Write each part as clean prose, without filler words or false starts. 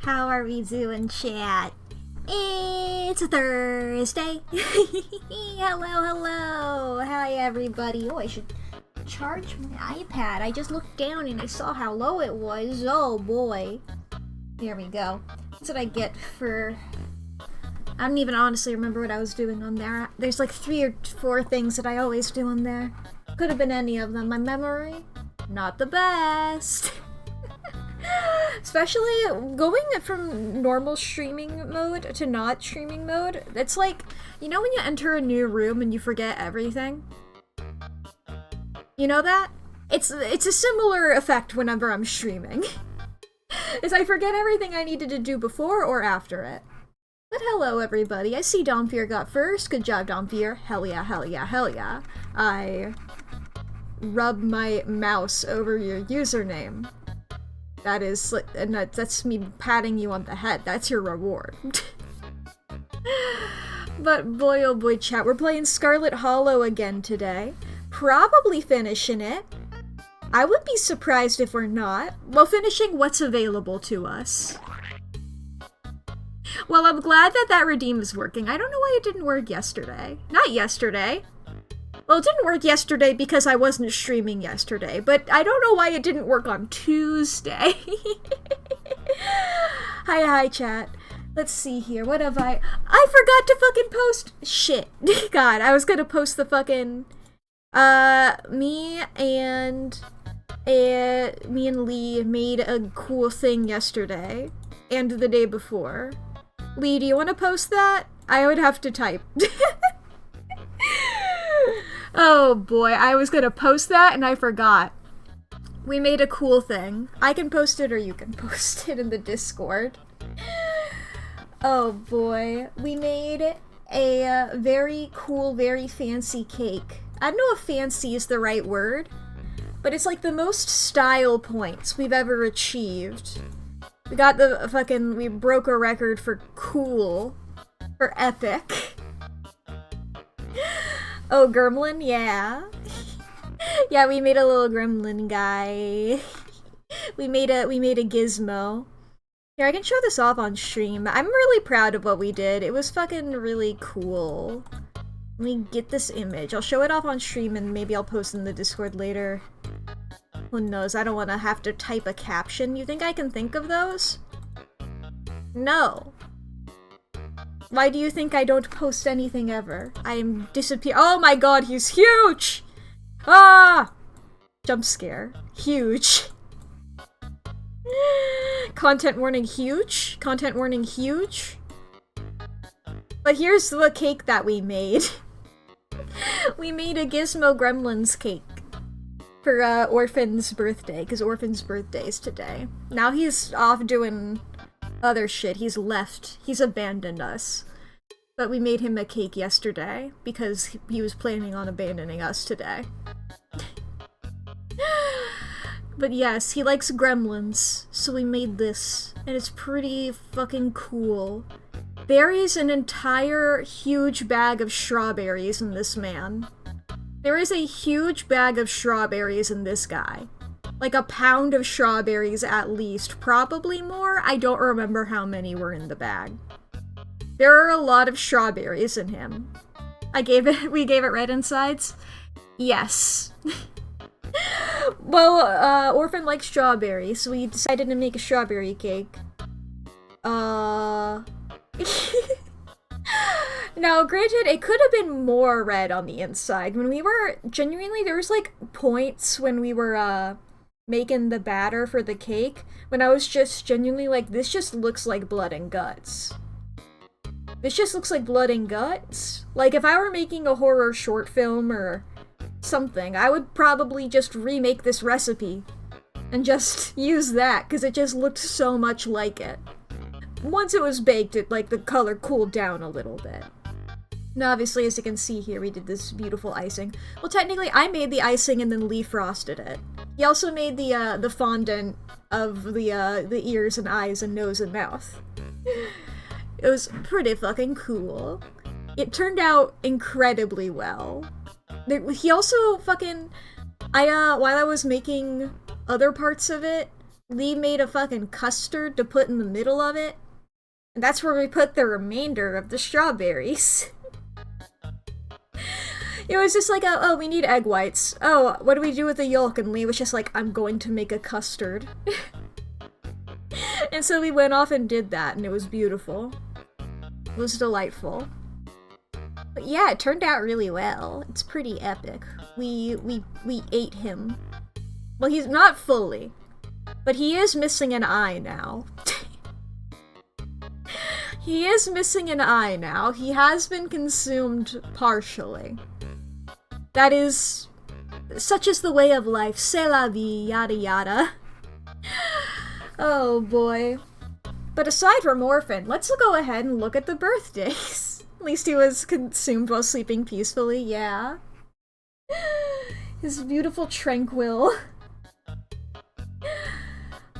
How are we doing, chat? It's a Thursday. Hello. Hi, everybody. Oh, I should charge my iPad. I just looked down and I saw how low it was. Oh, boy. Here we go. That's what I get for... I don't even honestly remember what I was doing on there. There's like 3 or 4 things that I always do on there. Could have been any of them. My memory, not the best. Especially going from normal streaming mode to not streaming mode. It's like, you know when you enter a new room and you forget everything? You know that? It's a similar effect whenever I'm streaming. Is I forget everything I needed to do before or after it. But hello everybody, I see Domfear got first. Good job, Domfear. Hell yeah, hell yeah, hell yeah. I rub my mouse over your username. That is, and that's me patting you on the head. That's your reward. But boy oh boy, chat, we're playing Scarlet Hollow again today. Probably finishing it. I would be surprised if we're not. Well, finishing what's available to us. Well, I'm glad that redeem is working. I don't know why it didn't work yesterday. Not yesterday. Well, it didn't work yesterday because I wasn't streaming yesterday, but I don't know why it didn't work on Tuesday. Hi, chat. Let's see here. What have I forgot to fucking post. Shit. God, I was gonna post the fucking, me and Lee made a cool thing yesterday and the day before. Lee, do you want to post that? I would have to type. Oh boy, I was gonna post that and I forgot. We made a cool thing. I can post it or you can post it in the Discord. Oh boy, we made a very cool, very fancy cake. I don't know if fancy is the right word, but it's like the most style points we've ever achieved. We got we broke a record for cool, for epic. Oh, gremlin? Yeah. Yeah, we made a little gremlin guy. We made a gizmo. Here, I can show this off on stream. I'm really proud of what we did. It was fucking really cool. Let me get this image. I'll show it off on stream and maybe I'll post in the Discord later. Who knows? I don't want to have to type a caption. You think I can think of those? No. Why do you think I don't post anything ever? I'm Oh my god, he's huge! Ah! Jump scare. Huge. Content warning huge? Content warning huge? But here's the cake that we made. We made a Gizmo Gremlins cake. For Orphan's birthday, because Orphan's birthday is today. Now he's off doing other shit. He's left. He's abandoned us. But we made him a cake yesterday because he was planning on abandoning us today. But yes, he likes gremlins, so we made this. And it's pretty fucking cool. Buries an entire huge bag of strawberries in this man. There is a huge bag of strawberries in this guy. Like a pound of strawberries at least. Probably more. I don't remember how many were in the bag. There are a lot of strawberries in him. We gave it red insides? Yes. Well, Orphan likes strawberries, so we decided to make a strawberry cake. Now, granted, it could have been more red on the inside. When we were, genuinely, there was, like, points when we were, making the batter for the cake, when I was just genuinely like, this just looks like blood and guts. This just looks like blood and guts. Like, if I were making a horror short film or something, I would probably just remake this recipe and just use that, because it just looked so much like it. Once it was baked, the color cooled down a little bit. Now, obviously, as you can see here, we did this beautiful icing. Well, technically, I made the icing and then Lee frosted it. He also made the fondant of the ears and eyes and nose and mouth. It was pretty fucking cool. It turned out incredibly well. He also fucking... while I was making other parts of it, Lee made a fucking custard to put in the middle of it. And that's where we put the remainder of the strawberries. It was just like, oh, we need egg whites. Oh, what do we do with the yolk? And Lee was just like, I'm going to make a custard. And so we went off and did that, and it was beautiful. It was delightful. But yeah, it turned out really well. It's pretty epic. We ate him. Well, he's not fully, but he is missing an eye now. He is missing an eye now. He has been consumed partially. That is... such is the way of life. C'est la vie, yada yada. Oh boy. But aside from Orphan, let's go ahead and look at the birthdays. At least he was consumed while sleeping peacefully, yeah. His beautiful tranquil.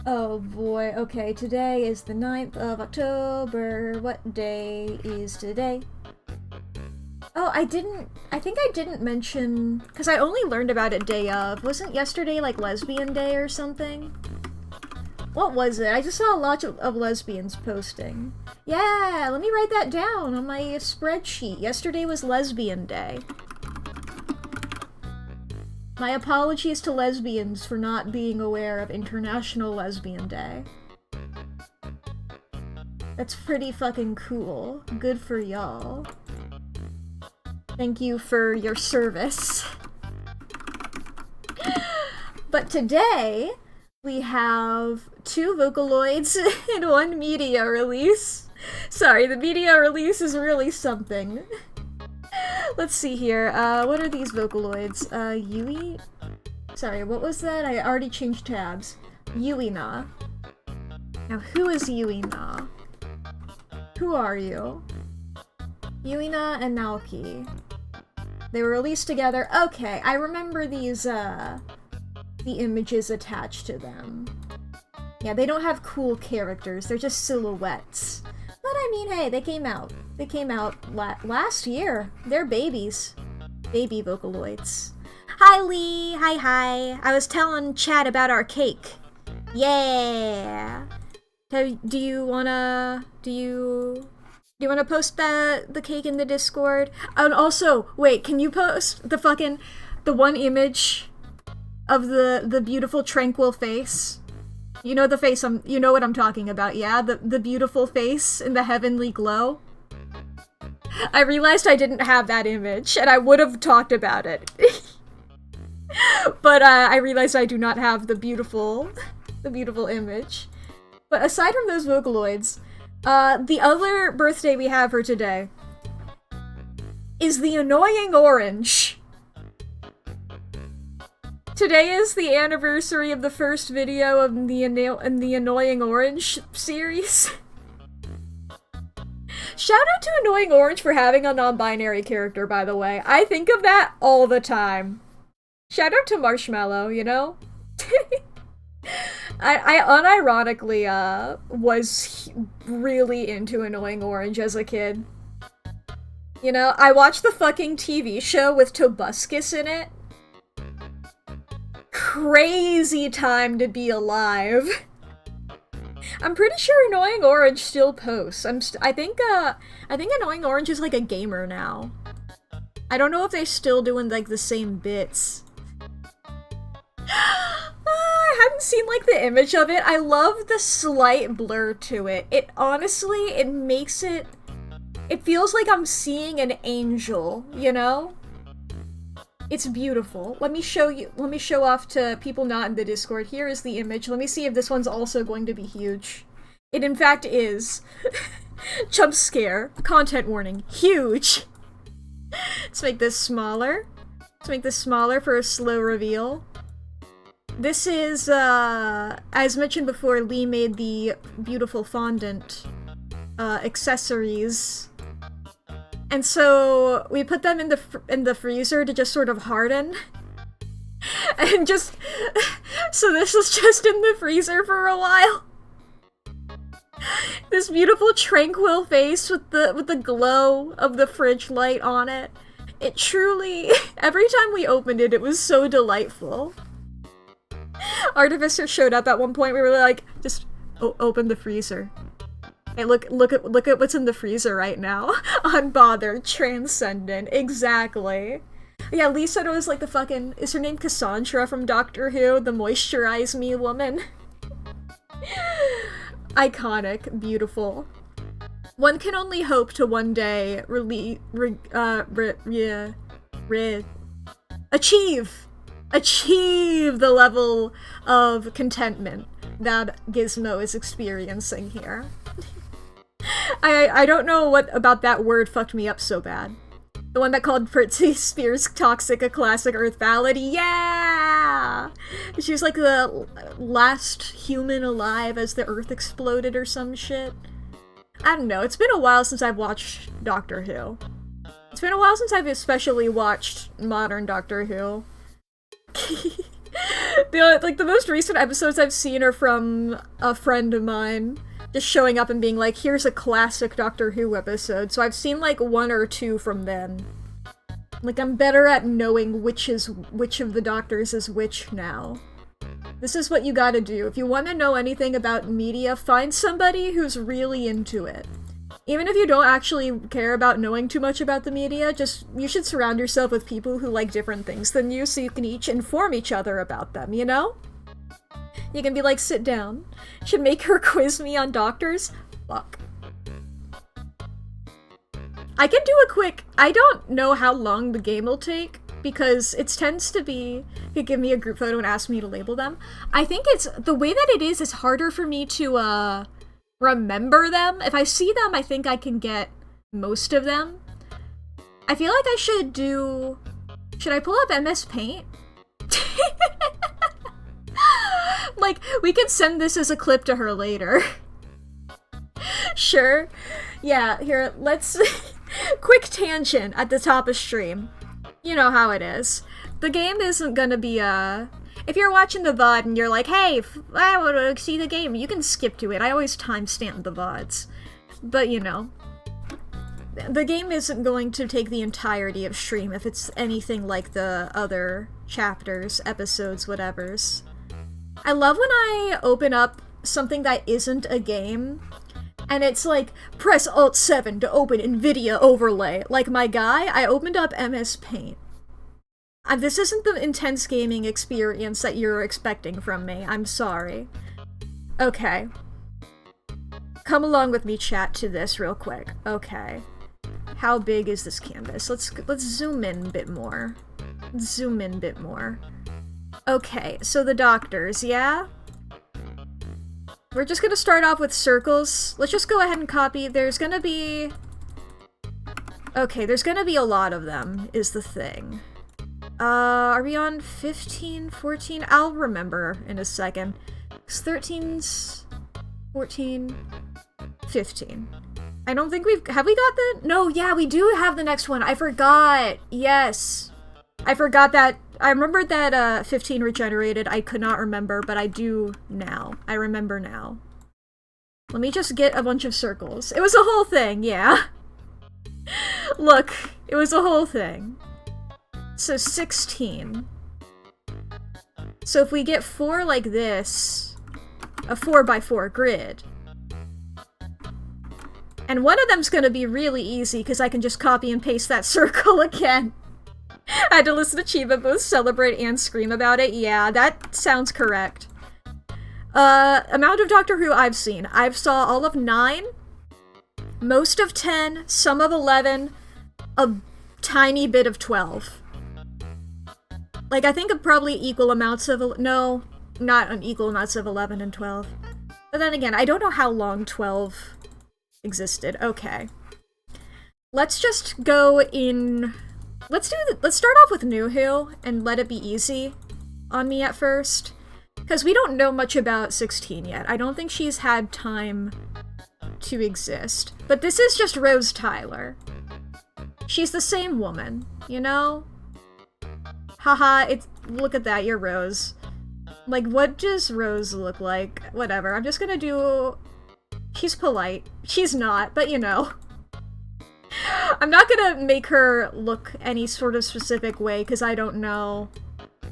Oh boy, okay, today is the 9th of October. What day is today? Oh, I think I didn't mention, because I only learned about it day of. Wasn't yesterday like Lesbian Day or something? What was it? I just saw a lot of lesbians posting. Yeah, let me write that down on my spreadsheet. Yesterday was Lesbian Day. My apologies to lesbians for not being aware of International Lesbian Day. That's pretty fucking cool. Good for y'all. Thank you for your service. But today, we have 2 Vocaloids and 1 media release. Sorry, the media release is really something. Let's see here. What are these Vocaloids? Yui? Sorry, what was that? I already changed tabs. Yuina. Now, who is Yuina? Who are you? Yuina and Naoki. They were released together. Okay, I remember these, the images attached to them. Yeah, they don't have cool characters, they're just silhouettes. But I mean, hey, they came out. They came out last year. They're babies. Baby Vocaloids. Hi, Lee! Hi. I was telling Chad about our cake. Yeah! Do you wanna post the cake in the Discord? And also, wait, can you post the one image of the beautiful tranquil face? You know the face you know what I'm talking about, yeah? The beautiful face in the heavenly glow? I realized I didn't have that image, and I would have talked about it. But I realized I do not have the beautiful image. But aside from those Vocaloids, the other birthday we have for today is the Annoying Orange. Today is the anniversary of the first video of the Annoying Orange series. Shout out to Annoying Orange for having a non-binary character, by the way. I think of that all the time. Shout out to Marshmallow, you know? I unironically, was really into Annoying Orange as a kid. You know, I watched the fucking TV show with Tobuscus in it. Crazy time to be alive. I'm pretty sure Annoying Orange still posts. I think Annoying Orange is like a gamer now. I don't know if they're still doing like the same bits. I haven't seen like the image of it. I love the slight blur to it. It honestly, it makes it feels like I'm seeing an angel, you know? It's beautiful. Let me show off to people not in the Discord. Here is the image. Let me see if this one's also going to be huge. It in fact is. Jump scare. Content warning. Huge! Let's make this smaller. Let's make this smaller for a slow reveal. This is, as mentioned before, Lee made the beautiful fondant accessories. And so we put them in the freezer to just sort of harden. And just so this was just in the freezer for a while. This beautiful tranquil face with the glow of the fridge light on it. It truly, every time we opened it, it was so delightful. Artificer showed up at one point. We were like, just open the freezer. Hey, look at what's in the freezer right now. Unbothered, transcendent, exactly. Yeah, Lee said it was like the fucking, is her name Cassandra from Doctor Who? The moisturize me woman. Iconic, beautiful. One can only hope to one day achieve the level of contentment that Gizmo is experiencing here. I don't know what about that word fucked me up so bad. The one that called Britney Spears Toxic a classic Earth ballad? Yeah! She was like the last human alive as the Earth exploded or some shit. I don't know, it's been a while since I've watched Doctor Who. It's been a while since I've especially watched modern Doctor Who. The most recent episodes I've seen are from a friend of mine just showing up and being like, here's a classic Doctor Who episode. So I've seen like one or two from then. Like, I'm better at knowing which of the Doctors is which now. This is what you gotta do. If you want to know anything about media, find somebody who's really into it. Even if you don't actually care about knowing too much about the media, you should surround yourself with people who like different things than you so you can each inform each other about them, you know? You can be like, sit down. Should make her quiz me on doctors? Fuck. I can do a quick, I don't know how long the game will take, because it tends to be, you give me a group photo and ask me to label them. I think it's, the way that it is harder for me to, remember them. If I see them, I think I can get most of them. I feel like I should I pull up MS Paint? Like, we can send this as a clip to her later. Sure. Yeah, here, let's... Quick tangent at the top of stream. You know how it is. The game isn't gonna be, if you're watching the VOD and you're like, hey, I want to see the game, you can skip to it. I always timestamp the VODs. But, you know. The game isn't going to take the entirety of stream if it's anything like the other chapters, episodes, whatevers. I love when I open up something that isn't a game, and it's like, press Alt-7 to open NVIDIA overlay. Like my guy, I opened up MS Paint. This isn't the intense gaming experience that you're expecting from me. I'm sorry. Okay. Come along with me, chat, to this real quick. Okay. How big is this canvas? Let's zoom in a bit more. Zoom in a bit more. Okay, so the doctors, yeah? We're just gonna start off with circles. Let's just go ahead and copy. There's gonna be... Okay, there's gonna be a lot of them, is the thing. Are we on 15, 14? I'll remember in a second. It's 13's... 14... 15. I don't think have we got the... No, yeah, we do have the next one. I forgot. Yes. I forgot that... I remembered that 15 regenerated. I could not remember, but I do now. I remember now. Let me just get a bunch of circles. It was a whole thing, yeah. Look, it was a whole thing. So 16. So if we get 4 like this, a 4x4 grid. And one of them's gonna be really easy because I can just copy and paste that circle again. I had to listen to Chiba both celebrate and scream about it. Yeah, that sounds correct. Amount of Doctor Who I've seen. I've saw all of 9, most of 10, some of 11, a tiny bit of 12. Like, I think of probably equal amounts of... No, not unequal amounts of 11 and 12. But then again, I don't know how long 12 existed. Okay. Let's just go in... Let's start off with New Who and let it be easy on me at first. Because we don't know much about 16 yet. I don't think she's had time to exist. But this is just Rose Tyler. She's the same woman, you know? Haha, look at that, you're Rose. Like, what does Rose look like? Whatever, I'm just gonna do... She's polite. She's not, but you know. I'm not gonna make her look any sort of specific way, because I don't know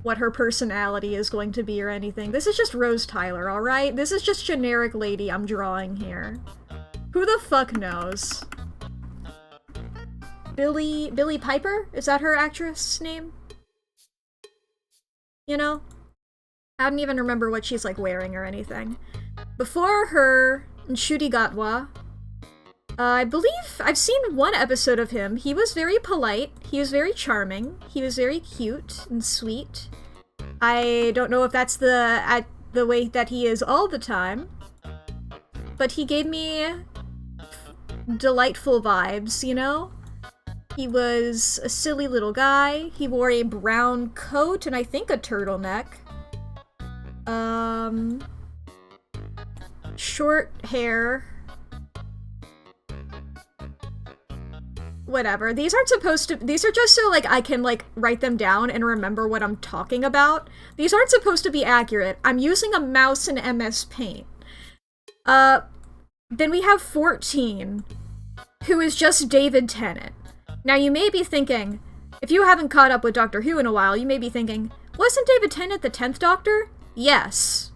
what her personality is going to be or anything. This is just Rose Tyler, alright? This is just generic lady I'm drawing here. Who the fuck knows? Billy Piper? Is that her actress name? You know? I don't even remember what she's like wearing or anything. Before her, Nshudi Gatwa, I believe I've seen one episode of him. He was very polite, he was very charming, he was very cute and sweet. I don't know if that's the way that he is all the time, but he gave me delightful vibes, you know? He was a silly little guy. He wore a brown coat and I think a turtleneck. Short hair. Whatever. These are just so, like, I can, like, write them down and remember what I'm talking about. These aren't supposed to be accurate. I'm using a mouse in MS Paint. Then we have 14, who is just David Tennant. Now, you may be thinking, if you haven't caught up with Doctor Who in a while, you may be thinking, wasn't David Tennant the 10th Doctor? Yes.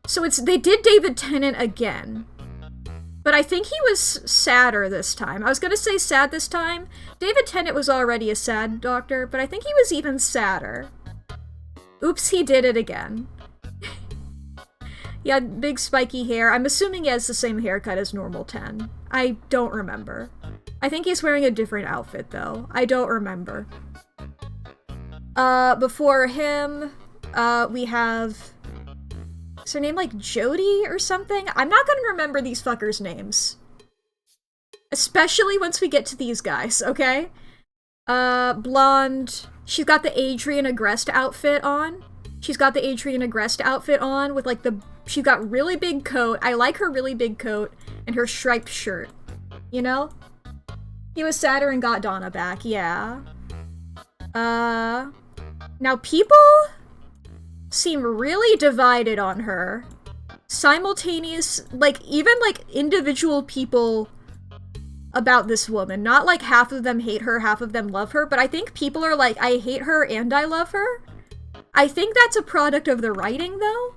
So they did David Tennant again. But I think he was sadder this time. I was gonna say sad this time. David Tennant was already a sad Doctor, but I think he was even sadder. Oops, he did it again. He had big spiky hair. I'm assuming he has the same haircut as normal 10. I don't remember. I think he's wearing a different outfit, though. I don't remember. Before him, we have... Is her name like Jodie or something? I'm not gonna remember these fuckers' names. Especially once we get to these guys, okay? Blonde. She's got the Adrian Agreste outfit on. She's got the Adrian Agreste outfit on with like she's got really big coat. I like her really big coat and her striped shirt. You know? He was sadder and got Donna back, yeah. Now people seem really divided on her. Simultaneous, like, even, like, individual people about this woman. Not like half of them hate her, half of them love her, but I think people are like, I hate her and I love her. I think that's a product of the writing, though.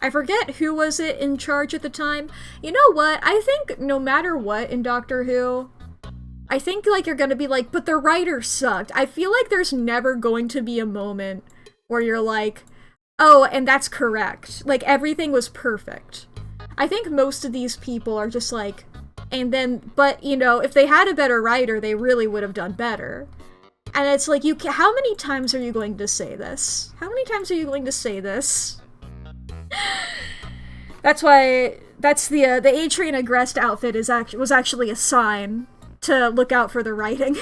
I forget who was it in charge at the time. You know what? I think no matter what in Doctor Who, I think, like, you're gonna be like, but the writer sucked. I feel like there's never going to be a moment where you're like, oh, and that's correct. Like, everything was perfect. I think most of these people are just like, and then, but, you know, if they had a better writer, they really would have done better. And it's like, how many times are you going to say this? How many times are you going to say this? That's why, that's the Adrian Agreste outfit was actually a sign to look out for the writing.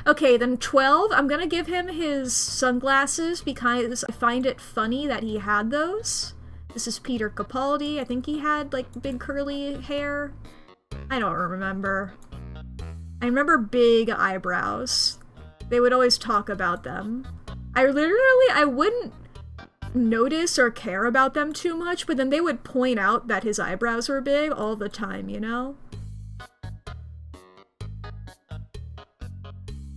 Okay, then 12, I'm gonna give him his sunglasses because I find it funny that he had those. This is Peter Capaldi. I think he had, like, big curly hair. I don't remember. I remember big eyebrows. They would always talk about them. I wouldn't notice or care about them too much, but then they would point out that his eyebrows were big all the time, you know?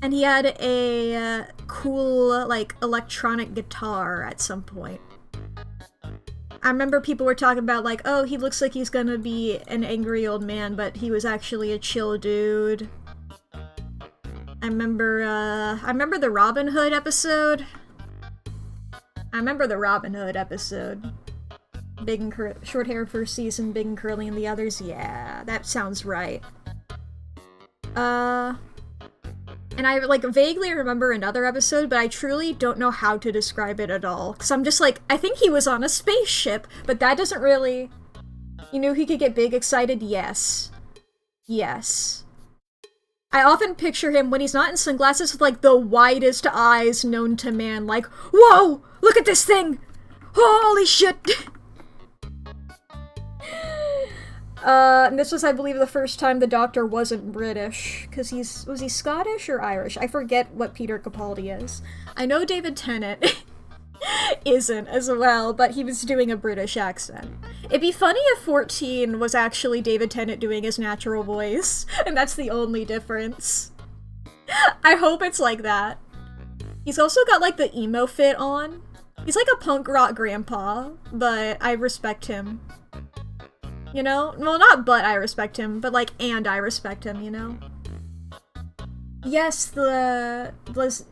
And he had a cool, like, electronic guitar at some point. I remember people were talking about, like, oh, he looks like he's gonna be an angry old man, but he was actually a chill dude. I remember the Robin Hood episode. Big and short hair first season, big and curly in the others. Yeah, that sounds right. And I, like, vaguely remember another episode, but I truly don't know how to describe it at all. Because I'm just like, I think he was on a spaceship, but that doesn't really... You knew he could get big excited? Yes. Yes. I often picture him when he's not in sunglasses with, like, the widest eyes known to man. Like, whoa! Look at this thing! Holy shit! And this was, I believe, the first time the Doctor wasn't British, because was he Scottish or Irish? I forget what Peter Capaldi is. I know David Tennant isn't as well, but he was doing a British accent. It'd be funny if 14 was actually David Tennant doing his natural voice, and that's the only difference. I hope it's like that. He's also got like the emo fit on. He's like a punk rock grandpa, but I respect him. You know? Well, not but I respect him, but like, and I respect him, you know? Yes, the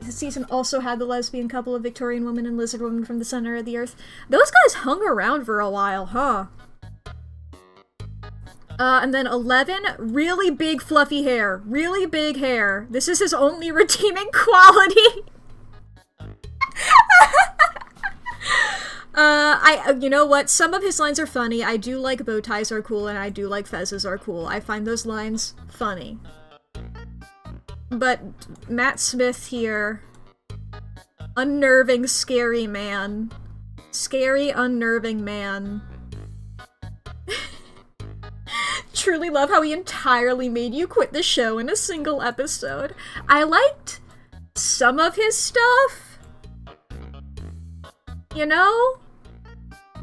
season also had the lesbian couple of Victorian woman and lizard woman from the center of the earth. Those guys hung around for a while, huh? And then 11, really big fluffy hair. Really big hair. This is his only redeeming quality. You know what? Some of his lines are funny. I do like bow ties are cool, and I do like fezzes are cool. I find those lines funny. But Matt Smith here, unnerving, scary man. Scary, unnerving man. Truly love how he entirely made you quit the show in a single episode. I liked some of his stuff. You know?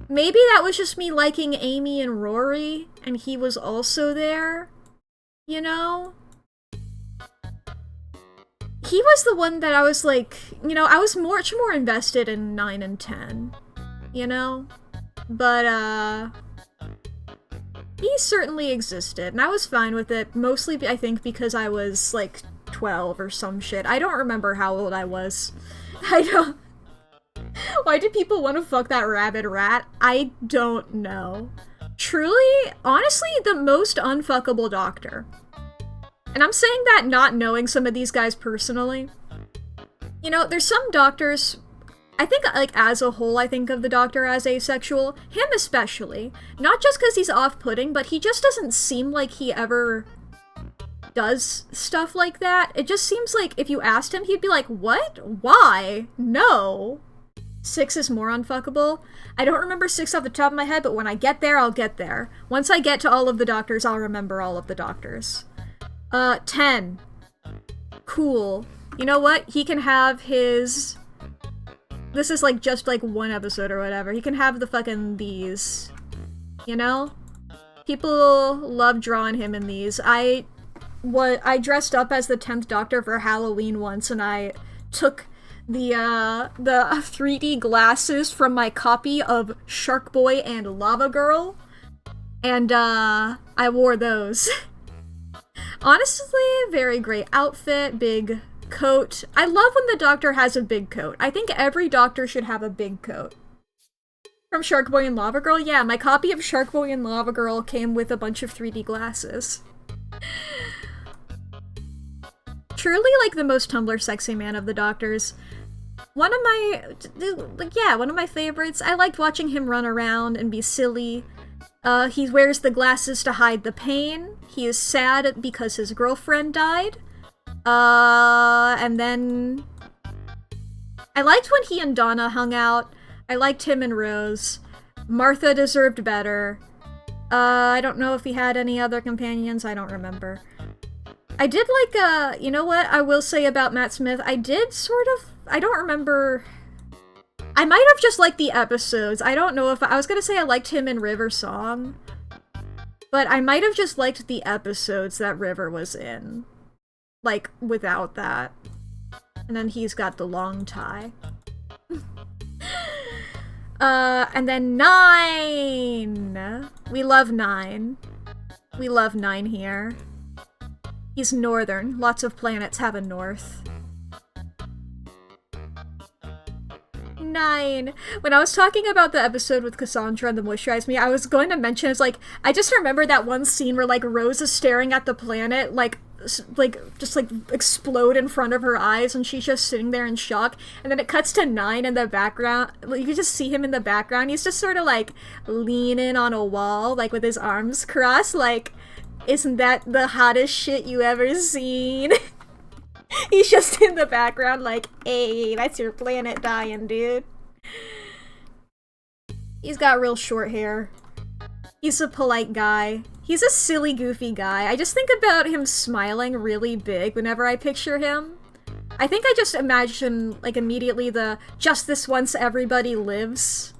Maybe that was just me liking Amy and Rory, and he was also there. You know? He was the one that I was like, you know, I was much more invested in 9 and 10. You know? But, he certainly existed, and I was fine with it, mostly, I think, because I was, like, 12 or some shit. I don't remember how old I was. I don't... Why did people want to fuck that rabid rat? I don't know. Truly, honestly, the most unfuckable doctor. And I'm saying that not knowing some of these guys personally. You know, there's some doctors... I think, like, as a whole, I think of the Doctor as asexual. Him especially. Not just because he's off-putting, but he just doesn't seem like he ever does stuff like that. It just seems like if you asked him, he'd be like, what? Why? No. 6 is more unfuckable. I don't remember 6 off the top of my head, but when I get there, I'll get there. Once I get to all of the Doctors, I'll remember all of the Doctors. 10. Cool. You know what? He can have his... This is like just like one episode or whatever. He can have the fucking these. You know? People love drawing him in these. I dressed up as the 10th Doctor for Halloween once, and I took the 3D glasses from my copy of Shark Boy and Lava Girl, and I wore those. Honestly, very great outfit, big coat. I love when the Doctor has a big coat. I think every Doctor should have a big coat. From Shark Boy and Lava Girl? Yeah, my copy of Shark Boy and Lava Girl came with a bunch of 3D glasses. Truly, like, the most Tumblr sexy man of the Doctors. One of my favorites. I liked watching him run around and be silly. He wears the glasses to hide the pain. He is sad because his girlfriend died. And then... I liked when he and Donna hung out. I liked him and Rose. Martha deserved better. I don't know if he had any other companions. I don't remember. I did like, you know what I will say about Matt Smith? I did sort of... I don't remember... I might have just liked the episodes. I don't know if... I was gonna say I liked him in River Song. But I might have just liked the episodes that River was in. Like, without that. And then he's got the long tie. And then 9! We love 9. We love 9 here. He's northern. Lots of planets have a north. 9. When I was talking about the episode with Cassandra and the Moisturize Me, I was going to mention, it's like, I just remember that one scene where, like, Rose is staring at the planet, just explode in front of her eyes, and she's just sitting there in shock, and then it cuts to 9 in the background. You can just see him in the background. He's just sort of, like, leaning on a wall, like, with his arms crossed, like, isn't that the hottest shit you ever seen? He's just in the background like, hey, that's your planet dying, dude. He's got real short hair. He's a polite guy. He's a silly, goofy guy. I just think about him smiling really big whenever I picture him. I think I just imagine, like, immediately the just this once everybody lives.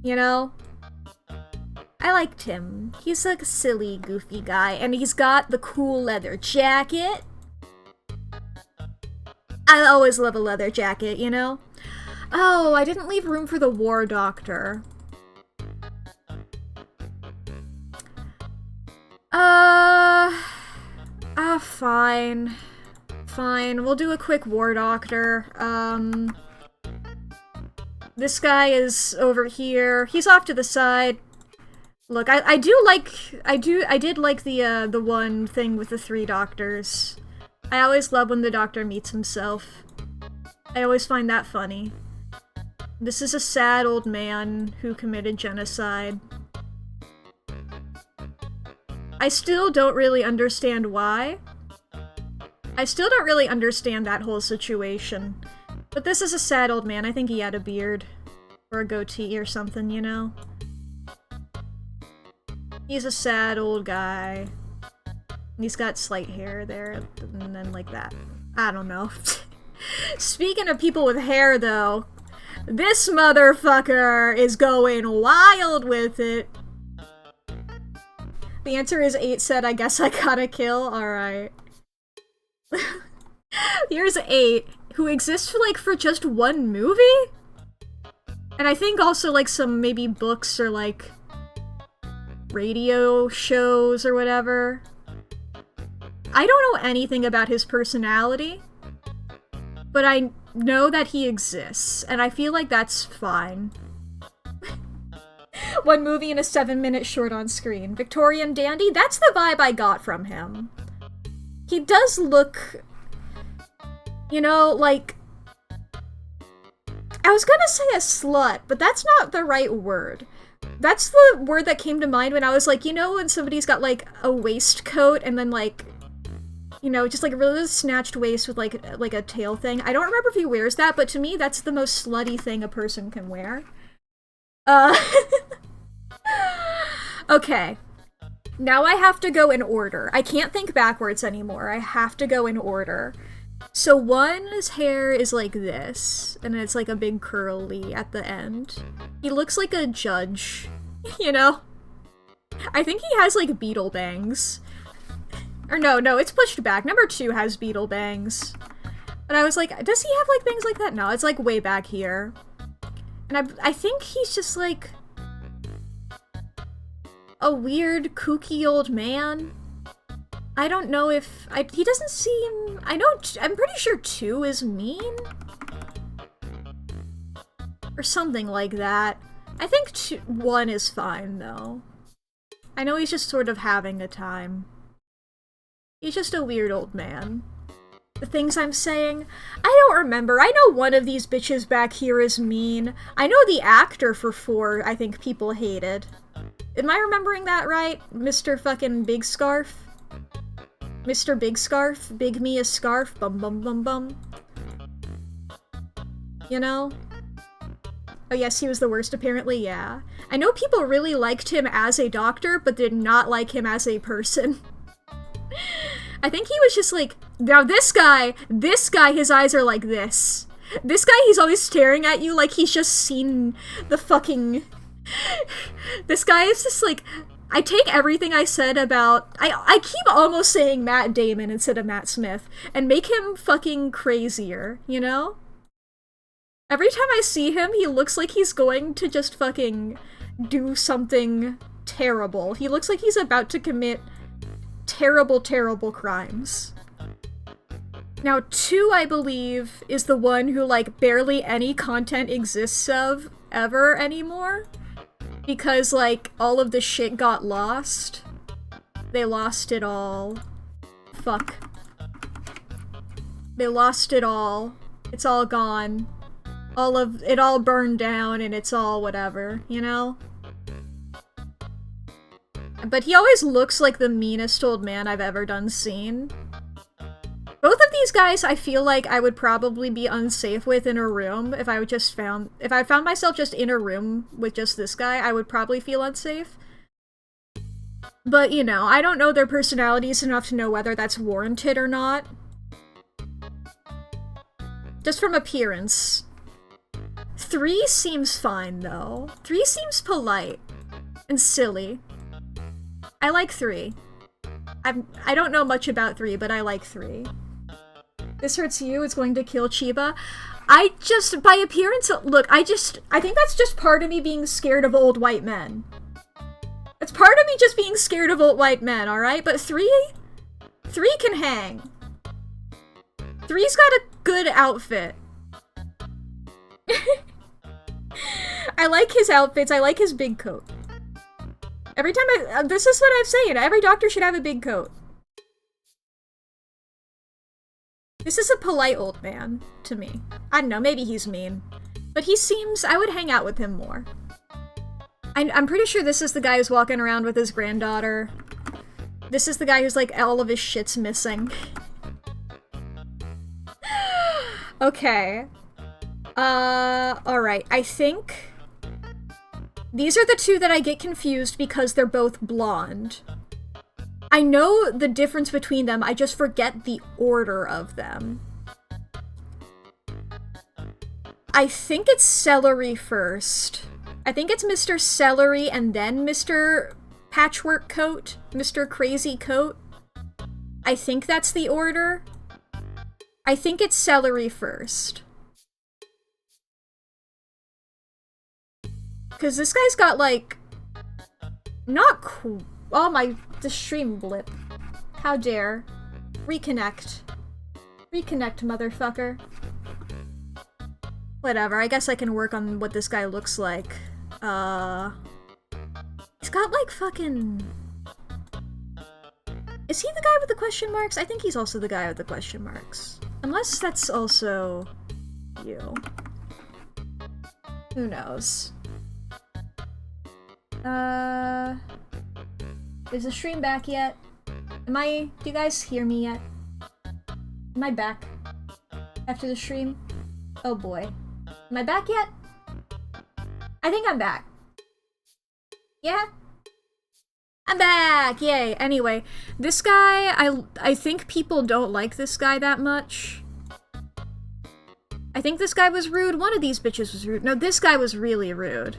You know? I liked him. He's like a silly, goofy guy, and he's got the cool leather jacket. I always love a leather jacket, you know? Oh, I didn't leave room for the war doctor. Fine. Fine, we'll do a quick war doctor. This guy is over here. He's off to the side. Look, I did like the one thing with the 3 doctors. I always love when the doctor meets himself. I always find that funny. This is a sad old man who committed genocide. I still don't really understand why. I still don't really understand that whole situation. But this is a sad old man. I think he had a beard. Or a goatee or something, you know? He's a sad old guy. He's got slight hair there, and then like that. I don't know. Speaking of people with hair, though, this motherfucker is going wild with it. The answer is 8 said, I guess I gotta kill. Alright. Here's 8, who exists for just one movie? And I think also like some maybe books or like radio shows or whatever. I don't know anything about his personality, but I know that he exists, and I feel like that's fine. One movie and a 7-minute short on screen. Victorian dandy? That's the vibe I got from him. He does look, you know, like... I was gonna say a slut, but that's not the right word. That's the word that came to mind when I was like, you know when somebody's got, like, a waistcoat and then, like, you know, just, like, a really snatched waist with, like a tail thing. I don't remember if he wears that, but to me, that's the most slutty thing a person can wear. Okay. Now I have to go in order. I can't think backwards anymore. I have to go in order. So one's hair is like this, and it's like a big curly at the end. He looks like a judge, you know? I think he has like beetle bangs. Or no, it's pushed back. Number 2 has beetle bangs. But I was like, does he have like things like that? No, it's like way back here. And I think he's just like a weird, kooky old man. I don't know if... he doesn't seem... I'm pretty sure 2 is mean? Or something like that. I think 1 is fine, though. I know he's just sort of having a time. He's just a weird old man. The things I'm saying? I don't remember. I know one of these bitches back here is mean. I know the actor for 4, I think people hated. Am I remembering that right? Mr. fucking Big Scarf? Mr. Big Scarf? Big me a scarf? Bum bum bum bum. You know? Oh yes, he was the worst apparently, yeah. I know people really liked him as a doctor, but did not like him as a person. I think he was just like, now this guy, his eyes are like this. This guy, he's always staring at you like he's just seen the fucking... This guy is just like... I take everything I said about... I keep almost saying Matt Damon instead of Matt Smith, and make him fucking crazier, you know? Every time I see him, he looks like he's going to just fucking do something terrible. He looks like he's about to commit terrible, terrible crimes. Now, 2, I believe, is the one who, like, barely any content exists of ever anymore. Because, like, all of the shit got lost. They lost it all. Fuck. They lost it all. It's all gone. It all burned down and it's all whatever, you know? But he always looks like the meanest old man I've ever done seen. Both of these guys I feel like I would probably be unsafe with in a room if I found myself just in a room with just this guy, I would probably feel unsafe. But, you know, I don't know their personalities enough to know whether that's warranted or not. Just from appearance. 3 seems fine, though. 3 seems polite. And silly. I like 3. I don't know much about 3, but I like 3. This hurts you, it's going to kill Chiba. I just, by appearance, look, I think that's just part of me being scared of old white men. It's part of me just being scared of old white men, alright? But three can hang. Three's got a good outfit. I like his outfits, I like his big coat. Every time this is what I'm saying, every doctor should have a big coat. This is a polite old man, to me. I don't know, maybe he's mean. But he seems, I would hang out with him more. I'm pretty sure this is the guy who's walking around with his granddaughter. This is the guy who's like, all of his shit's missing. Okay. Alright, I think... These are the two that I get confused because they're both blonde. I know the difference between them, I just forget the order of them. I think it's Celery first. I think it's Mr. Celery and then Mr. Patchwork Coat, Mr. Crazy Coat. I think that's the order. I think it's Celery first. Because this guy's got, like, not cool. Oh my, the stream blip. How dare. Reconnect. Reconnect, motherfucker. Whatever, I guess I can work on what this guy looks like. He's got, like, fucking... Is he the guy with the question marks? I think he's also the guy with the question marks. Unless that's also... you. Who knows? Is the stream back yet? Do you guys hear me yet? Am I back? After the stream? Oh boy. Am I back yet? I think I'm back. Yeah? I'm back! Yay! Anyway, this guy, I think people don't like this guy that much. I think this guy was rude. One of these bitches was rude. No, this guy was really rude.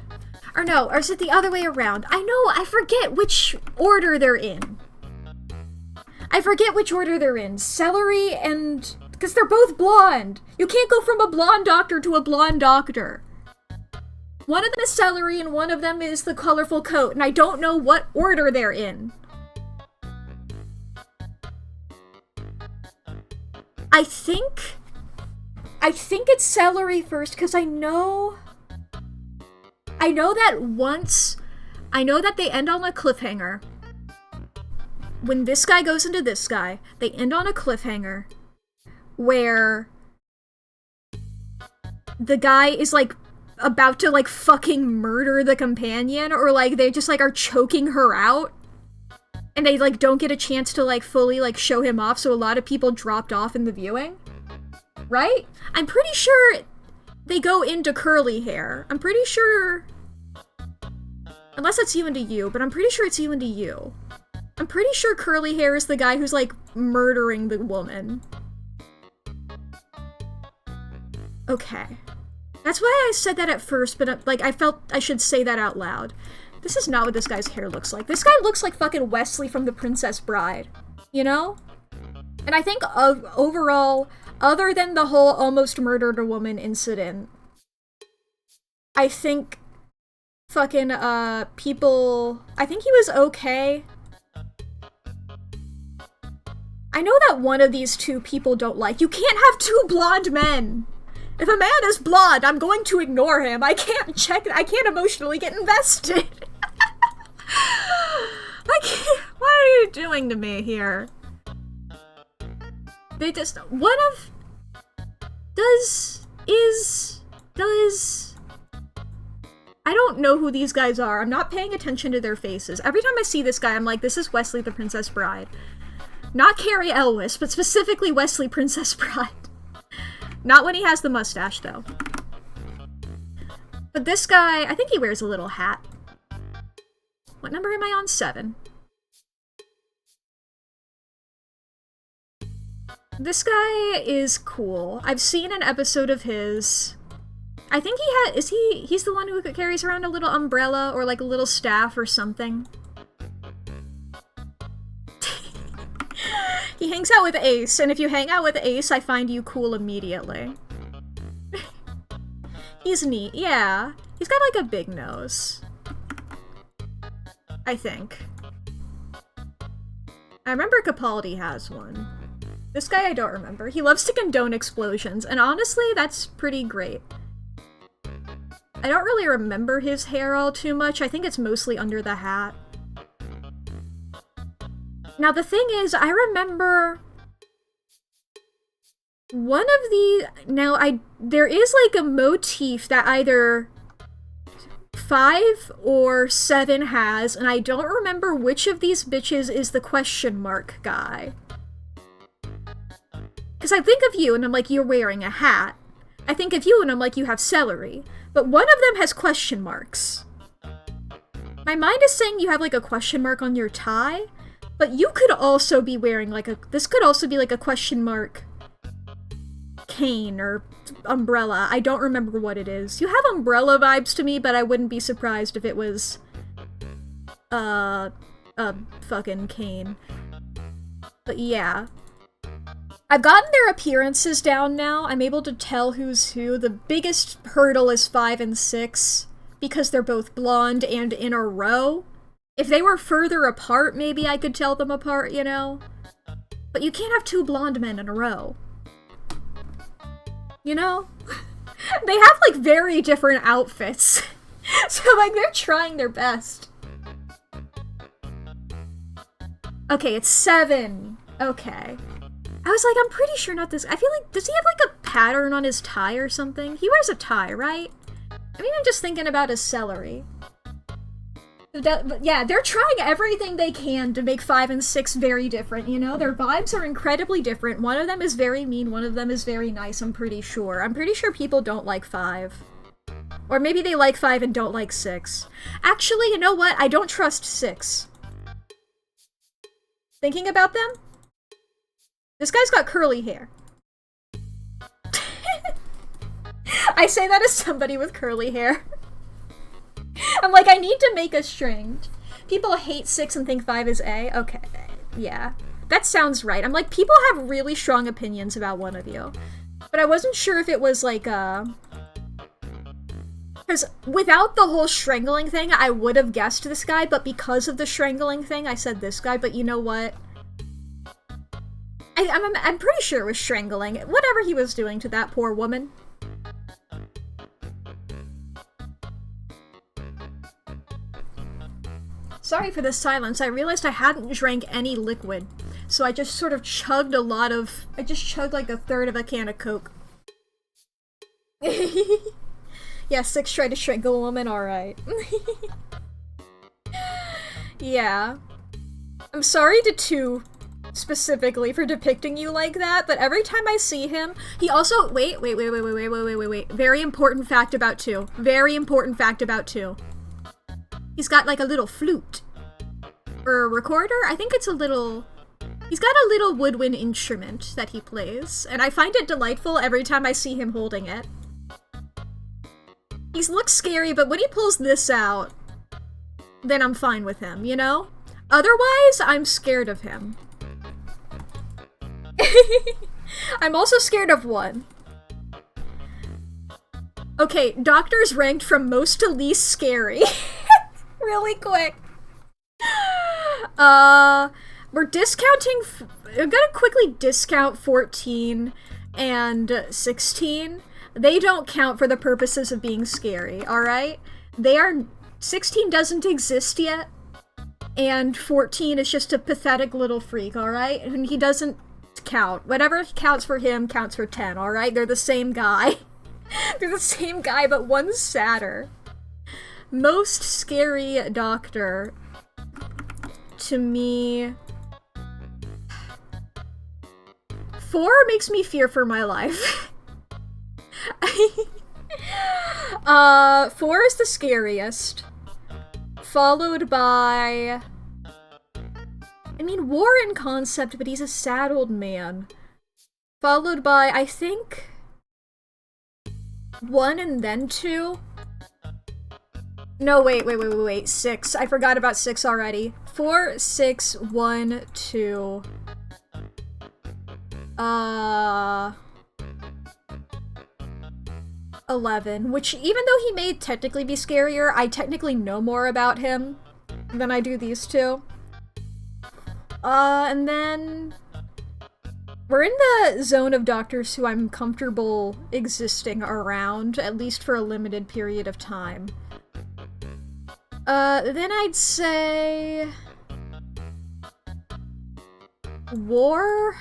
Or no, or is it the other way around? I forget which order they're in. I forget which order they're in. Celery and... Because they're both blonde. You can't go from a blonde doctor to a blonde doctor. One of them is Celery and one of them is the colorful coat, and I don't know what order they're in. I think it's Celery first, because I know that they end on a cliffhanger. When this guy goes into this guy, they end on a cliffhanger where the guy is, like, about to, like, fucking murder the companion, or, like, they just, like, are choking her out, and they, like, don't get a chance to, like, fully, like, show him off, so a lot of people dropped off in the viewing. Right? I'm pretty sure they go into curly hair. I'm pretty sure... Unless it's you into you, but I'm pretty sure it's you into you. I'm pretty sure curly hair is the guy who's, like, murdering the woman. Okay. That's why I said that at first, but, like, I felt I should say that out loud. This is not what this guy's hair looks like. This guy looks like fucking Wesley from The Princess Bride. You know? And I think overall, other than the whole almost murdered a woman incident, I think fucking, people... I think he was okay. I know that one of these two people don't like. You can't have two blonde men! If a man is blonde, I'm going to ignore him. I can't emotionally get invested. I can't... What are you doing to me here? They just... One of... I don't know who these guys are. I'm not paying attention to their faces. Every time I see this guy, I'm like, this is Wesley the Princess Bride. Not Carrie Elwes, but specifically Wesley Princess Bride. Not when he has the mustache, though. But this guy, I think he wears a little hat. What number am I on? 7. This guy is cool. I've seen an episode of his. I think he's the one who carries around a little umbrella or like a little staff or something. He hangs out with Ace, and if you hang out with Ace, I find you cool immediately. He's neat, yeah. He's got like a big nose. I think. I remember Capaldi has one. This guy I don't remember. He loves to condone explosions, and honestly, that's pretty great. I don't really remember his hair all too much. I think it's mostly under the hat. Now the thing is, I remember one of the... there is like a motif that either 5 or 7 has, and I don't remember which of these bitches is the question mark guy. Because I think of you and I'm like, you're wearing a hat. I think of you and I'm like, you have celery. But one of them has question marks. My mind is saying you have like a question mark on your tie, but you could also be wearing like a... This could also be like a question mark cane or umbrella. I don't remember what it is. You have umbrella vibes to me, but I wouldn't be surprised if it was a fucking cane. But yeah. I've gotten their appearances down now. I'm able to tell who's who. The biggest hurdle is 5 and 6, because they're both blonde and in a row. If they were further apart, maybe I could tell them apart, you know? But you can't have 2 blonde men in a row. You know? They have, like, very different outfits. So, like, they're trying their best. Okay, it's 7. Okay. I was like, I'm pretty sure not this. I feel like, does he have like a pattern on his tie or something? He wears a tie, right? I mean, I'm just thinking about his celery. But yeah, they're trying everything they can to make 5 and 6 very different, you know? Their vibes are incredibly different. One of them is very mean, one of them is very nice, I'm pretty sure. I'm pretty sure people don't like 5. Or maybe they like 5 and don't like 6. Actually, you know what? I don't trust 6. Thinking about them? This guy's got curly hair. I say that as somebody with curly hair. I'm like, I need to make a string. People hate 6 and think 5 is A. Okay, yeah. That sounds right. I'm like, people have really strong opinions about one of you. But I wasn't sure if it was like, because without the whole strangling thing, I would have guessed this guy, but because of the strangling thing, I said this guy, but you know what? I'm pretty sure it was strangling. Whatever he was doing to that poor woman. Sorry for the silence. I realized I hadn't drank any liquid. So I just sort of chugged I just chugged like a third of a can of Coke. Yeah, 6 tried to strangle a woman, alright. Yeah. I'm sorry to 2 specifically for depicting you like that, but every time I see him, he also- wait. Very important fact about 2. Very important fact about 2. He's got like a little flute. Or a recorder? I think it's a little... He's got a little woodwind instrument that he plays, and I find it delightful every time I see him holding it. He looks scary, but when he pulls this out, then I'm fine with him, you know? Otherwise, I'm scared of him. I'm also scared of 1. Okay, doctors ranked from most to least scary. Really quick. We're discounting... I'm gonna quickly discount 14 and 16. They don't count for the purposes of being scary, alright? 16 doesn't exist yet, and 14 is just a pathetic little freak, alright? And he doesn't count. Whatever counts for him counts for 10, alright? They're the same guy. They're the same guy, but one's sadder. Most scary doctor to me... 4 makes me fear for my life. 4 is the scariest. Followed by... I mean, war in concept, but he's a sad old man. Followed by, I think... 1 and then 2? No, wait. 6. I forgot about 6 already. 4, 6, 1, 2... Uh... 11, which even though he may technically be scarier, I technically know more about him than I do these two. And then we're in the zone of doctors who I'm comfortable existing around, at least for a limited period of time. Then I'd say War?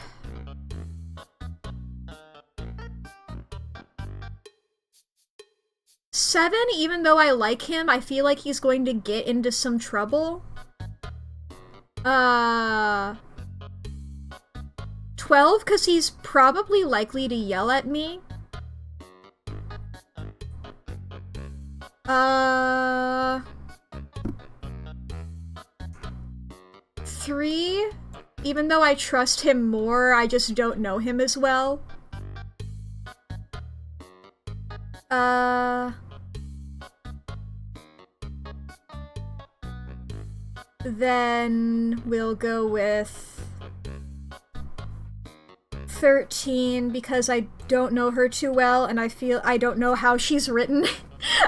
Seven, even though I like him, I feel like he's going to get into some trouble. 12, because he's probably likely to yell at me. 3, even though I trust him more, I just don't know him as well. Then we'll go with 13 because I don't know her too well and I don't know how she's written.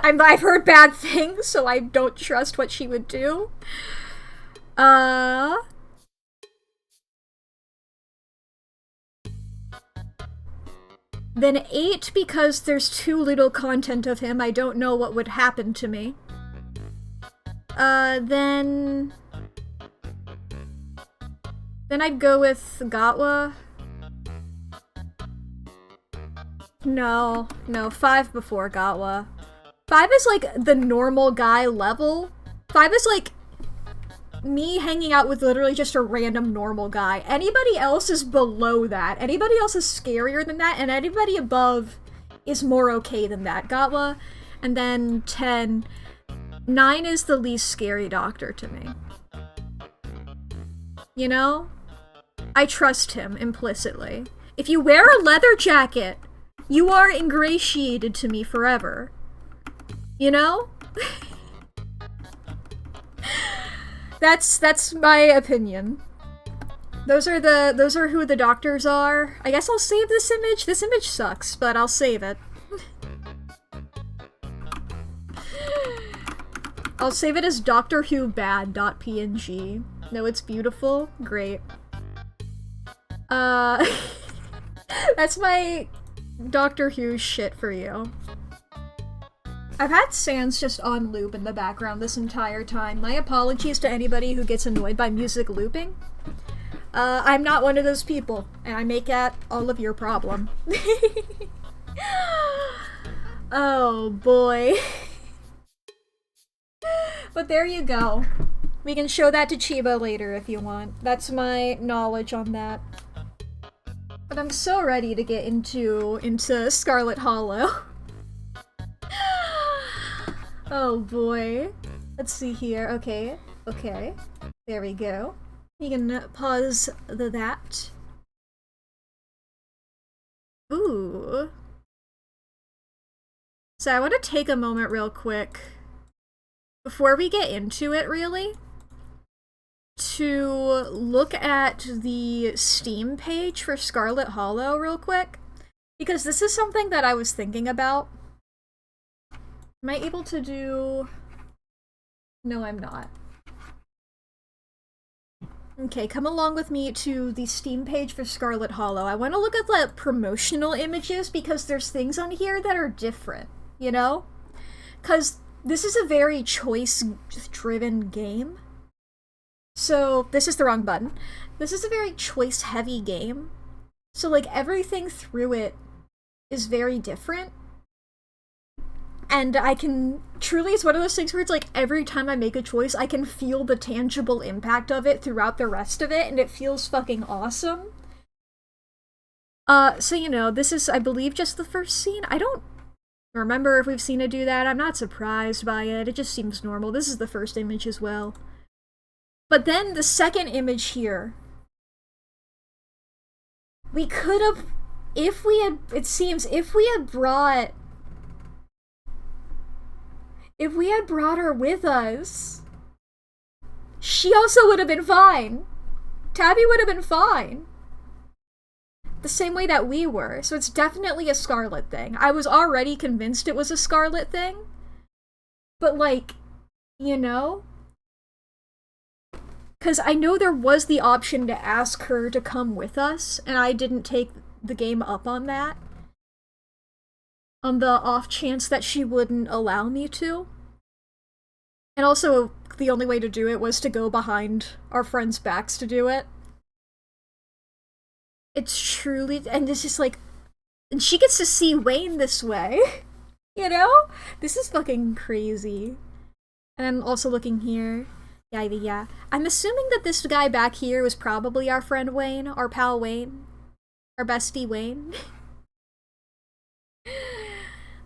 I've heard bad things, so I don't trust what she would do. Then 8 because there's too little content of him. I don't know what would happen to me. Then I'd go with Gatwa. No, 5 before Gatwa. 5 is like the normal guy level. 5 is like me hanging out with literally just a random normal guy. Anybody else is below that. Anybody else is scarier than that, and anybody above is more okay than that. Gatwa. And then 10. 9 is the least scary doctor to me. You know? I trust him implicitly. If you wear a leather jacket, you are ingratiated to me forever. You know? That's my opinion. Those are who the doctors are. I guess I'll save this image. This image sucks, but I'll save it. I'll save it as Doctor Who Bad.png. No, it's beautiful. Great. That's my Doctor Who shit for you. I've had Sans just on loop in the background this entire time. My apologies to anybody who gets annoyed by music looping. I'm not one of those people, and I make that all of your problem. Oh boy. But there you go. We can show that to Chiba later if you want. That's my knowledge on that. But I'm so ready to get into Scarlet Hollow. Oh boy. Let's see here. Okay. There we go. You can pause that. Ooh. So I want to take a moment real quick before we get into it, really, to look at the Steam page for Scarlet Hollow real quick, because this is something that I was thinking about. Am I able to do... No, I'm not. Okay, come along with me to the Steam page for Scarlet Hollow. I want to look at the promotional images because there's things on here that are different, you know? Because this is a very choice-driven game. So, this is the wrong button. This is a very choice-heavy game. So, like, everything through it is very different. And I can... Truly, it's one of those things where it's like, every time I make a choice, I can feel the tangible impact of it throughout the rest of it, and it feels fucking awesome. So, you know, this is, I believe, just the first scene. I don't remember if we've seen it do that. I'm not surprised by it. It just seems normal. This is the first image as well. But then the second image here. We could have... If we had... It seems, if we had brought her with us, she also would have been fine. Tabby would have been fine. the same way that we were. So it's definitely a Scarlet thing. I was already convinced it was a Scarlet thing. But like, you know? Because I know there was the option to ask her to come with us, and I didn't take the game up on that. On the off chance that she wouldn't allow me to. And also, the only way to do it was to go behind our friends' backs to do it. It's truly, and it's just like, and she gets to see Wayne this way. You know? This is fucking crazy. And I'm also looking here. Yeah. I'm assuming that this guy back here was probably our friend Wayne, our pal Wayne, our bestie Wayne.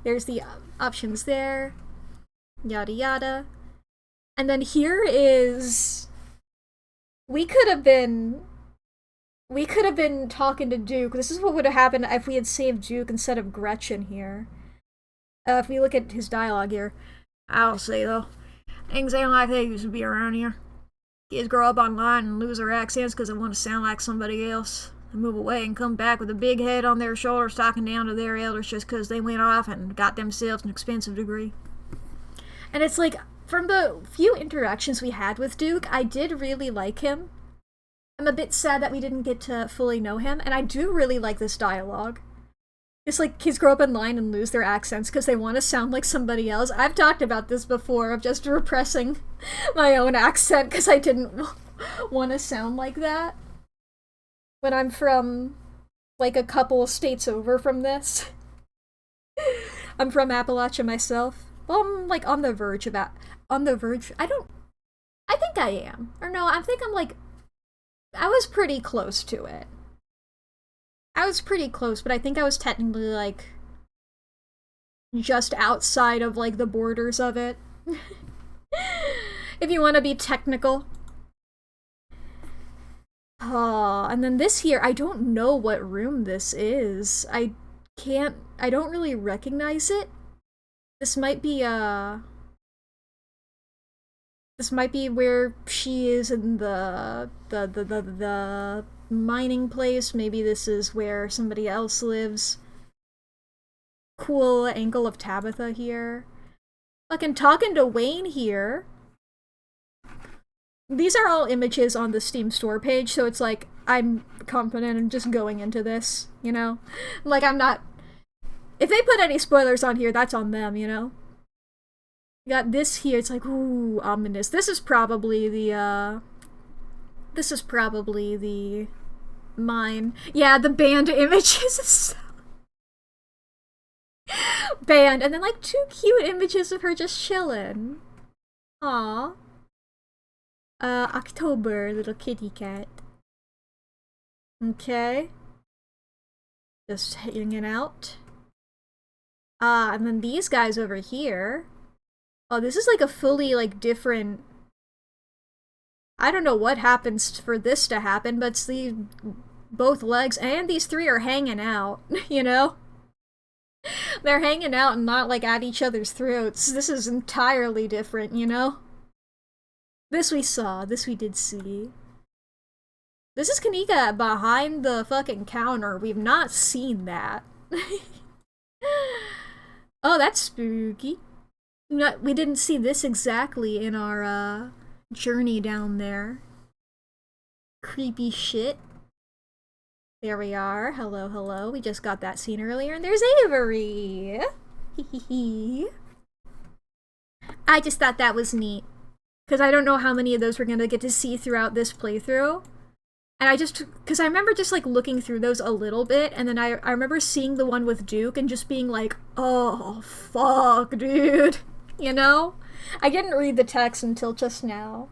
There's the options there. Yada yada. And then here is... We could have been talking to Duke. This is what would have happened if we had saved Duke instead of Gretchen here. If we look at his dialogue here. I'll say though, things ain't like they used to be around here. Kids grow up online and lose their accents because they want to sound like somebody else. They move away and come back with a big head on their shoulders talking down to their elders just because they went off and got themselves an expensive degree. And it's like, from the few interactions we had with Duke, I did really like him. I'm a bit sad that we didn't get to fully know him, and I do really like this dialogue. It's like kids grow up in line and lose their accents because they want to sound like somebody else. I've talked about this before, of just repressing my own accent because I didn't want to sound like that. When I'm from, like, a couple states over from this. I'm from Appalachia myself. Well, I'm, like, on the verge. I think I am. Or no, I think I'm, like, I was pretty close to it. I was pretty close, but I think I was technically, like, just outside of, like, the borders of it. If you want to be technical. And then this here, I don't know what room this is. I don't really recognize it. This might be where she is in the mining place. Maybe this is where somebody else lives. Cool angle of Tabitha here. Fucking talking to Wayne here. These are all images on the Steam store page, so it's like, I'm confident in just going into this, you know? Like, I'm not... If they put any spoilers on here, that's on them, you know? You got this here, it's like, ooh, ominous. This is probably the mine. Yeah, the band images. Band, and then like 2 cute images of her just chilling. Aww. October, little kitty cat. Okay. Just hanging out. And then these guys over here. Oh, this is like a fully, like, different... I don't know what happens for this to happen, but it's both legs and these 3 are hanging out, you know? They're hanging out and not, like, at each other's throats. This is entirely different, you know? This we saw. This we did see. This is Kanika behind the fucking counter. We've not seen that. Oh, that's spooky. We didn't see this exactly in our, journey down there. Creepy shit. There we are. Hello, hello. We just got that scene earlier, and there's Avery! Hee. I just thought that was neat. Because I don't know how many of those we're gonna get to see throughout this playthrough. And because I remember just, like, looking through those a little bit, and then I remember seeing the one with Duke and just being like, oh, fuck, dude. You know? I didn't read the text until just now.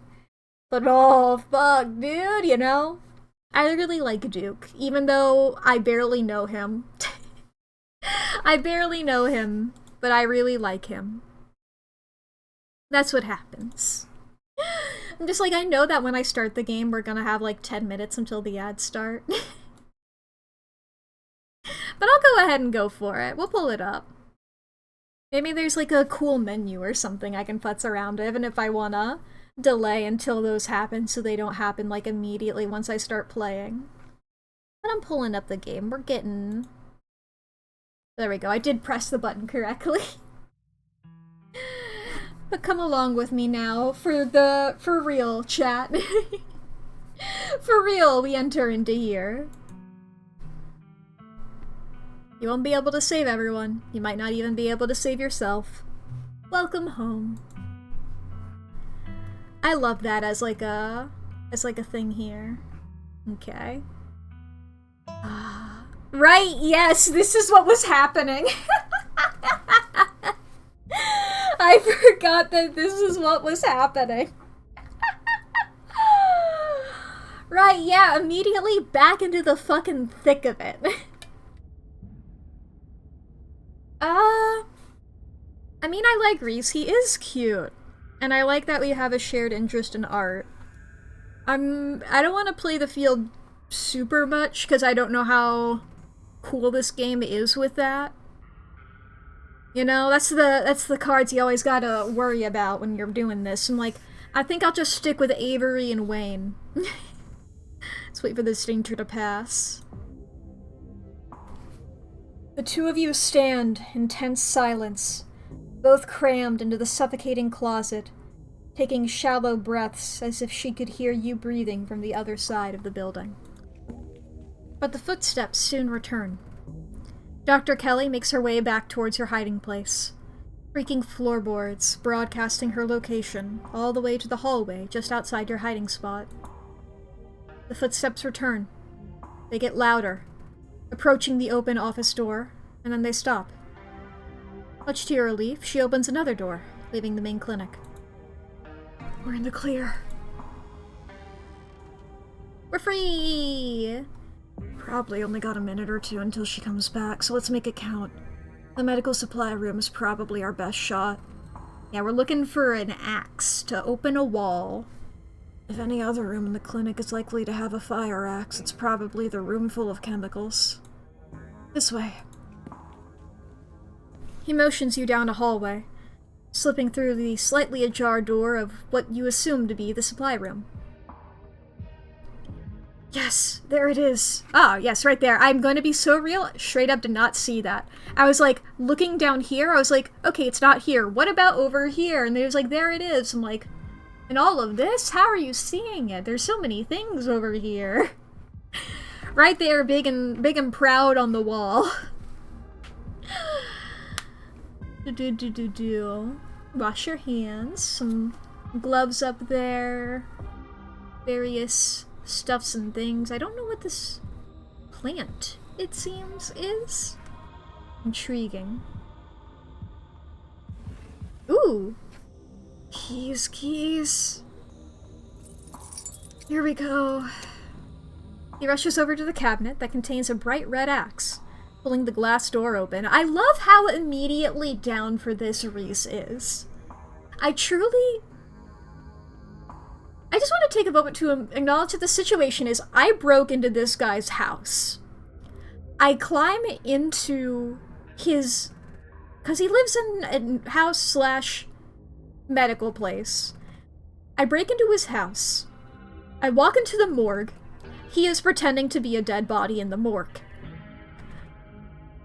But oh, fuck, dude, you know? I really like Duke, even though I barely know him. I barely know him, but I really like him. That's what happens. I'm just like, I know that when I start the game, we're gonna have like 10 minutes until the ads start. But I'll go ahead and go for it. We'll pull it up. Maybe there's like a cool menu or something I can futz around, even if I wanna delay until those happen so they don't happen like immediately once I start playing. But I'm pulling up the game. We're getting... There we go. I did press the button correctly. But come along with me now for real chat. For real, we enter into here. You won't be able to save everyone. You might not even be able to save yourself. Welcome home. I love that as like a thing here. Okay. Right, yes, this is what was happening. I forgot that this is what was happening. Right, yeah, immediately back into the fucking thick of it. I mean, I like Reese. He is cute. And I like that we have a shared interest in art. I don't want to play the field super much, because I don't know how cool this game is with that. You know, that's the cards you always gotta worry about when you're doing this. And like, I think I'll just stick with Avery and Wayne. Let's wait for this danger to pass. The two of you stand in tense silence, both crammed into the suffocating closet, taking shallow breaths as if she could hear you breathing from the other side of the building. But the footsteps soon return. Dr. Kelly makes her way back towards her hiding place, creaking floorboards, broadcasting her location, all the way to the hallway just outside your hiding spot. The footsteps return. They get louder, approaching the open office door, and then they stop. Much to your relief, she opens another door, leaving the main clinic. We're in the clear. We're free! Probably only got a minute or two until she comes back, so let's make it count. The medical supply room is probably our best shot. Yeah, we're looking for an axe to open a wall. If any other room in the clinic is likely to have a fire axe, it's probably the room full of chemicals. This way. He motions you down a hallway, slipping through the slightly ajar door of what you assume to be the supply room. Yes, there it is. Ah, yes, right there. I'm going to be so real, straight up did not see that. I was like, looking down here, I was like, okay, it's not here. What about over here? And there's like, there it is. I'm like, and all of this? How are you seeing it? There's so many things over here. Right there, big and proud on the wall. Wash your hands. Some gloves up there. Various stuffs and things. I don't know what this plant, it seems, is. Intriguing. Ooh! Keys. Here we go. He rushes over to the cabinet that contains a bright red axe, pulling the glass door open. I love how immediately down for this Reese is. I just want to take a moment to acknowledge that the situation is I broke into this guy's house. I climb into his... because he lives in a house/medical place. I break into his house. I walk into the morgue. He is pretending to be a dead body in the morgue.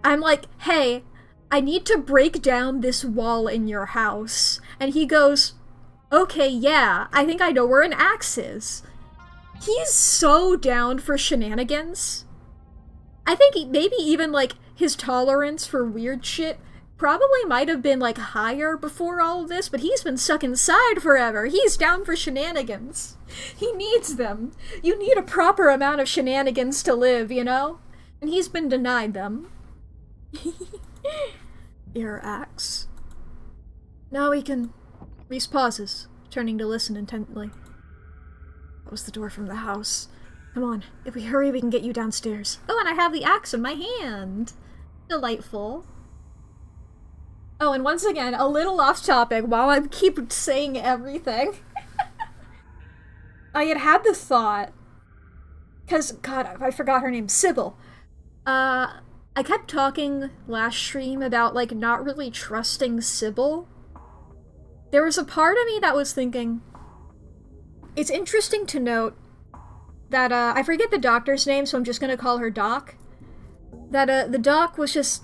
I'm like, hey, I need to break down this wall in your house. And he goes, okay, yeah, I think I know where an axe is. He's so down for shenanigans. I think maybe even, like, his tolerance for weird shit probably might have been, like, higher before all of this, but he's been stuck inside forever. He's down for shenanigans. He needs them. You need a proper amount of shenanigans to live, you know? And he's been denied them. Your axe. Now we can... Reese pauses, turning to listen intently. That was the door from the house. Come on, if we hurry we can get you downstairs. Oh, and I have the axe in my hand. Delightful. Oh, and once again, a little off topic while I keep saying everything. I had the thought, because, God, I forgot her name, Sybil. I kept talking last stream about, like, not really trusting Sybil. There was a part of me that was thinking, it's interesting to note that, I forget the doctor's name, so I'm just gonna call her Doc. That, the Doc was just,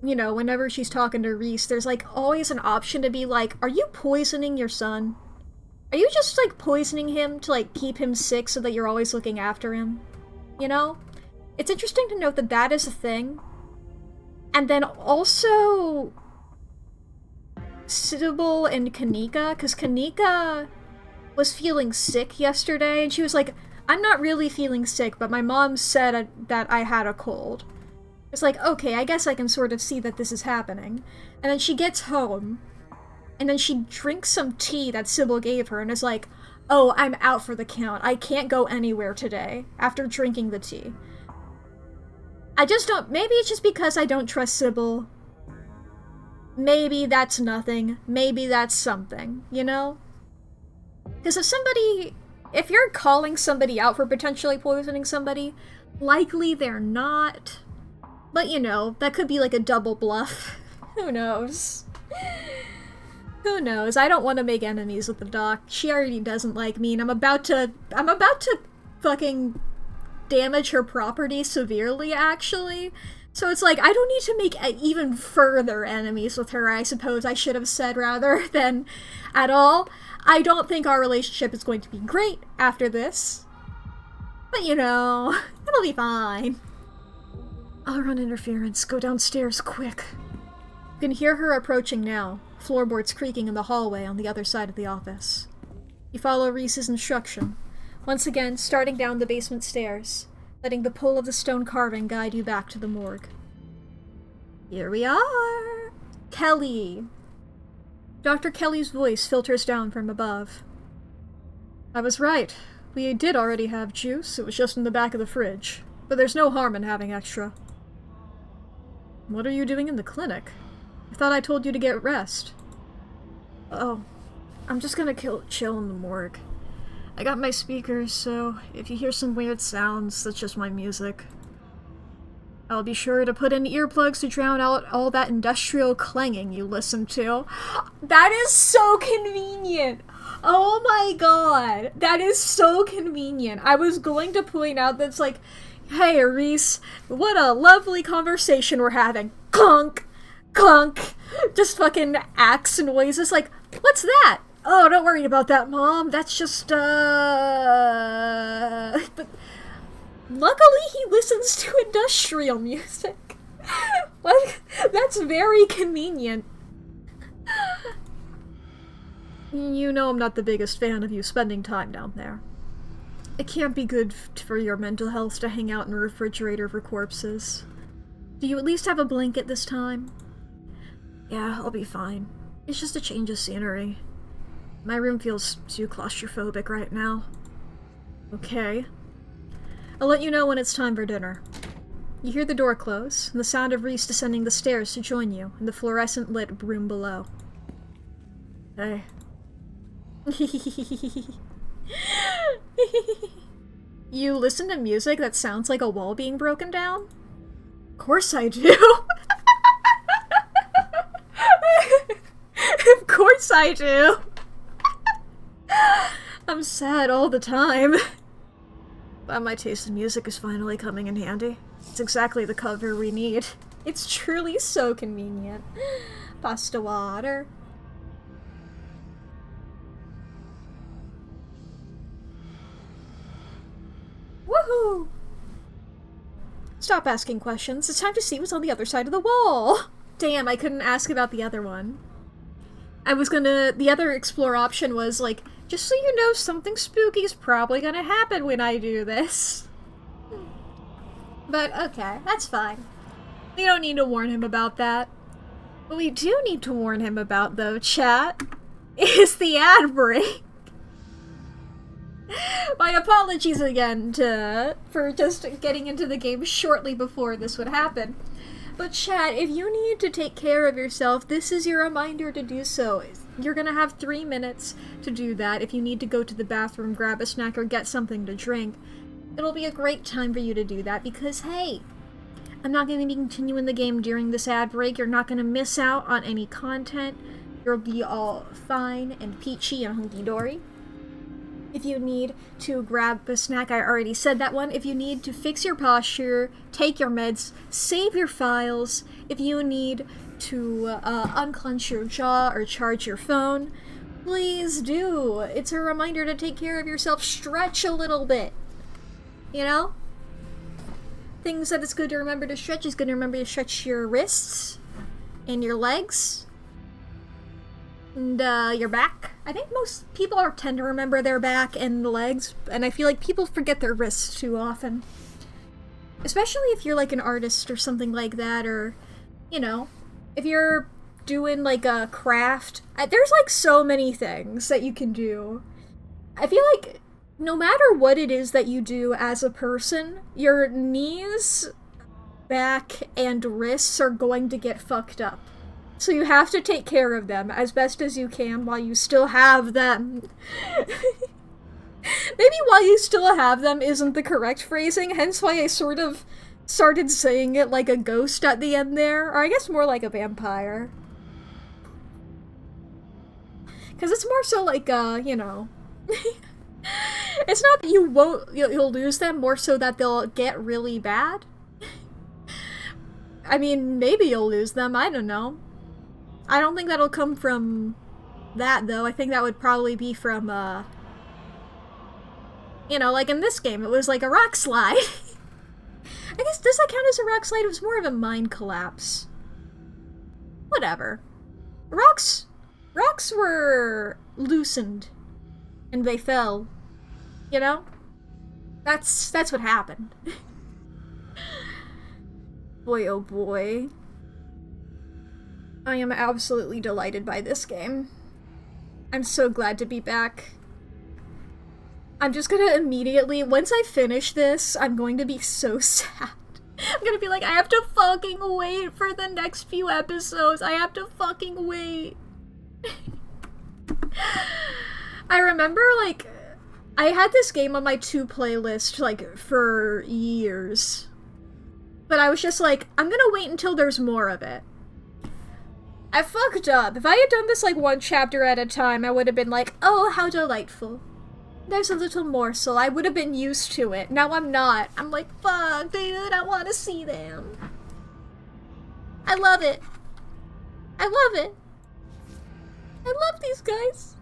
you know, whenever she's talking to Reese, there's, like, always an option to be like, are you poisoning your son? Are you just, like, poisoning him to, like, keep him sick so that you're always looking after him? You know? It's interesting to note that that is a thing. And then also Sybil and Kanika, because Kanika was feeling sick yesterday, and she was like, I'm not really feeling sick, but my mom said that I had a cold. It's like, okay, I guess I can sort of see that this is happening. And then she gets home, and then she drinks some tea that Sybil gave her, and is like, oh, I'm out for the count. I can't go anywhere today, after drinking the tea. I just don't, maybe it's just because I don't trust Sybil. Maybe that's nothing. Maybe that's something, you know? Because if you're calling somebody out for potentially poisoning somebody, likely they're not. But you know, that could be like a double bluff. Who knows? Who knows? I don't want to make enemies with the doc. She already doesn't like me, and I'm about to fucking damage her property severely, actually. So it's like, I don't need to make even further enemies with her, I suppose I should have said, rather than at all. I don't think our relationship is going to be great after this. But you know, it'll be fine. I'll run interference. Go downstairs, quick. You can hear her approaching now, floorboards creaking in the hallway on the other side of the office. You follow Reese's instruction, once again starting down the basement stairs, letting the pull of the stone carving guide you back to the morgue. Here we are! Kelly! Dr. Kelly's voice filters down from above. I was right. We did already have juice. It was just in the back of the fridge. But there's no harm in having extra. What are you doing in the clinic? I thought I told you to get rest. Oh, I'm just gonna chill in the morgue. I got my speakers, so if you hear some weird sounds, that's just my music. I'll be sure to put in earplugs to drown out all that industrial clanging you listen to. That is so convenient! Oh my god! That is so convenient. I was going to point out that's like, hey Reese, what a lovely conversation we're having. Clunk! Clunk! Just fucking axe noises like, what's that? Oh, don't worry about that, Mom. That's just, But luckily he listens to industrial music. Like, that's very convenient. You know I'm not the biggest fan of you spending time down there. It can't be good for your mental health to hang out in a refrigerator for corpses. Do you at least have a blanket this time? Yeah, I'll be fine. It's just a change of scenery. My room feels too claustrophobic right now. Okay. I'll let you know when it's time for dinner. You hear the door close, and the sound of Reese descending the stairs to join you in the fluorescent-lit room below. Hey. You listen to music that sounds like a wall being broken down? Of course I do! Of course I do! I'm sad all the time. But my taste in music is finally coming in handy. It's exactly the cover we need. It's truly so convenient. Pasta water. Woohoo! Stop asking questions. It's time to see what's on the other side of the wall. Damn, I couldn't ask about the other one. The other explore option was like, just so you know, something spooky is probably gonna happen when I do this. But okay, that's fine. We don't need to warn him about that. What we do need to warn him about, though, chat, is the ad break. My apologies again for just getting into the game shortly before this would happen. But chat, if you need to take care of yourself, this is your reminder to do so. You're gonna have 3 minutes to do that. If you need to go to the bathroom, grab a snack, or get something to drink, it'll be a great time for you to do that because, hey, I'm not going to be continuing the game during this ad break. You're not going to miss out on any content. You'll be all fine and peachy and hunky-dory. If you need to grab a snack, I already said that one. If you need to fix your posture, take your meds, save your files. If you need to unclench your jaw or charge your phone, please do. It's a reminder to take care of yourself. Stretch a little bit. You know? Things that it's good to remember to stretch is good to remember to stretch your wrists and your legs and your back. I think most people tend to remember their back and legs, and I feel like people forget their wrists too often. Especially if you're like an artist or something like that, or, you know, if you're doing like a craft. There's like so many things that you can do. I feel like no matter what it is that you do as a person, your knees, back, and wrists are going to get fucked up. So you have to take care of them as best as you can while you still have them. Maybe while you still have them isn't the correct phrasing, hence why I sort of started saying it like a ghost at the end there, or I guess more like a vampire. Because it's more so like, you know... It's not that you'll lose them, more so that they'll get really bad. I mean, maybe you'll lose them, I don't know. I don't think that'll come from that, though. I think that would probably be from, you know, like in this game, it was like a rock slide. I guess, does that count as a rock slide? It was more of a mine collapse. Whatever. Rocks were loosened. And they fell. You know? That's what happened. Boy, oh boy. I am absolutely delighted by this game. I'm so glad to be back. I'm just gonna immediately, once I finish this, I'm going to be so sad. I'm gonna be like, I have to fucking wait for the next few episodes. I have to fucking wait. I remember, like, I had this game on my to-playlist, like, for years. But I was just like, I'm gonna wait until there's more of it. I fucked up. If I had done this, like, one chapter at a time, I would have been like, oh, how delightful. There's a little morsel. I would have been used to it. Now I'm not. I'm like, fuck, dude, I want to see them. I love it. I love it. I love these guys.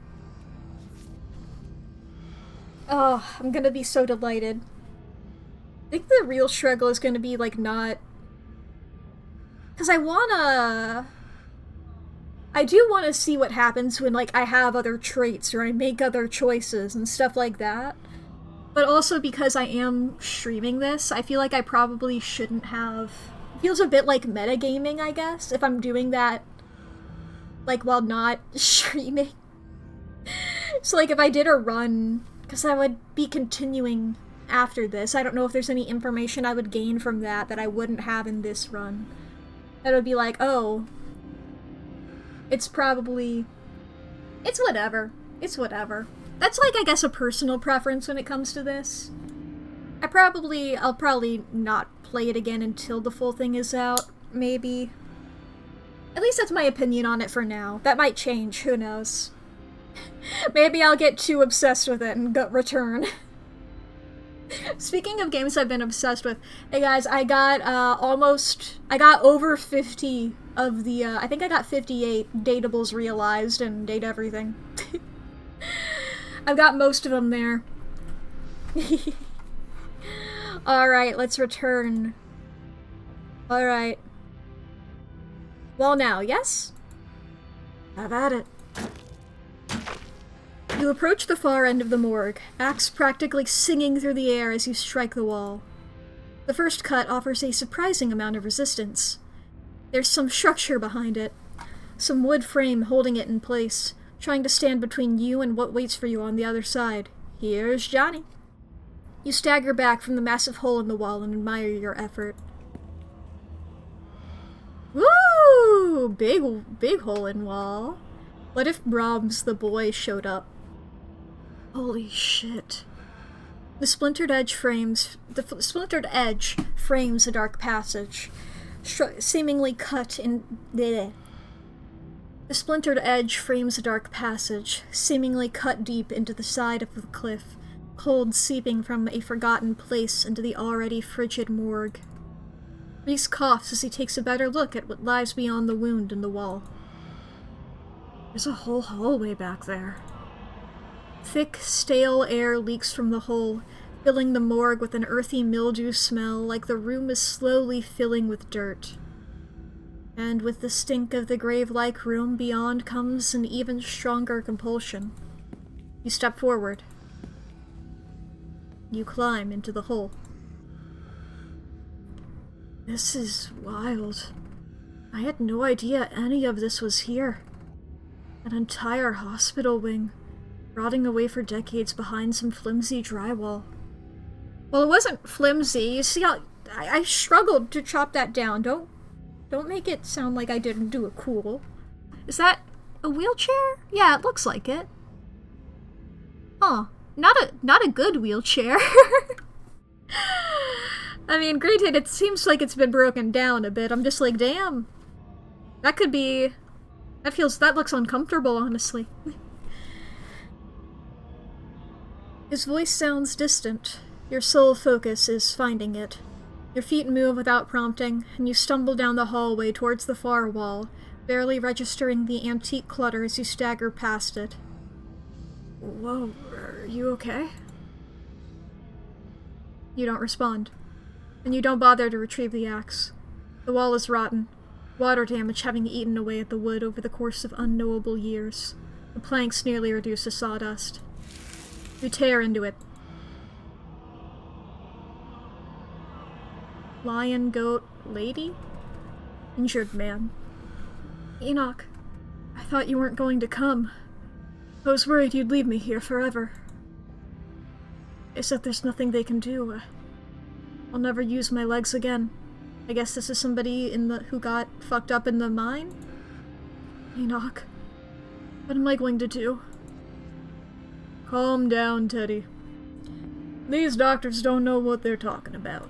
Oh, I'm gonna be so delighted. I think the real struggle is gonna be, like, not... Because I do want to see what happens when, like, I have other traits or I make other choices and stuff like that. But also because I am streaming this, I feel like I probably shouldn't have... It feels a bit like metagaming, I guess, if I'm doing that, like, while not streaming. So, like, if I did a run... Because I would be continuing after this. I don't know if there's any information I would gain from that I wouldn't have in this run. That would be like, oh... It's probably... It's whatever. It's whatever. That's, like, I guess a personal preference when it comes to this. I'll probably not play it again until the full thing is out, maybe. At least that's my opinion on it for now. That might change, who knows. Maybe I'll get too obsessed with it and return. Speaking of games I've been obsessed with, hey guys, I got over 50 of the, I think I got 58 datables realized and date everything. I've got most of them there. Alright, let's return. Alright. Well now, yes? Have at it. You approach the far end of the morgue, axe practically singing through the air as you strike the wall. The first cut offers a surprising amount of resistance. There's some structure behind it, some wood frame holding it in place, trying to stand between you and what waits for you on the other side. Here's Johnny. You stagger back from the massive hole in the wall and admire your effort. Woo! Big hole in wall. What if Brahms the boy showed up? Holy shit. The splintered edge frames a dark passage, seemingly cut in... The The splintered edge frames a dark passage, seemingly cut deep into the side of the cliff, cold seeping from a forgotten place into the already frigid morgue. Reese coughs as he takes a better look at what lies beyond the wound in the wall. There's a whole hallway back there. Thick, stale air leaks from the hole, filling the morgue with an earthy mildew smell like the room is slowly filling with dirt. And with the stink of the grave-like room beyond comes an even stronger compulsion. You step forward. You climb into the hole. This is wild. I had no idea any of this was here. An entire hospital wing, rotting away for decades behind some flimsy drywall. Well, it wasn't flimsy. You see how I struggled to chop that down. Don't make it sound like I didn't do it cool. Is that a wheelchair? Yeah, it looks like it. Huh. Not a good wheelchair. I mean, granted, it seems like it's been broken down a bit. I'm just like, damn. That could be... That looks uncomfortable, honestly. His voice sounds distant. Your sole focus is finding it. Your feet move without prompting, and you stumble down the hallway towards the far wall, barely registering the antique clutter as you stagger past it. Whoa, are you okay? You don't respond, and you don't bother to retrieve the axe. The wall is rotten, water damage having eaten away at the wood over the course of unknowable years. The planks nearly reduced to sawdust. You tear into it. Lion, goat, lady? Injured man. Enoch, I thought you weren't going to come. I was worried you'd leave me here forever. They said there's nothing they can do. I'll never use my legs again. I guess this is somebody who got fucked up in the mine? Enoch, what am I going to do? Calm down, Teddy. These doctors don't know what they're talking about.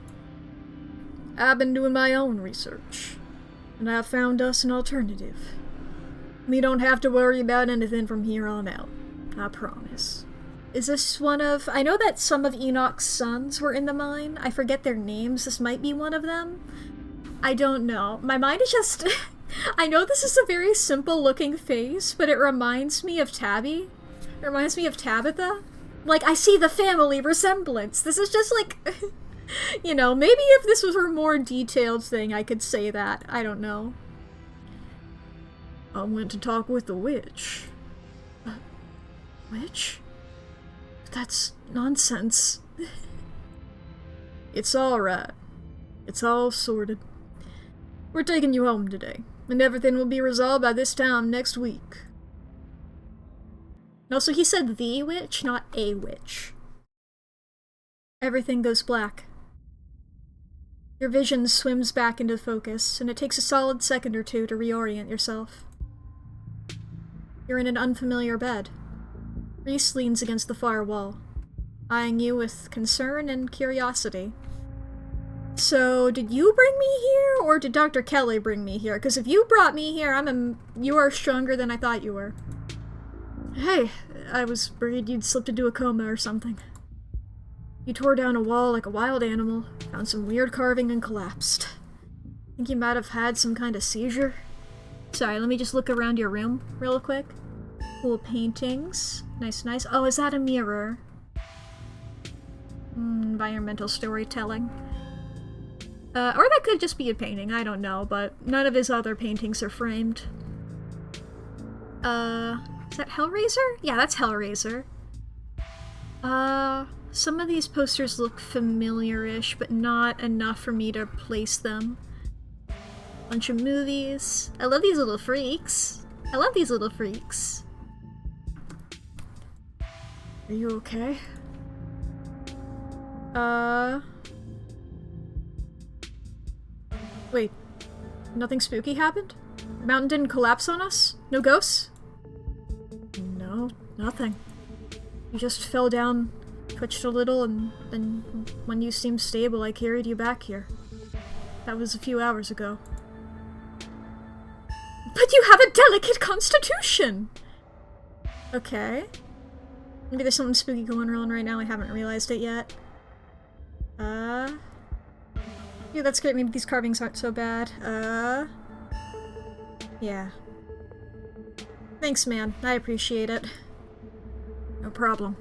I've been doing my own research, and I've found us an alternative. We don't have to worry about anything from here on out. I promise. Is this one of... I know that some of Enoch's sons were in the mine. I forget their names. This might be one of them. I don't know. My mind is just... I know this is a very simple-looking face, but it reminds me of Tabby. It reminds me of Tabitha. Like, I see the family resemblance. This is just like... You know, maybe if this was a more detailed thing, I could say that. I don't know. I went to talk with the witch. Witch? That's nonsense. It's alright. It's all sorted. We're taking you home today, and everything will be resolved by this time next week. No, so he said the witch, not a witch. Everything goes black. Your vision swims back into focus, and it takes a solid second or two to reorient yourself. You're in an unfamiliar bed. Reese leans against the far wall, eyeing you with concern and curiosity. So, did you bring me here, or did Dr. Kelly bring me here? Because if you brought me here, you are stronger than I thought you were. Hey, I was worried you'd slipped into a coma or something. You tore down a wall like a wild animal, found some weird carving, and collapsed. Think you might have had some kind of seizure? Sorry, let me just look around your room real quick. Cool paintings. Nice, nice. Oh, is that a mirror? Environmental storytelling. Or that could just be a painting, I don't know, but none of his other paintings are framed. Is that Hellraiser? Yeah, that's Hellraiser. Some of these posters look familiar-ish, but not enough for me to place them. Bunch of movies. I love these little freaks. I love these little freaks. Are you okay? Wait. Nothing spooky happened? The mountain didn't collapse on us? No ghosts? No, nothing. You just fell down, twitched a little, and then when you seemed stable, I carried you back here. That was a few hours ago. But you have a delicate constitution! Okay. Maybe there's something spooky going on right now, I haven't realized it yet. Yeah, that's great, maybe these carvings aren't so bad. Yeah. Thanks, man. I appreciate it. No problem.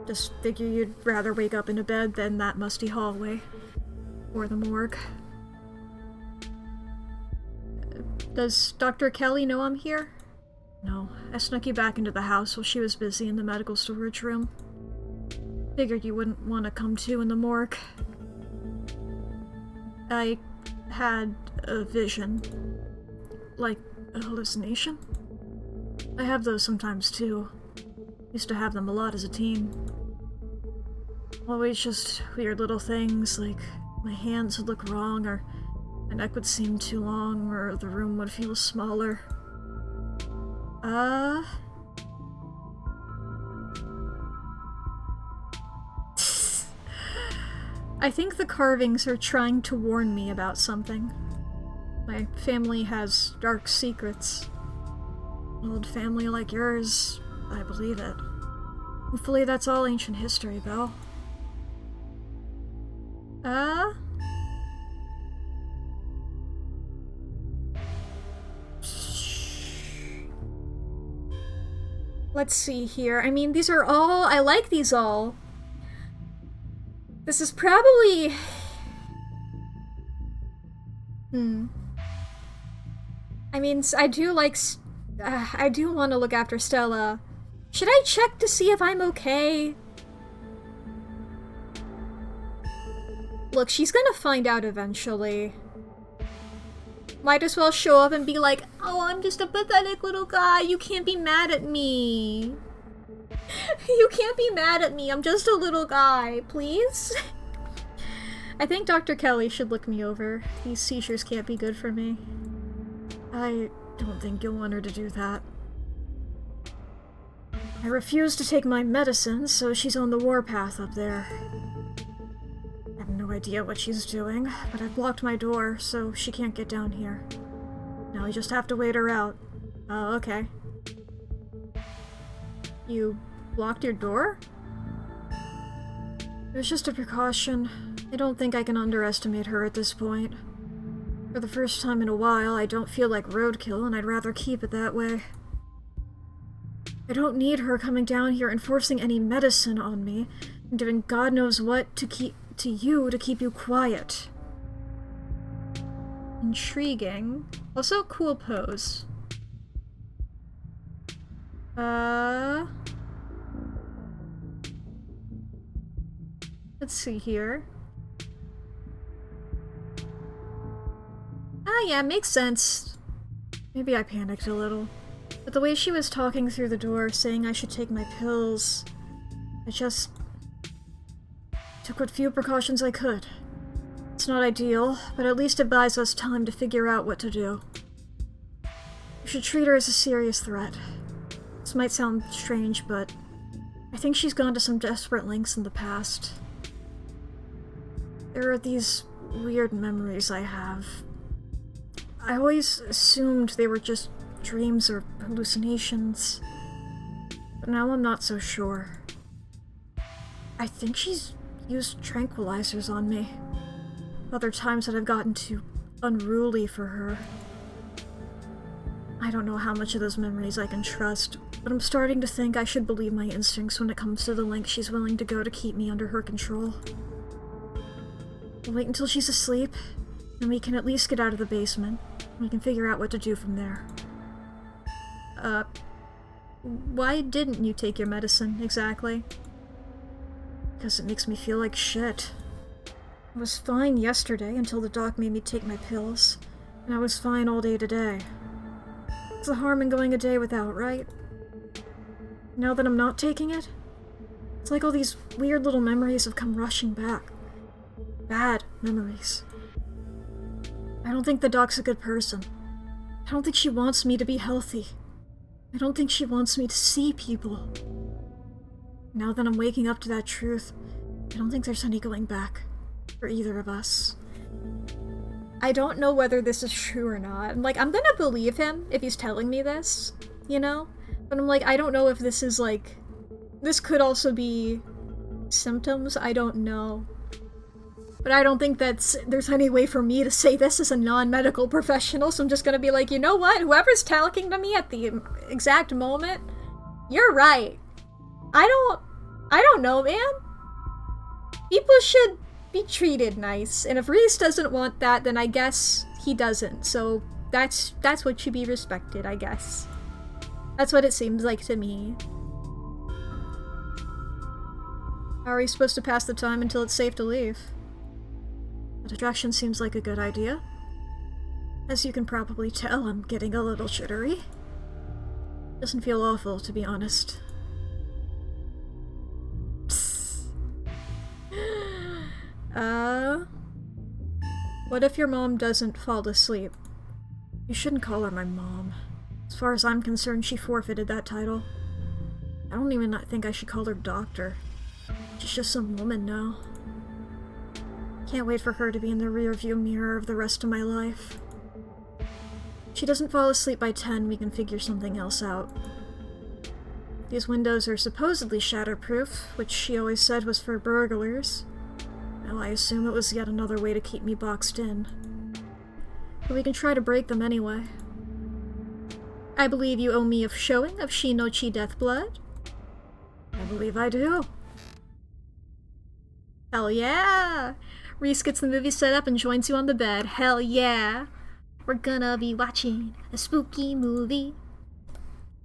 Just figure you'd rather wake up in a bed than that musty hallway. Or the morgue. Does Dr. Kelly know I'm here? No. I snuck you back into the house while she was busy in the medical storage room. Figured you wouldn't want to come too in the morgue. I had a vision. Like a hallucination. I have those sometimes too. Used to have them a lot as a teen. Always just weird little things, like my hands would look wrong, or my neck would seem too long, or the room would feel smaller. I think the carvings are trying to warn me about something. My family has dark secrets. An old family like yours, I believe it. Hopefully that's all ancient history, though. Let's see here. I mean, these are all... I like these all. This is probably... I mean, I do like... I do want to look after Stella. Should I check to see if I'm okay? Look, she's gonna find out eventually. Might as well show up and be like, oh, I'm just a pathetic little guy. You can't be mad at me. You can't be mad at me. I'm just a little guy, please? I think Dr. Kelly should look me over. These seizures can't be good for me. I don't think you'll want her to do that. I refuse to take my medicine, so she's on the warpath up there. I have no idea what she's doing, but I've blocked my door, so she can't get down here. Now I just have to wait her out. Oh, okay. You blocked your door? It was just a precaution. I don't think I can underestimate her at this point. For the first time in a while, I don't feel like roadkill, and I'd rather keep it that way. I don't need her coming down here and forcing any medicine on me, and doing God knows what to keep you quiet. Intriguing. Also, cool pose. Let's see here. Ah, yeah, makes sense. Maybe I panicked a little. But the way she was talking through the door, saying I should take my pills, I just took what few precautions I could. It's not ideal, but at least it buys us time to figure out what to do. We should treat her as a serious threat. This might sound strange, but I think she's gone to some desperate lengths in the past. There are these weird memories I have. I always assumed they were just dreams or hallucinations, but now I'm not so sure. I think she's used tranquilizers on me. Other times that I've gotten too unruly for her. I don't know how much of those memories I can trust, but I'm starting to think I should believe my instincts when it comes to the lengths she's willing to go to keep me under her control. I'll wait until she's asleep, and we can at least get out of the basement. We can figure out what to do from there. Why didn't you take your medicine, exactly? Because it makes me feel like shit. I was fine yesterday until the doc made me take my pills, and I was fine all day today. What's the harm in going a day without, right? Now that I'm not taking it, it's like all these weird little memories have come rushing back. Bad memories. I don't think the doc's a good person. I don't think she wants me to be healthy. I don't think she wants me to see people. Now that I'm waking up to that truth, I don't think there's any going back. For either of us. I don't know whether this is true or not. I'm like, I'm gonna believe him if he's telling me this, you know? But I'm like, I don't know if this is like... This could also be symptoms, I don't know. But I don't think there's any way for me to say this as a non-medical professional, so I'm just gonna be like, you know what? Whoever's talking to me at the exact moment, you're right. I don't know, man. People should be treated nice, and if Reese doesn't want that, then I guess he doesn't, so that's what should be respected, I guess. That's what it seems like to me. How are we supposed to pass the time until it's safe to leave? The distraction seems like a good idea. As you can probably tell, I'm getting a little jittery. Doesn't feel awful, to be honest. What if your mom doesn't fall asleep? You shouldn't call her my mom. As far as I'm concerned, she forfeited that title. I don't even think I should call her doctor. She's just some woman now. Can't wait for her to be in the rearview mirror of the rest of my life. If she doesn't fall asleep by 10, we can figure something else out. These windows are supposedly shatterproof, which she always said was for burglars. Well, I assume it was yet another way to keep me boxed in. But we can try to break them anyway. I believe you owe me a showing of Shi-no-Chi Deathblood. I believe I do. Hell yeah! Reese gets the movie set up and joins you on the bed. Hell yeah! We're gonna be watching a spooky movie.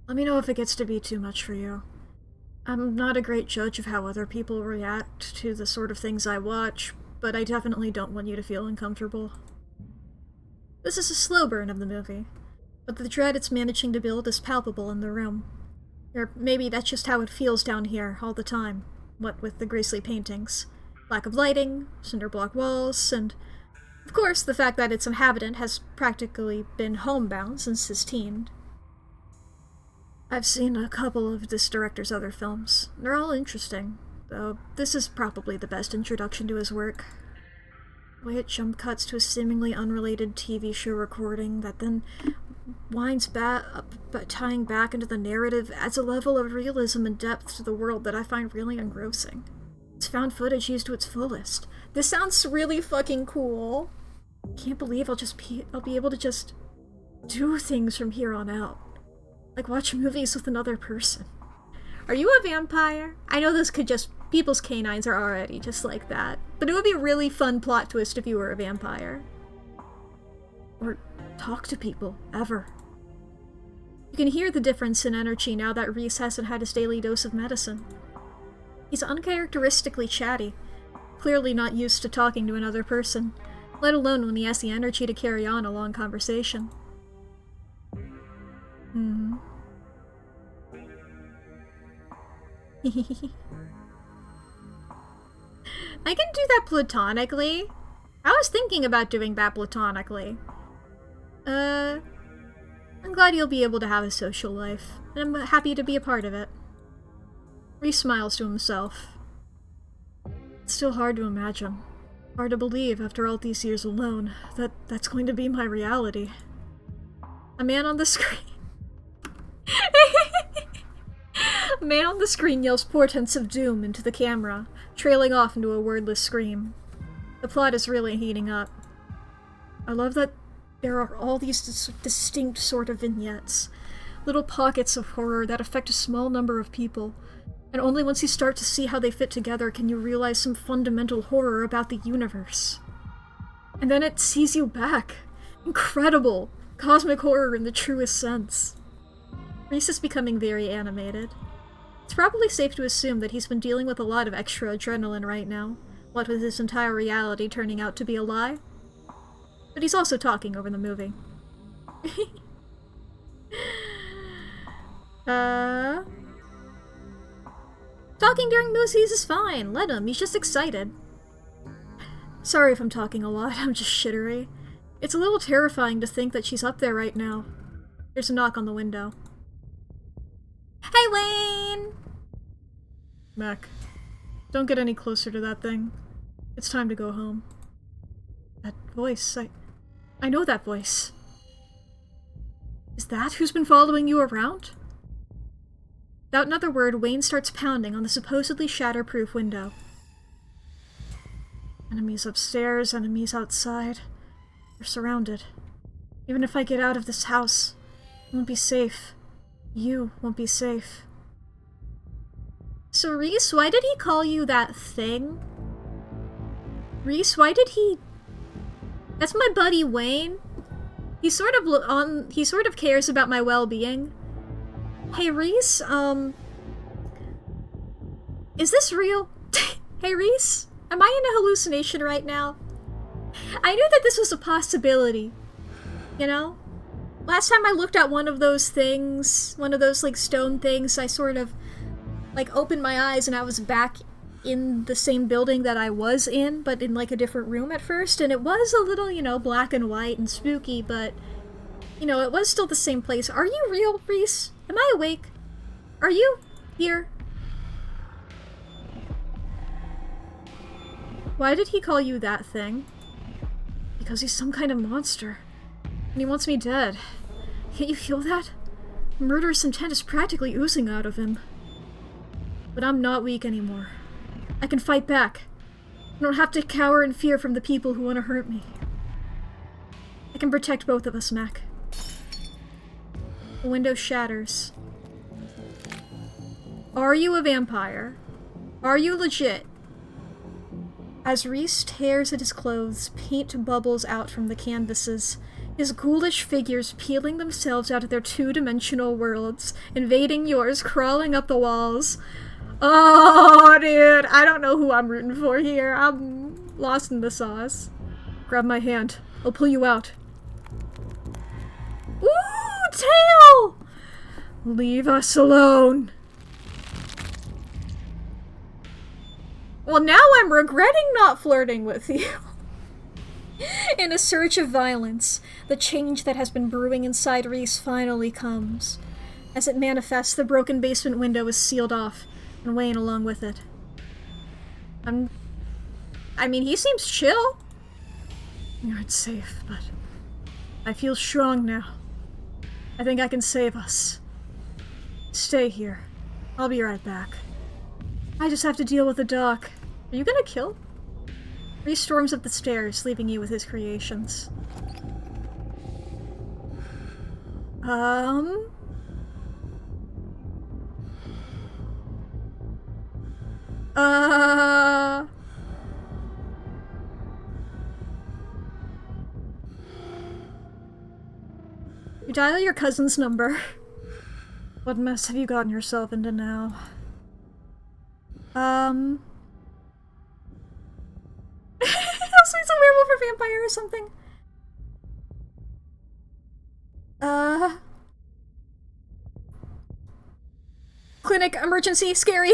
Let me know if it gets to be too much for you. I'm not a great judge of how other people react to the sort of things I watch, but I definitely don't want you to feel uncomfortable. This is a slow burn of the movie, but the dread it's managing to build is palpable in the room. Or maybe that's just how it feels down here all the time, what with the grisly paintings. Lack of lighting, cinder block walls, and of course the fact that its inhabitant has practically been homebound since his teen. I've seen a couple of this director's other films. They're all interesting, though this is probably the best introduction to his work. The way it jump cuts to a seemingly unrelated TV show recording that then winds back, tying back into the narrative, adds a level of realism and depth to the world that I find really engrossing. It's found footage used to its fullest. This sounds really fucking cool. Can't believe I'll be able to just do things from here on out. Like watch movies with another person. Are you a vampire? I know this could just... People's canines are already just like that. But it would be a really fun plot twist if you were a vampire. Or talk to people, ever. You can hear the difference in energy now that Reese hasn't had his daily dose of medicine. He's uncharacteristically chatty, clearly not used to talking to another person, let alone when he has the energy to carry on a long conversation. I can do that platonically. I was thinking about doing that platonically. I'm glad you'll be able to have a social life, and I'm happy to be a part of it. Reese smiles to himself. It's still hard to imagine. Hard to believe, after all these years alone, that that's going to be my reality. A man on the screen... A man on the screen yells portents of doom into the camera, trailing off into a wordless scream. The plot is really heating up. I love that there are all these distinct sort of vignettes, little pockets of horror that affect a small number of people, and only once you start to see how they fit together can you realize some fundamental horror about the universe. And then it sees you back. Incredible! Cosmic horror in the truest sense. Reese is becoming very animated. It's probably safe to assume that he's been dealing with a lot of extra adrenaline right now, what with his entire reality turning out to be a lie. But he's also talking over the movie. Talking during movies is fine, let him, he's just excited. Sorry if I'm talking a lot, I'm just shittery. It's a little terrifying to think that she's up there right now. There's a knock on the window. Hey, Wayne! Mack, don't get any closer to that thing. It's time to go home. That voice, I know that voice. Is that who's been following you around? Without another word, Wayne starts pounding on the supposedly shatterproof window. Enemies upstairs, enemies outside. We're surrounded. Even if I get out of this house, I won't be safe. You won't be safe. So Reese, why did he call you that thing? Reese, why did he... That's my buddy Wayne. He sort of cares about my well-being. Hey Reese, is this real? Hey Reese, am I in a hallucination right now? I knew that this was a possibility, you know? Last time I looked at one of those things, one of those like stone things, I sort of like opened my eyes and I was back in the same building that I was in, but in like a different room at first, and it was a little, you know, black and white and spooky, but you know, it was still the same place. Are you real, Reese? Am I awake? Are you here? Why did he call you that thing? Because he's some kind of monster. And he wants me dead. Can't you feel that? Murderous intent is practically oozing out of him. But I'm not weak anymore. I can fight back. I don't have to cower in fear from the people who want to hurt me. I can protect both of us, Mack. The window shatters. Are you a vampire? Are you legit? As Reese tears at his clothes, paint bubbles out from the canvases, his ghoulish figures peeling themselves out of their two-dimensional worlds, invading yours, crawling up the walls. Oh, dude, I don't know who I'm rooting for here. I'm lost in the sauce. Grab my hand. I'll pull you out. Ooh, tail! Leave us alone. Well, now I'm regretting not flirting with you. In a surge of violence, the change that has been brewing inside Reese finally comes. As it manifests, the broken basement window is sealed off, and Wayne along with it. I mean, he seems chill. You aren't safe, but I feel strong now. I think I can save us. Stay here. I'll be right back. I just have to deal with the doc. Are you gonna kill? Reese storms up the stairs, leaving you with his creations. You dial your cousin's number. What mess have you gotten yourself into now? So he's a werewolf or vampire or something. Clinic, emergency, scary.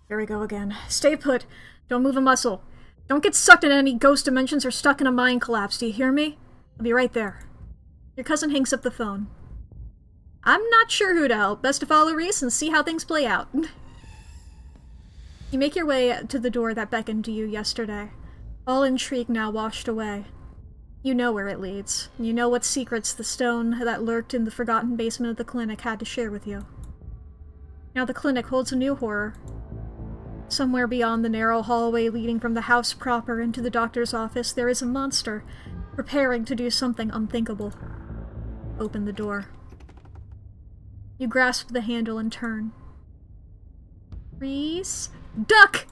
Here we go again. Stay put. Don't move a muscle. Don't get sucked into any ghost dimensions or stuck in a mind collapse, do you hear me? I'll be right there. Your cousin hangs up the phone. I'm not sure who to help. Best to follow Reese and see how things play out. You make your way to the door that beckoned to you yesterday. All intrigue now washed away. You know where it leads. You know what secrets the stone that lurked in the forgotten basement of the clinic had to share with you. Now the clinic holds a new horror. Somewhere beyond the narrow hallway leading from the house proper into the doctor's office, there is a monster, preparing to do something unthinkable. Open the door. You grasp the handle and turn. Reese? Duck!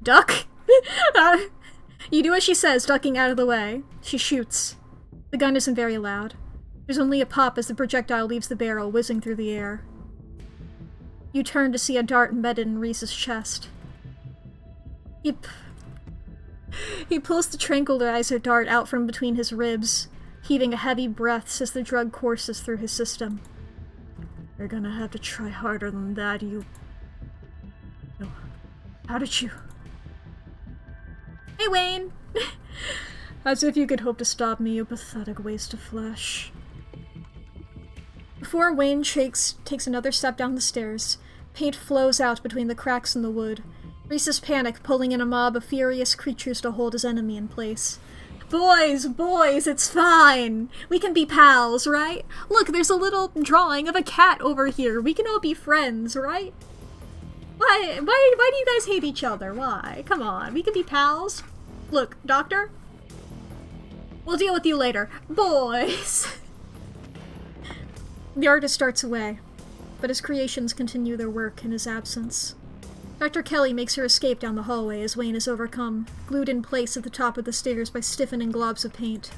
Duck? You do as she says, ducking out of the way. She shoots. The gun isn't very loud. There's only a pop as the projectile leaves the barrel, whizzing through the air. You turn to see a dart embedded in Reese's chest. He pulls the tranquilizer dart out from between his ribs, heaving a heavy breath as the drug courses through his system. You're gonna have to try harder than that, you... No. How did you... Hey, Wayne! As if you could hope to stop me, you pathetic waste of flesh. Before Wayne takes another step down the stairs, paint flows out between the cracks in the wood. Reese's panic, pulling in a mob of furious creatures to hold his enemy in place. Boys, it's fine. We can be pals, right? Look, there's a little drawing of a cat over here. We can all be friends, right? Why do you guys hate each other? Why? Come on, we can be pals. Look, Doctor? We'll deal with you later. Boys! The artist starts away, but his creations continue their work in his absence. Dr. Kelly makes her escape down the hallway as Wayne is overcome, glued in place at the top of the stairs by stiffening globs of paint.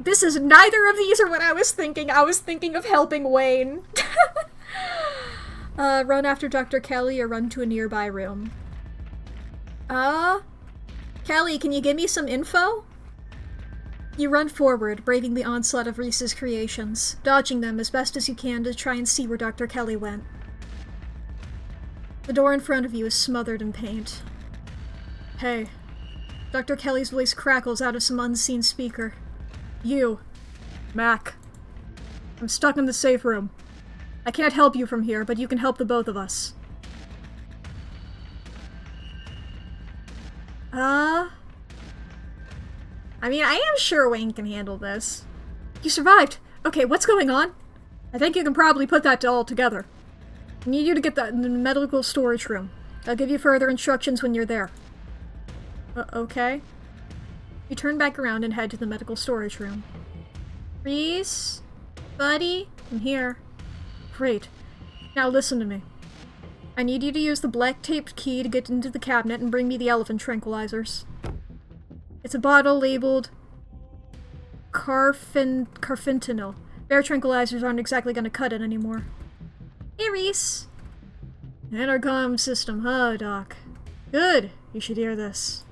Neither of these are what I was thinking. I was thinking of helping Wayne. Run after Dr. Kelly or run to a nearby room. Kelly, can you give me some info? You run forward, braving the onslaught of Reese's creations, dodging them as best as you can to try and see where Dr. Kelly went. The door in front of you is smothered in paint. Hey. Dr. Kelly's voice crackles out of some unseen speaker. You. Mack. I'm stuck in the safe room. I can't help you from here, but you can help the both of us. I mean, I am sure Wayne can handle this. You survived! Okay, what's going on? I think you can probably put that all together. I need you to get that in the medical storage room. I'll give you further instructions when you're there. Okay. You turn back around and head to the medical storage room. Reese? Buddy? I'm here. Great. Now listen to me. I need you to use the black-taped key to get into the cabinet and bring me the elephant tranquilizers. It's a bottle labeled carfentanil. Bear tranquilizers aren't exactly gonna cut it anymore. Hey, Reese. Intercom system, huh, Doc? Good. You should hear this.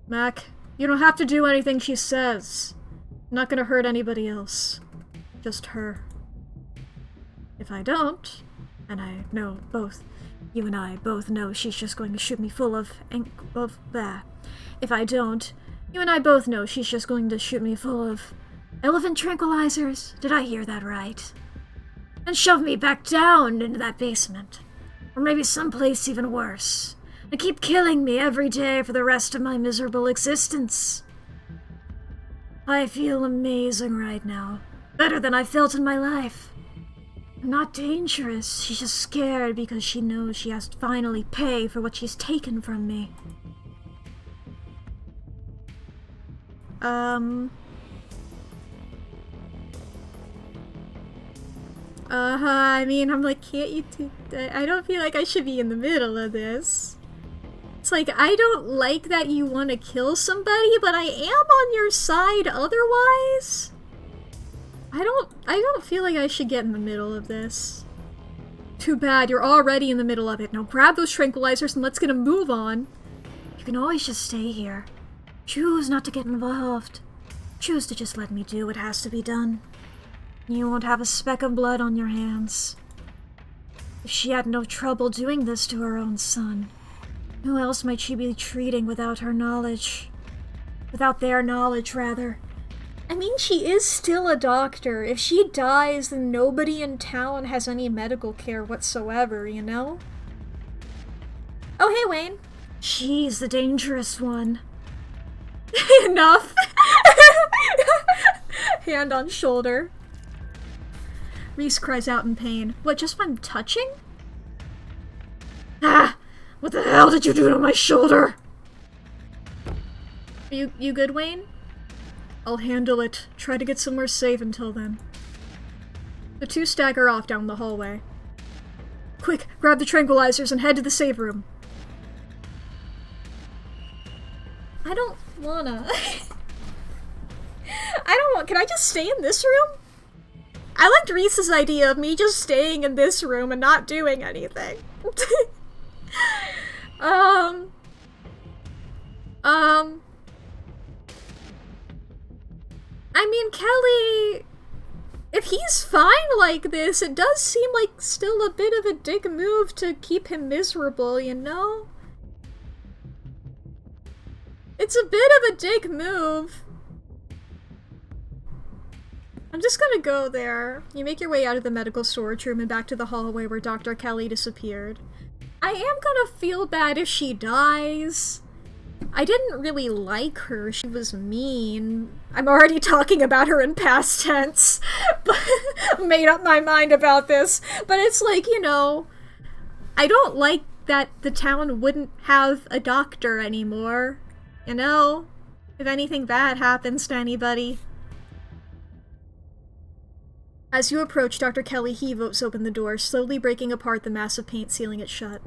Mack, you don't have to do anything she says. I'm not gonna hurt anybody else. Just her. If I don't, and I know both, you and I both know she's just going to shoot me full of that. If I don't, you and I both know she's just going to shoot me full of elephant tranquilizers. Did I hear that right? And shove me back down into that basement. Or maybe someplace even worse. And keep killing me every day for the rest of my miserable existence. I feel amazing right now. Better than I've felt in my life. I'm not dangerous. She's just scared because she knows she has to finally pay for what she's taken from me. I mean, I'm like, can't you do that? I don't feel like I should be in the middle of this. It's like, I don't like that you want to kill somebody, but I am on your side otherwise. I don't feel like I should get in the middle of this. Too bad, you're already in the middle of it. Now grab those tranquilizers and let's get a move on. You can always just stay here. Choose not to get involved. Choose to just let me do what has to be done. You won't have a speck of blood on your hands. If she had no trouble doing this to her own son, who else might she be treating without her knowledge? Without their knowledge, rather. I mean, she is still a doctor. If she dies, then nobody in town has any medical care whatsoever, you know? Oh, hey, Wayne. She's the dangerous one. Enough. Hand on shoulder. Reese cries out in pain. What, just from touching? Ah! What the hell did you do to my shoulder? You good, Wayne? I'll handle it. Try to get somewhere safe until then. The two stagger off down the hallway. Quick, grab the tranquilizers and head to the save room. I don't wanna. Can I just stay in this room? I liked Reese's idea of me just staying in this room and not doing anything. I mean, Kelly, if he's fine like this, it does seem like still a bit of a dick move to keep him miserable, you know? It's a bit of a dick move. I'm just gonna go there. You make your way out of the medical storage room and back to the hallway where Dr. Kelly disappeared. I am gonna feel bad if she dies. I didn't really like her. She was mean. I'm already talking about her in past tense. But made up my mind about this. But it's like, you know, I don't like that the town wouldn't have a doctor anymore. You know? If anything bad happens to anybody. As you approach, Dr. Kelly heaves open the door, slowly breaking apart the massive paint, sealing it shut.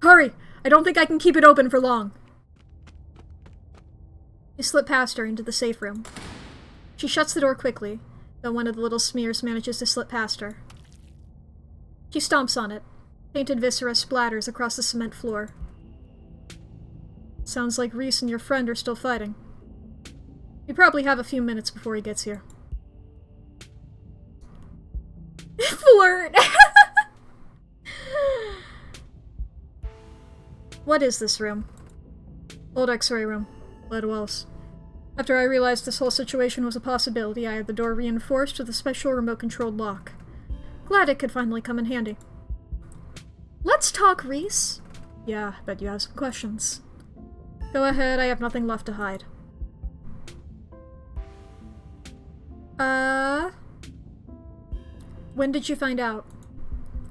Hurry! I don't think I can keep it open for long. You slip past her into the safe room. She shuts the door quickly, though one of the little smears manages to slip past her. She stomps on it. Painted viscera splatters across the cement floor. Sounds like Reese and your friend are still fighting. You probably have a few minutes before he gets here. Flirt! What is this room? Old X-ray room. What else? After I realized this whole situation was a possibility, I had the door reinforced with a special remote-controlled lock. Glad it could finally come in handy. Let's talk, Reese. Yeah, bet you have some questions. Go ahead, I have nothing left to hide. When did you find out?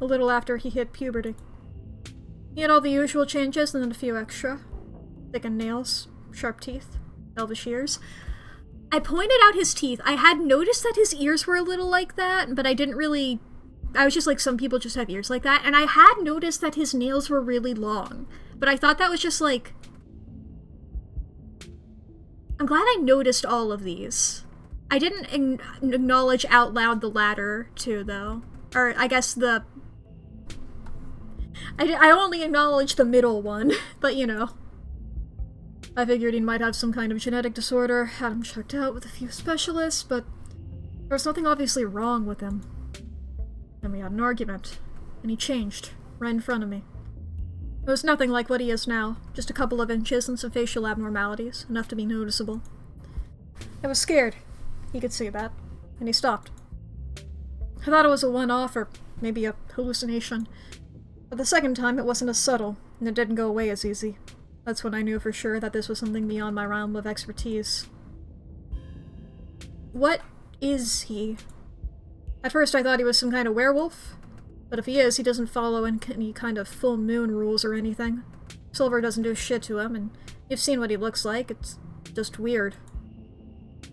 A little after he hit puberty. He had all the usual changes and then a few extra. Thickened nails, sharp teeth, elvish ears. I pointed out his teeth. I had noticed that his ears were a little like that, but I didn't really... I was just like, some people just have ears like that. And I had noticed that his nails were really long. But I thought that was just like... I'm glad I noticed all of these. I didn't acknowledge out loud the latter two, though. Or, I guess the... I only acknowledged the middle one, but you know. I figured he might have some kind of genetic disorder, had him checked out with a few specialists, but there was nothing obviously wrong with him. Then we had an argument, and he changed, right in front of me. It was nothing like what he is now, just a couple of inches and some facial abnormalities, enough to be noticeable. I was scared. He could see that, and he stopped. I thought it was a one-off, or maybe a hallucination. But the second time, it wasn't as subtle, and it didn't go away as easy. That's when I knew for sure that this was something beyond my realm of expertise. What is he? At first I thought he was some kind of werewolf, but if he is, he doesn't follow any kind of full moon rules or anything. Silver doesn't do shit to him, and you've seen what he looks like. It's just weird.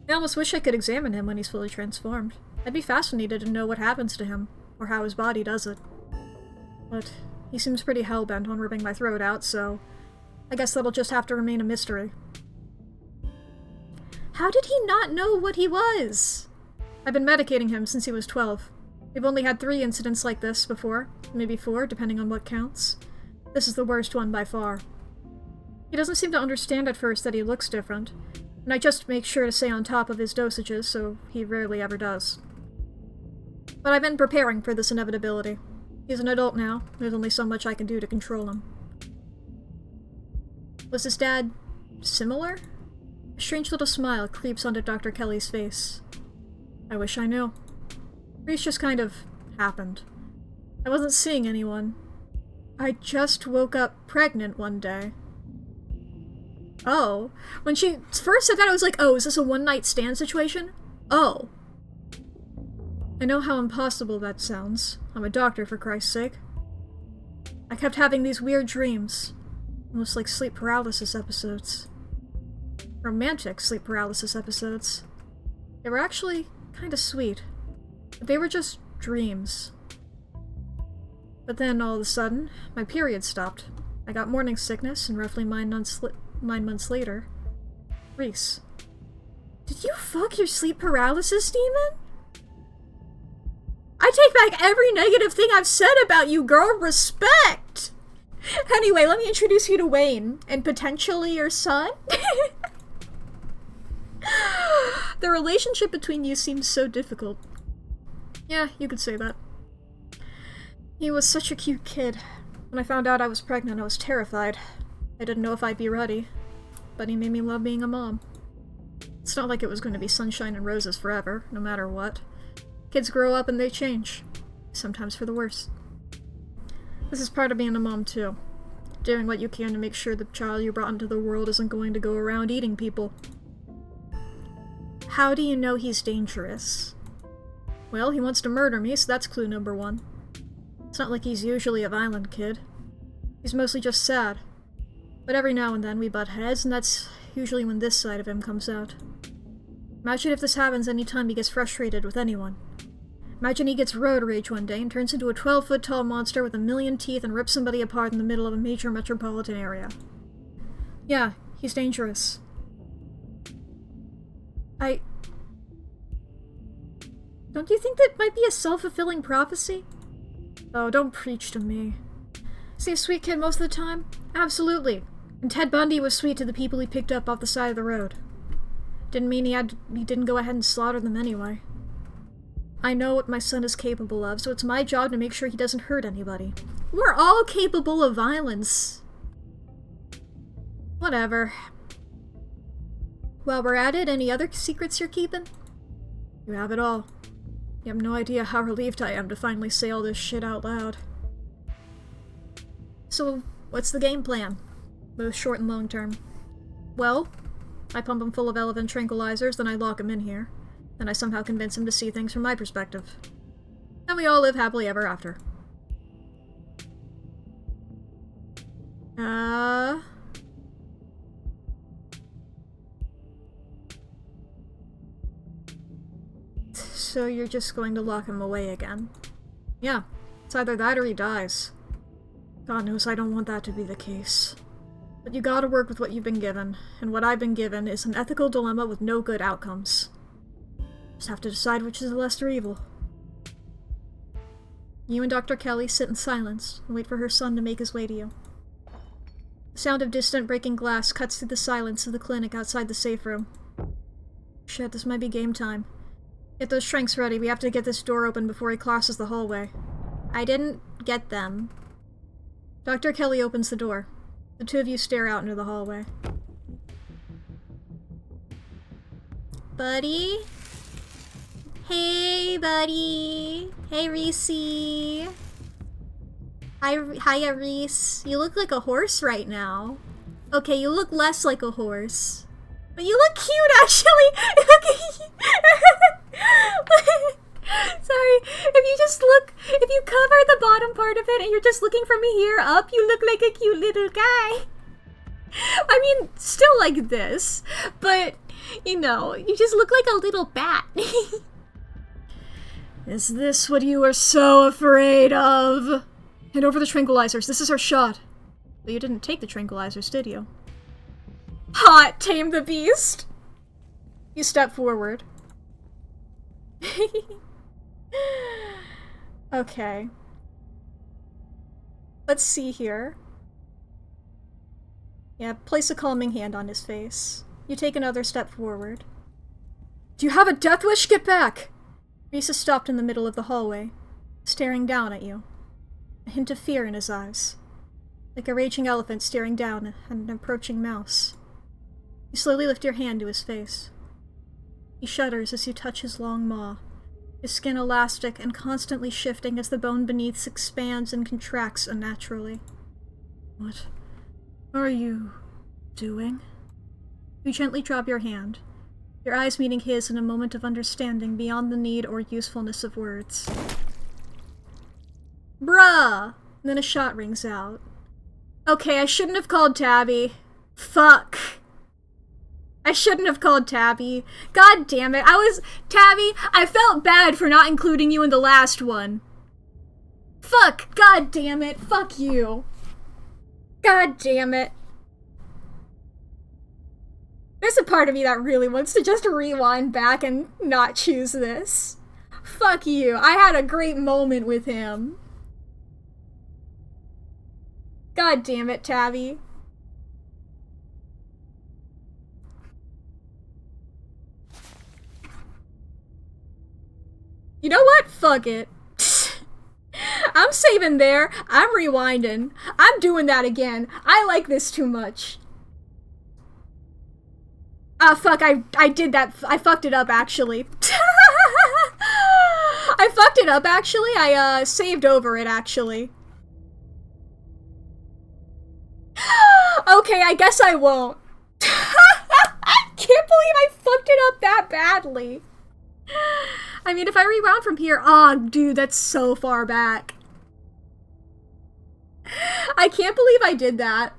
I almost wish I could examine him when he's fully transformed. I'd be fascinated to know what happens to him, or how his body does it. But he seems pretty hell-bent on ripping my throat out, so I guess that'll just have to remain a mystery. How did he not know what he was? I've been medicating him since he was 12. We've only had 3 incidents like this before, maybe 4, depending on what counts. This is the worst one by far. He doesn't seem to understand at first that he looks different, and I just make sure to stay on top of his dosages, so he rarely ever does. But I've been preparing for this inevitability. He's an adult now. There's only so much I can do to control him. Was his dad similar? A strange little smile creeps onto Dr. Kelly's face. I wish I knew. Reese just kind of happened. I wasn't seeing anyone. I just woke up pregnant one day. Oh. When she first said that, I was like, oh, is this a one-night stand situation? Oh. I know how impossible that sounds. I'm a doctor, for Christ's sake. I kept having these weird dreams. Almost like sleep paralysis episodes. Romantic sleep paralysis episodes. They were actually kinda sweet. But they were just dreams. But then, all of a sudden, my period stopped. I got morning sickness, and roughly 9 months later, Reese. Did you fuck your sleep paralysis demon? I take back every negative thing I've said about you, girl. Respect! Anyway, let me introduce you to Wayne, and potentially your son. The relationship between you seems so difficult. Yeah, you could say that. He was such a cute kid. When I found out I was pregnant, I was terrified. I didn't know if I'd be ready, but he made me love being a mom. It's not like it was going to be sunshine and roses forever, no matter what. Kids grow up and they change. Sometimes for the worse. This is part of being a mom, too. doing what you can to make sure the child you brought into the world isn't going to go around eating people. How do you know he's dangerous? Well, he wants to murder me, so that's clue number 1. It's not like he's usually a violent kid. He's mostly just sad. But every now and then we butt heads, and that's usually when this side of him comes out. Imagine if this happens any time he gets frustrated with anyone. Imagine he gets road rage one day and turns into a 12-foot tall monster with a million teeth and rips somebody apart in the middle of a major metropolitan area. Yeah, he's dangerous. Don't you think that might be a self-fulfilling prophecy? Oh, don't preach to me. Is he a sweet kid most of the time? Absolutely. And Ted Bundy was sweet to the people he picked up off the side of the road. Didn't mean he didn't go ahead and slaughter them anyway. I know what my son is capable of, so it's my job to make sure he doesn't hurt anybody. We're all capable of violence. Whatever. While we're at it, any other secrets you're keeping? You have it all. You have no idea how relieved I am to finally say all this shit out loud. So, what's the game plan? Both short and long term. Well, I pump him full of elephant tranquilizers, then I lock him in here. Then I somehow convince him to see things from my perspective. And we all live happily ever after. So you're just going to lock him away again? Yeah, it's either that or he dies. God knows I don't want that to be the case. But you gotta work with what you've been given, and what I've been given is an ethical dilemma with no good outcomes. Just have to decide which is the lesser evil. You and Dr. Kelly sit in silence and wait for her son to make his way to you. The sound of distant breaking glass cuts through the silence of the clinic outside the safe room. Shit, this might be game time. Get those shrinks ready, we have to get this door open before he crosses the hallway. I didn't get them. Dr. Kelly opens the door. The two of you stare out into the hallway. Buddy? Hey, buddy. Hey, Reese. Hiya, Reese. You look like a horse right now. Okay, you look less like a horse. But you look cute, actually. Sorry, if you cover the bottom part of it and you're just looking from here up, you look like a cute little guy. I mean, still like this, but, you know, you just look like a little bat. Is this what you are so afraid of? Hand over the tranquilizers, this is our shot. But you didn't take the tranquilizers, did you? Hot, tame the beast! You step forward. Okay. Let's see here. Yeah, place a calming hand on his face. You take another step forward. Do you have a death wish? Get back! Reese is stopped in the middle of the hallway, staring down at you. A hint of fear in his eyes. Like a raging elephant staring down at an approaching mouse. You slowly lift your hand to his face. He shudders as you touch his long maw, his skin elastic and constantly shifting as the bone beneath expands and contracts unnaturally. What are you doing? You gently drop your hand, your eyes meeting his in a moment of understanding beyond the need or usefulness of words. Bruh! Then a shot rings out. Okay, I shouldn't have called Tabby. Fuck. I shouldn't have called Tabby. God damn it. Tabby, I felt bad for not including you in the last one. Fuck. God damn it. Fuck you. God damn it. There's a part of me that really wants to just rewind back and not choose this. Fuck you. I had a great moment with him. God damn it, Tabby. You know what? Fuck it. I'm saving there. I'm rewinding. I'm doing that again. I like this too much. Ah, fuck, I did that. I fucked it up, actually. I fucked it up, actually. I saved over it, actually. Okay, I guess I won't. I can't believe I fucked it up that badly. I mean, if I rewound from here, oh, dude, that's so far back. I can't believe I did that.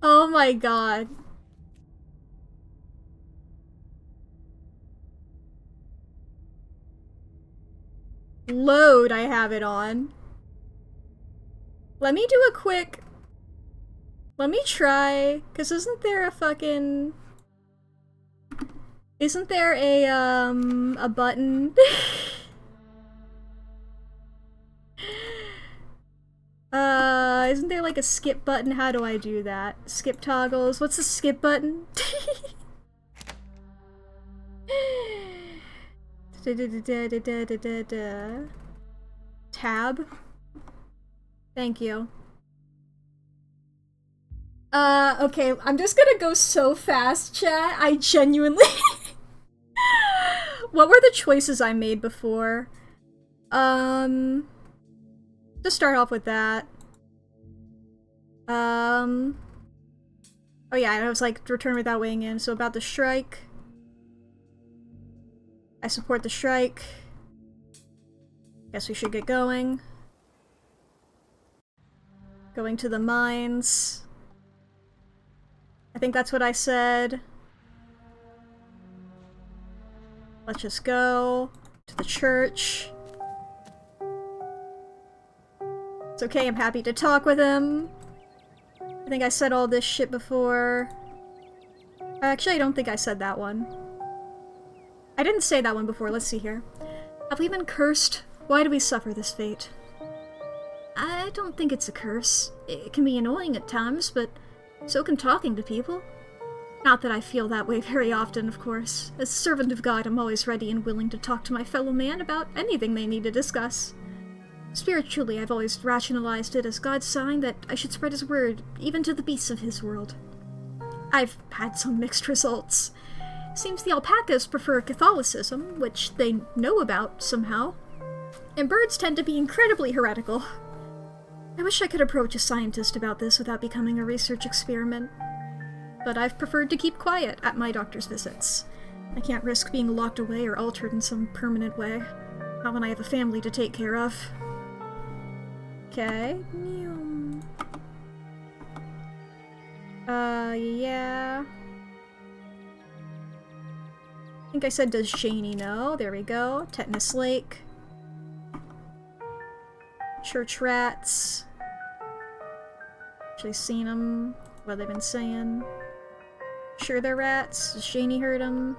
Oh my god. Load, I have it on. Let me do a quick... Let me try, because isn't there a fucking... Isn't there a button? Isn't there like a skip button? How do I do that? Skip toggles. What's the skip button? Tab? Thank you. Okay, I'm just gonna go so fast, chat. I genuinely... What were the choices I made before? To start off with that. Oh yeah, I was like, return without weighing in. So about the strike. I support the strike. Guess we should get going. Going to the mines. I think that's what I said. Let's just go to the church. It's okay, I'm happy to talk with him. I think I said all this shit before. Actually, I don't think I said that one. I didn't say that one before, let's see here. Have we been cursed? Why do we suffer this fate? I don't think it's a curse. It can be annoying at times, but so can talking to people. Not that I feel that way very often, of course. As a servant of God, I'm always ready and willing to talk to my fellow man about anything they need to discuss. Spiritually, I've always rationalized it as God's sign that I should spread his word, even to the beasts of his world. I've had some mixed results. Seems the alpacas prefer Catholicism, which they know about somehow. And birds tend to be incredibly heretical. I wish I could approach a scientist about this without becoming a research experiment. But I've preferred to keep quiet at my doctor's visits. I can't risk being locked away or altered in some permanent way. Not when I have a family to take care of. Okay. Yeah. I think I said, does Janie know? There we go. Tetanus Lake. Church rats. Actually seen them. What have they been saying? Sure they're rats. Does Janie heard them?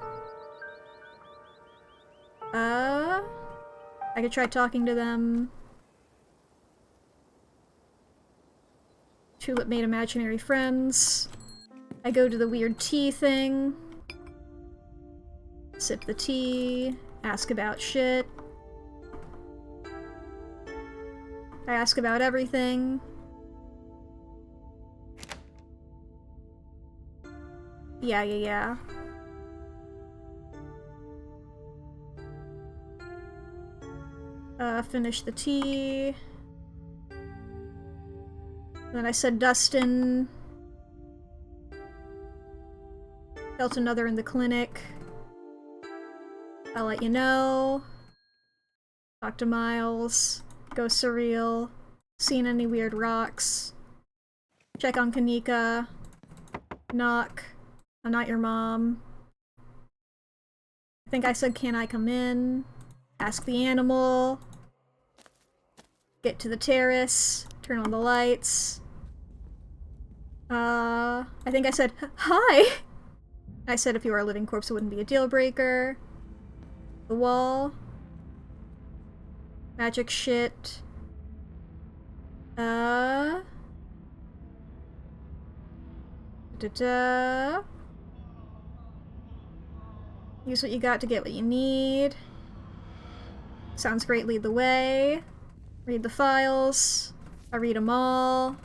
I could try talking to them. Tulip made imaginary friends. I go to the weird tea thing. Sip the tea. Ask about shit. I ask about everything. Yeah. Finish the tea. Then I said Dustin. Felt another in the clinic. I'll let you know. Talk to Miles. Go surreal. Seen any weird rocks. Check on Kanika. Knock. I'm not your mom. I think I said, can I come in? Ask the animal. Get to the terrace. Turn on the lights. I think I said, hi! I said if you were a living corpse it wouldn't be a deal breaker. The wall. Magic shit. Use what you got to get what you need. Sounds great, lead the way. Read the files. I read them all.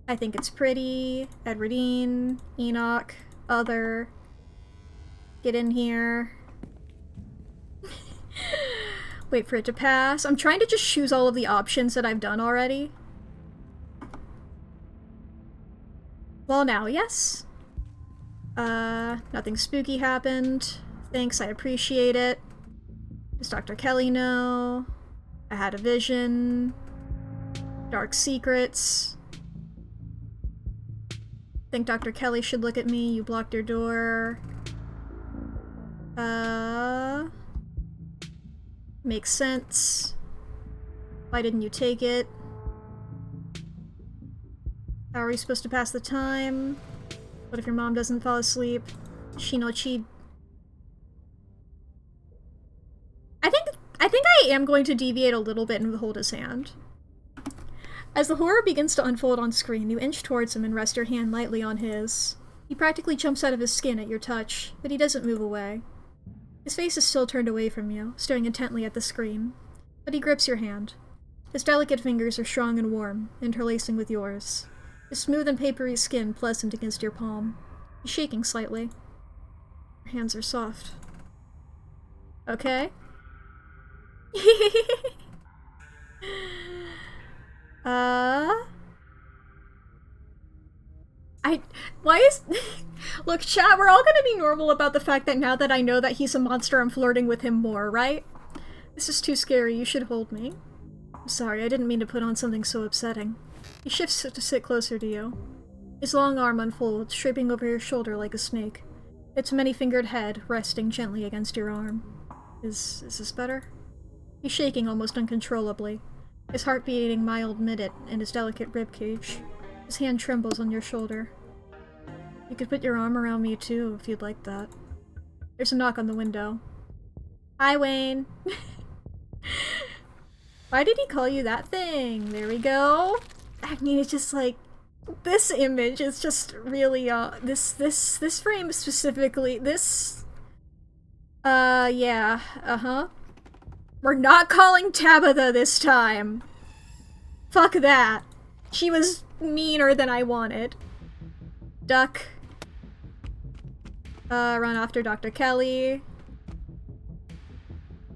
I think it's pretty. Edwardine. Enoch. Other. Get in here. Wait for it to pass. I'm trying to just choose all of the options that I've done already. Well, now, yes. Nothing spooky happened. Thanks, I appreciate it. Does Dr. Kelly know? I had a vision. Dark secrets. Think Dr. Kelly should look at me. You blocked your door. Makes sense. Why didn't you take it? How are we supposed to pass the time? What if your mom doesn't fall asleep? Shinochi. I think I am going to deviate a little bit and hold his hand. As the horror begins to unfold on screen, you inch towards him and rest your hand lightly on his. He practically jumps out of his skin at your touch, but he doesn't move away. His face is still turned away from you, staring intently at the screen. But he grips your hand. His delicate fingers are strong and warm, interlacing with yours. His smooth and papery skin pleasant against your palm. He's shaking slightly. Your hands are soft. Okay? Why is... Look, chat, we're all gonna be normal about the fact that now that I know that he's a monster, I'm flirting with him more, right? This is too scary, you should hold me. I'm sorry, I didn't mean to put on something so upsetting. He shifts to sit closer to you. His long arm unfolds, draping over your shoulder like a snake. Its many-fingered head resting gently against your arm. Is this better? He's shaking almost uncontrollably, his heart beating mild mid-it in his delicate ribcage. His hand trembles on your shoulder. You could put your arm around me too, if you'd like that. There's a knock on the window. Hi, Wayne. Why did he call you that thing? There we go. I mean, it's just like, this image is just really, this frame specifically, yeah, We're not calling Tabitha this time. Fuck that. She was meaner than I wanted. Duck. Run after Dr. Kelly.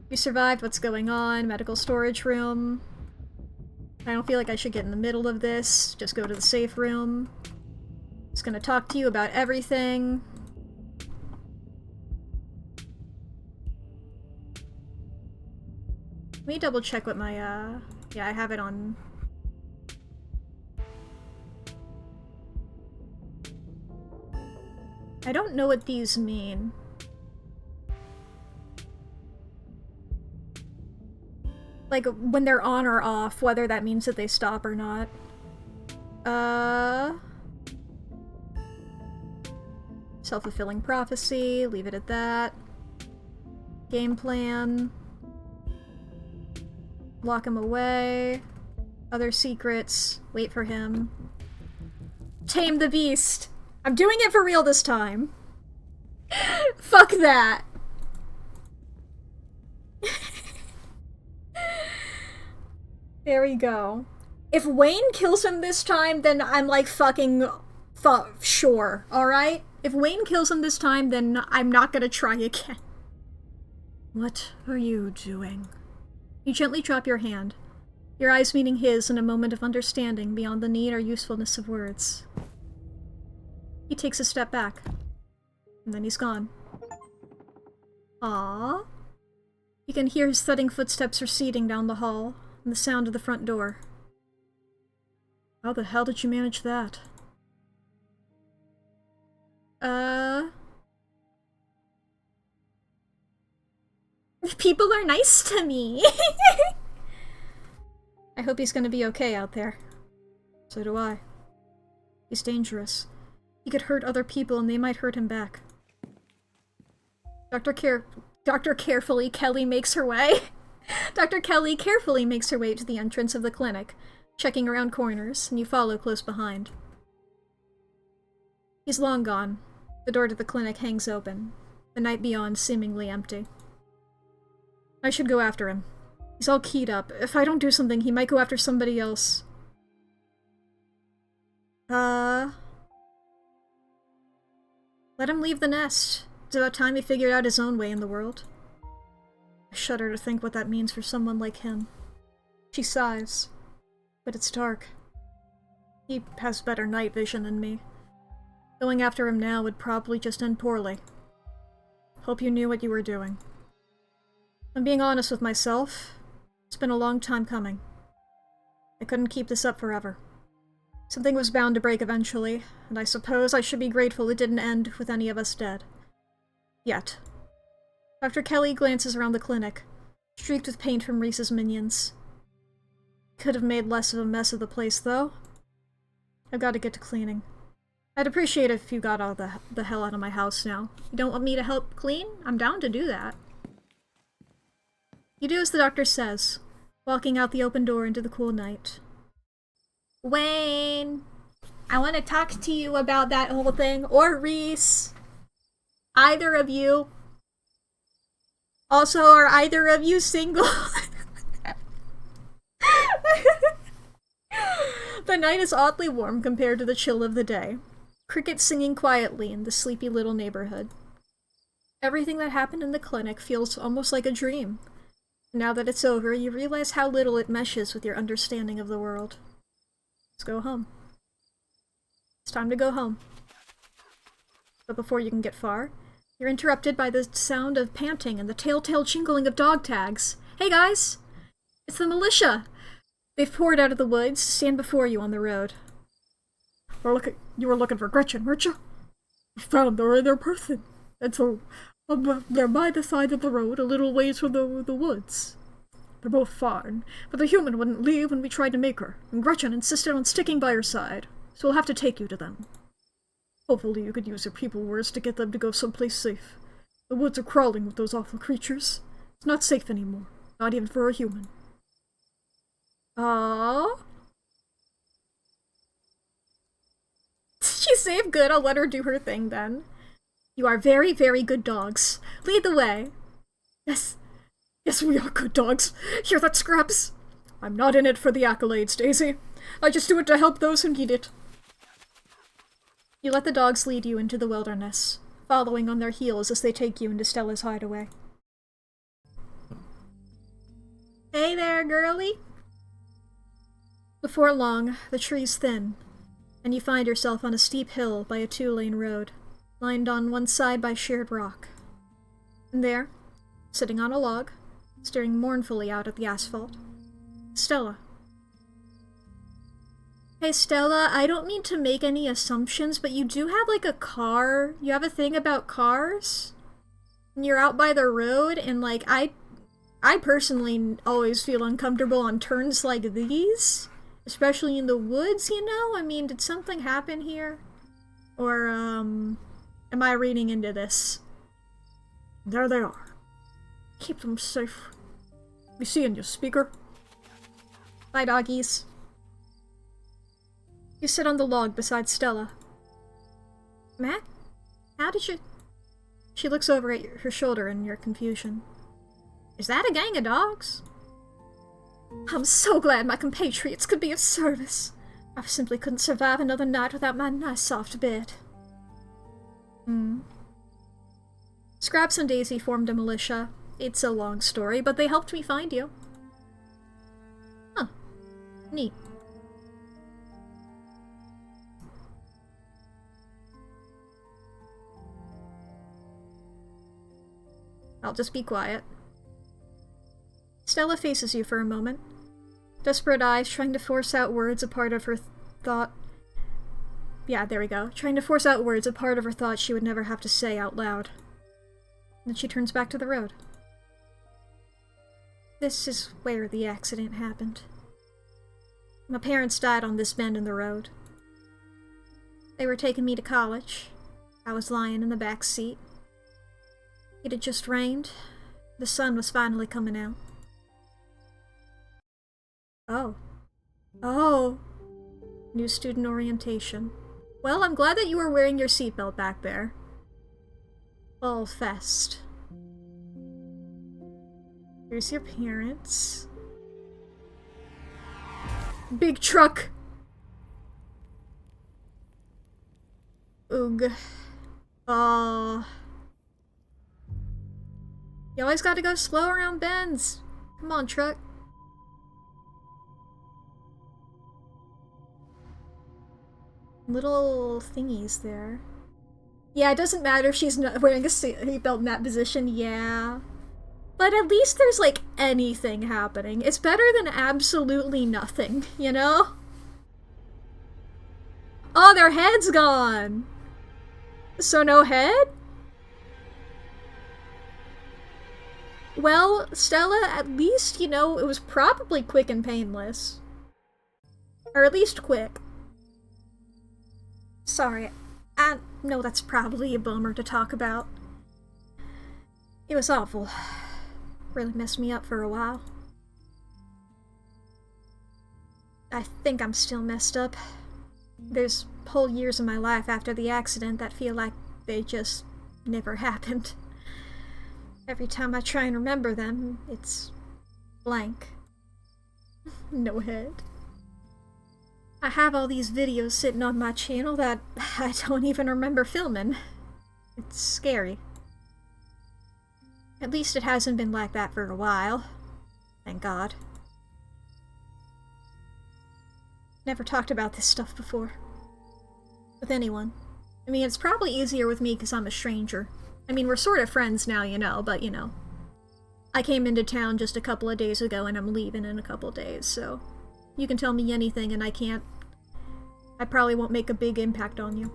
You survived. What's going on? Medical storage room. I don't feel like I should get in the middle of this. Just go to the safe room. Just gonna talk to you about everything. Let me double check what my, yeah, I have it on... I don't know what these mean. Like, when they're on or off, whether that means that they stop or not. Self-fulfilling prophecy, leave it at that. Game plan. Lock him away. Other secrets. Wait for him. Tame the beast! I'm doing it for real this time. Fuck that. There we go. If Wayne kills him this time, then I'm like fucking sure, alright? If Wayne kills him this time, then I'm not gonna try again. What are you doing? You gently drop your hand, your eyes meeting his in a moment of understanding beyond the need or usefulness of words. He takes a step back, and then he's gone. Aww. You can hear his thudding footsteps receding down the hall, and the sound of the front door. How the hell did you manage that? People are nice to me! I hope he's gonna be okay out there. So do I. He's dangerous. He could hurt other people and they might hurt him back. Dr. Kelly makes her way. Dr. Kelly carefully makes her way to the entrance of the clinic, checking around corners, and you follow close behind. He's long gone. The door to the clinic hangs open, the night beyond seemingly empty. I should go after him. He's all keyed up. If I don't do something, he might go after somebody else. Let him leave the nest. It's about time he figured out his own way in the world. I shudder to think what that means for someone like him. She sighs. But it's dark. He has better night vision than me. Going after him now would probably just end poorly. Hope you knew what you were doing. I'm being honest with myself. It's been a long time coming. I couldn't keep this up forever. Something was bound to break eventually, and I suppose I should be grateful it didn't end with any of us dead. Yet. Dr. Kelly glances around the clinic, streaked with paint from Reese's minions. Could have made less of a mess of the place, though. I've got to get to cleaning. I'd appreciate it if you got all the hell out of my house now. You don't want me to help clean? I'm down to do that. You do as the doctor says, walking out the open door into the cool night. Wayne! I want to talk to you about that whole thing. Or Reese. Either of you. Also, are either of you single? The night is oddly warm compared to the chill of the day. Crickets singing quietly in the sleepy little neighborhood. Everything that happened in the clinic feels almost like a dream. Now that it's over, you realize how little it meshes with your understanding of the world. Let's go home. It's time to go home. But before you can get far, you're interrupted by the sound of panting and the telltale jingling of dog tags. Hey guys! It's the militia! They've poured out of the woods, stand before you on the road. You were looking for Gretchen, weren't you? We found her in their person. And so, they're by the side of the road, a little ways from the woods. They're both fine, but the human wouldn't leave when we tried to make her, and Gretchen insisted on sticking by her side, so we'll have to take you to them. Hopefully you could use your people words to get them to go someplace safe. The woods are crawling with those awful creatures. It's not safe anymore, not even for a human. Aww. She's safe good, I'll let her do her thing then. You are very, very good dogs. Lead the way. Yes. Yes, we are good dogs. Hear that, Scraps? I'm not in it for the accolades, Daisy. I just do it to help those who need it. You let the dogs lead you into the wilderness, following on their heels as they take you into Stella's hideaway. Hey there, girlie. Before long, the trees thin, and you find yourself on a steep hill by a 2-lane road, lined on one side by sheared rock. And there, sitting on a log, staring mournfully out at the asphalt, Stella. Hey Stella, I don't mean to make any assumptions, but you do have like a car. You have a thing about cars? And you're out by the road, and like, I personally always feel uncomfortable on turns like these. Especially in the woods, you know? I mean, did something happen here? Or, am I reading into this? There they are. Keep them safe. Be seeing you, speaker. Bye, doggies. You sit on the log beside Stella. Mack? How did you... She looks over at her shoulder in your confusion. Is that a gang of dogs? I'm so glad my compatriots could be of service. I simply couldn't survive another night without my nice soft bed. Scraps and Daisy formed a militia. It's a long story, but they helped me find you. Huh. Neat. I'll just be quiet. Stella faces you for a moment. Desperate eyes trying to force out words a part of her thought. Yeah, there we go. Trying to force out words a part of her thought she would never have to say out loud. Then she turns back to the road. This is where the accident happened. My parents died on this bend in the road. They were taking me to college. I was lying in the back seat. It had just rained. The sun was finally coming out. Oh. Oh. New student orientation. Well, I'm glad that you were wearing your seatbelt back there. Fall fest. Here's your parents. Big truck! Oog. You always gotta go slow around bends. Come on, truck. Little thingies there. Yeah, it doesn't matter if she's not wearing a seatbelt in that position, yeah. But at least there's, like, anything happening. It's better than absolutely nothing, you know? Oh, their head's gone! So no head? Well, Stella, at least, you know, it was probably quick and painless. Or at least quick. Sorry, I know that's probably a bummer to talk about. It was awful. Really messed me up for a while. I think I'm still messed up. There's whole years of my life after the accident that feel like they just never happened. Every time I try and remember them, it's blank. No head. I have all these videos sitting on my channel that I don't even remember filming. It's scary. At least it hasn't been like that for a while. Thank God. Never talked about this stuff before. With anyone. I mean, it's probably easier with me because I'm a stranger. I mean, we're sort of friends now, you know, but you know. I came into town just a couple of days ago and I'm leaving in a couple of days, so... You can tell me anything and I can't... I probably won't make a big impact on you.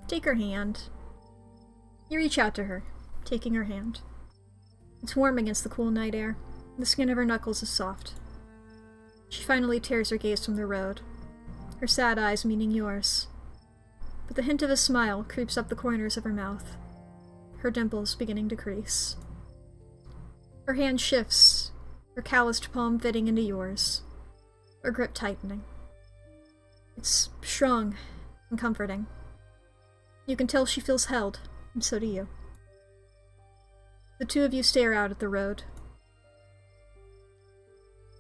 Take her hand. You reach out to her, taking her hand. It's warm against the cool night air. The skin of her knuckles is soft. She finally tears her gaze from the road, her sad eyes meeting yours. But the hint of a smile creeps up the corners of her mouth, her dimples beginning to crease. Her hand shifts, her calloused palm fitting into yours, her grip tightening. It's strong and comforting. You can tell she feels held, and so do you. The two of you stare out at the road.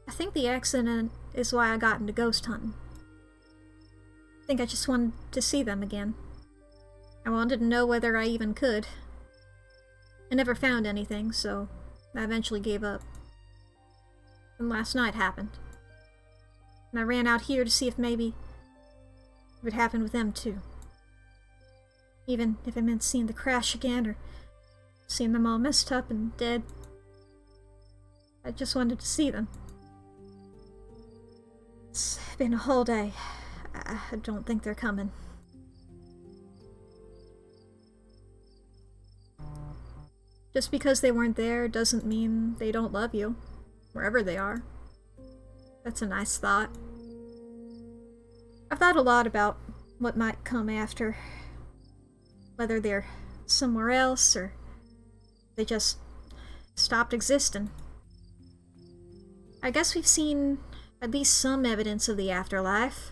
I think the accident is why I got into ghost hunting. I think I just wanted to see them again. I wanted to know whether I even could. I never found anything, so I eventually gave up. And last night happened. And I ran out here to see if maybe it would happen with them too. Even if it meant seeing the crash again, or seeing them all messed up and dead. I just wanted to see them. It's been a whole day. I don't think they're coming. Just because they weren't there doesn't mean they don't love you, wherever they are. That's a nice thought. I've thought a lot about what might come after. Whether they're somewhere else, or they just stopped existing. I guess we've seen at least some evidence of the afterlife.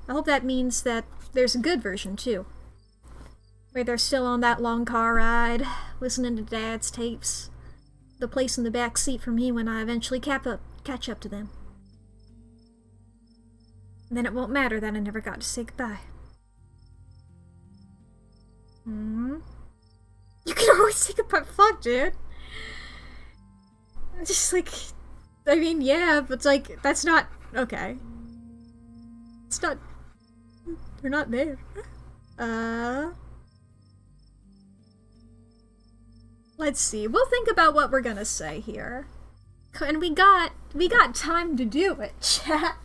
I hope that means that there's a good version, too. Where they're still on that long car ride, listening to Dad's tapes. The place in the back seat for me when I eventually catch up to them. And then it won't matter that I never got to say goodbye. You can always say goodbye. Fuck, dude. Just like... I mean, yeah, but it's like, that's not... Okay. It's not... They're not there. Let's see. We'll think about what we're gonna say here. And we got time to do it, chat.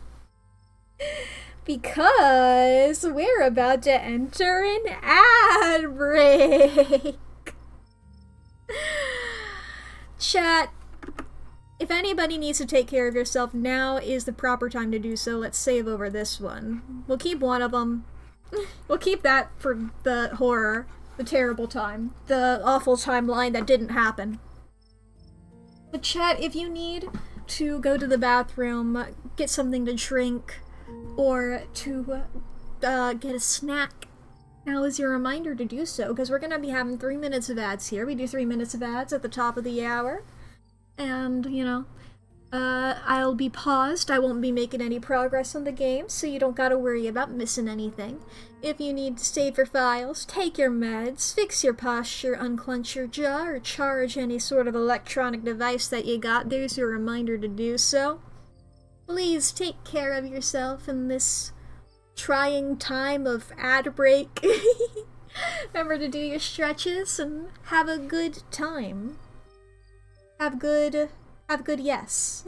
Because we're about to enter an ad break. Chat, if anybody needs to take care of yourself, now is the proper time to do so. Let's save over this one. We'll keep one of them. We'll keep that for the horror, the terrible time, the awful timeline that didn't happen. But chat, if you need to go to the bathroom, get something to drink, or to get a snack, now is your reminder to do so, because we're going to be having 3 minutes of ads here. We do 3 minutes of ads at the top of the hour. And, you know, I'll be paused. I won't be making any progress on the game, so you don't gotta worry about missing anything. If you need to save your files, take your meds, fix your posture, unclench your jaw, or charge any sort of electronic device that you got, there's your reminder to do so. Please take care of yourself in this trying time of ad break. Remember to do your stretches and have a good time. Have good yes.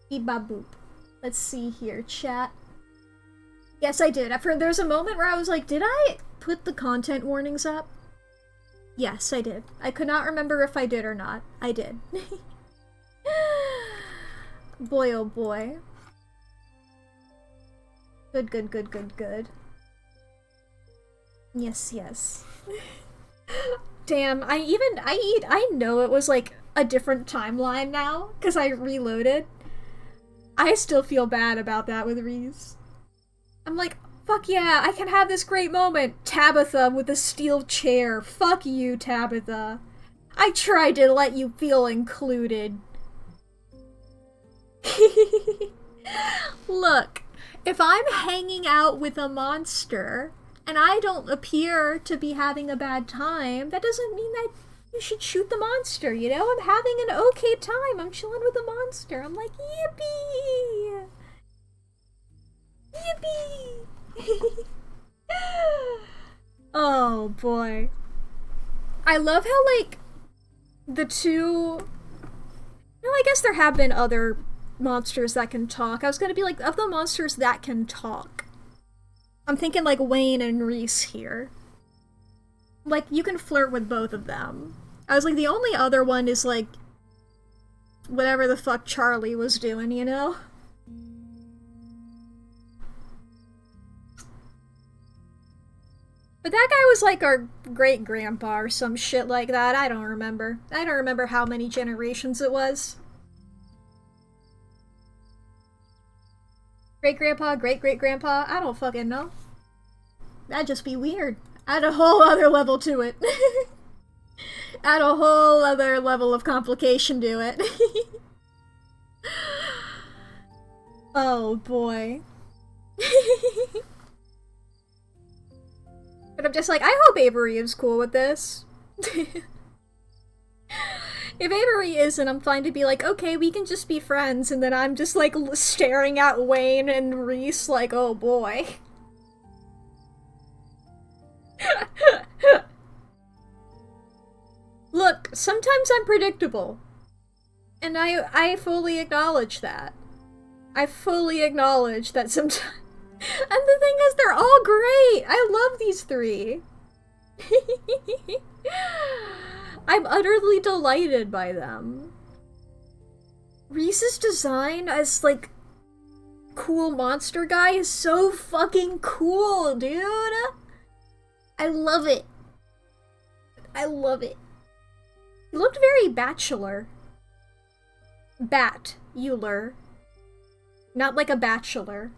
Beep bop boop. Let's see here, chat. Yes, I did. There's a moment where I was like, did I put the content warnings up? Yes, I did. I could not remember if I did or not. I did. Boy, oh boy. Good, good, good, good, good. Yes, yes. Damn, I know it was like a different timeline now, because I reloaded. I still feel bad about that with Reese. I'm like, fuck yeah, I can have this great moment. Tabitha with the steel chair. Fuck you, Tabitha. I tried to let you feel included. Look, if I'm hanging out with a monster and I don't appear to be having a bad time, that doesn't mean that you should shoot the monster, you know? I'm having an okay time. I'm chilling with the monster. I'm like, yippee! Yippee! Oh, boy. I love how, like, the two... No, I guess there have been other monsters that can talk. I was gonna be like, of the monsters that can talk, I'm thinking like Wayne and Reese here. Like, you can flirt with both of them. I was like, the only other one is like whatever the fuck Charlie was doing, you know? But that guy was like our great-grandpa or some shit like that. I don't remember. I don't remember how many generations it was. Great-grandpa, great-great-grandpa? I don't fucking know. That'd just be weird. Add a whole other level to it. Add a whole other level of complication to it. Oh boy. But I'm just like, I hope Avery is cool with this. If Avery isn't, I'm fine to be like, okay, we can just be friends, and then I'm just like staring at Wayne and Reese like, oh boy. Look, sometimes I'm predictable. And I fully acknowledge that. I fully acknowledge that sometimes... And the thing is, they're all great! I love these three! I'm utterly delighted by them. Reese's design as, like, cool monster guy is so fucking cool, dude! I love it. I love it. He looked very bachelor. Bat-ular. Not like a bachelor.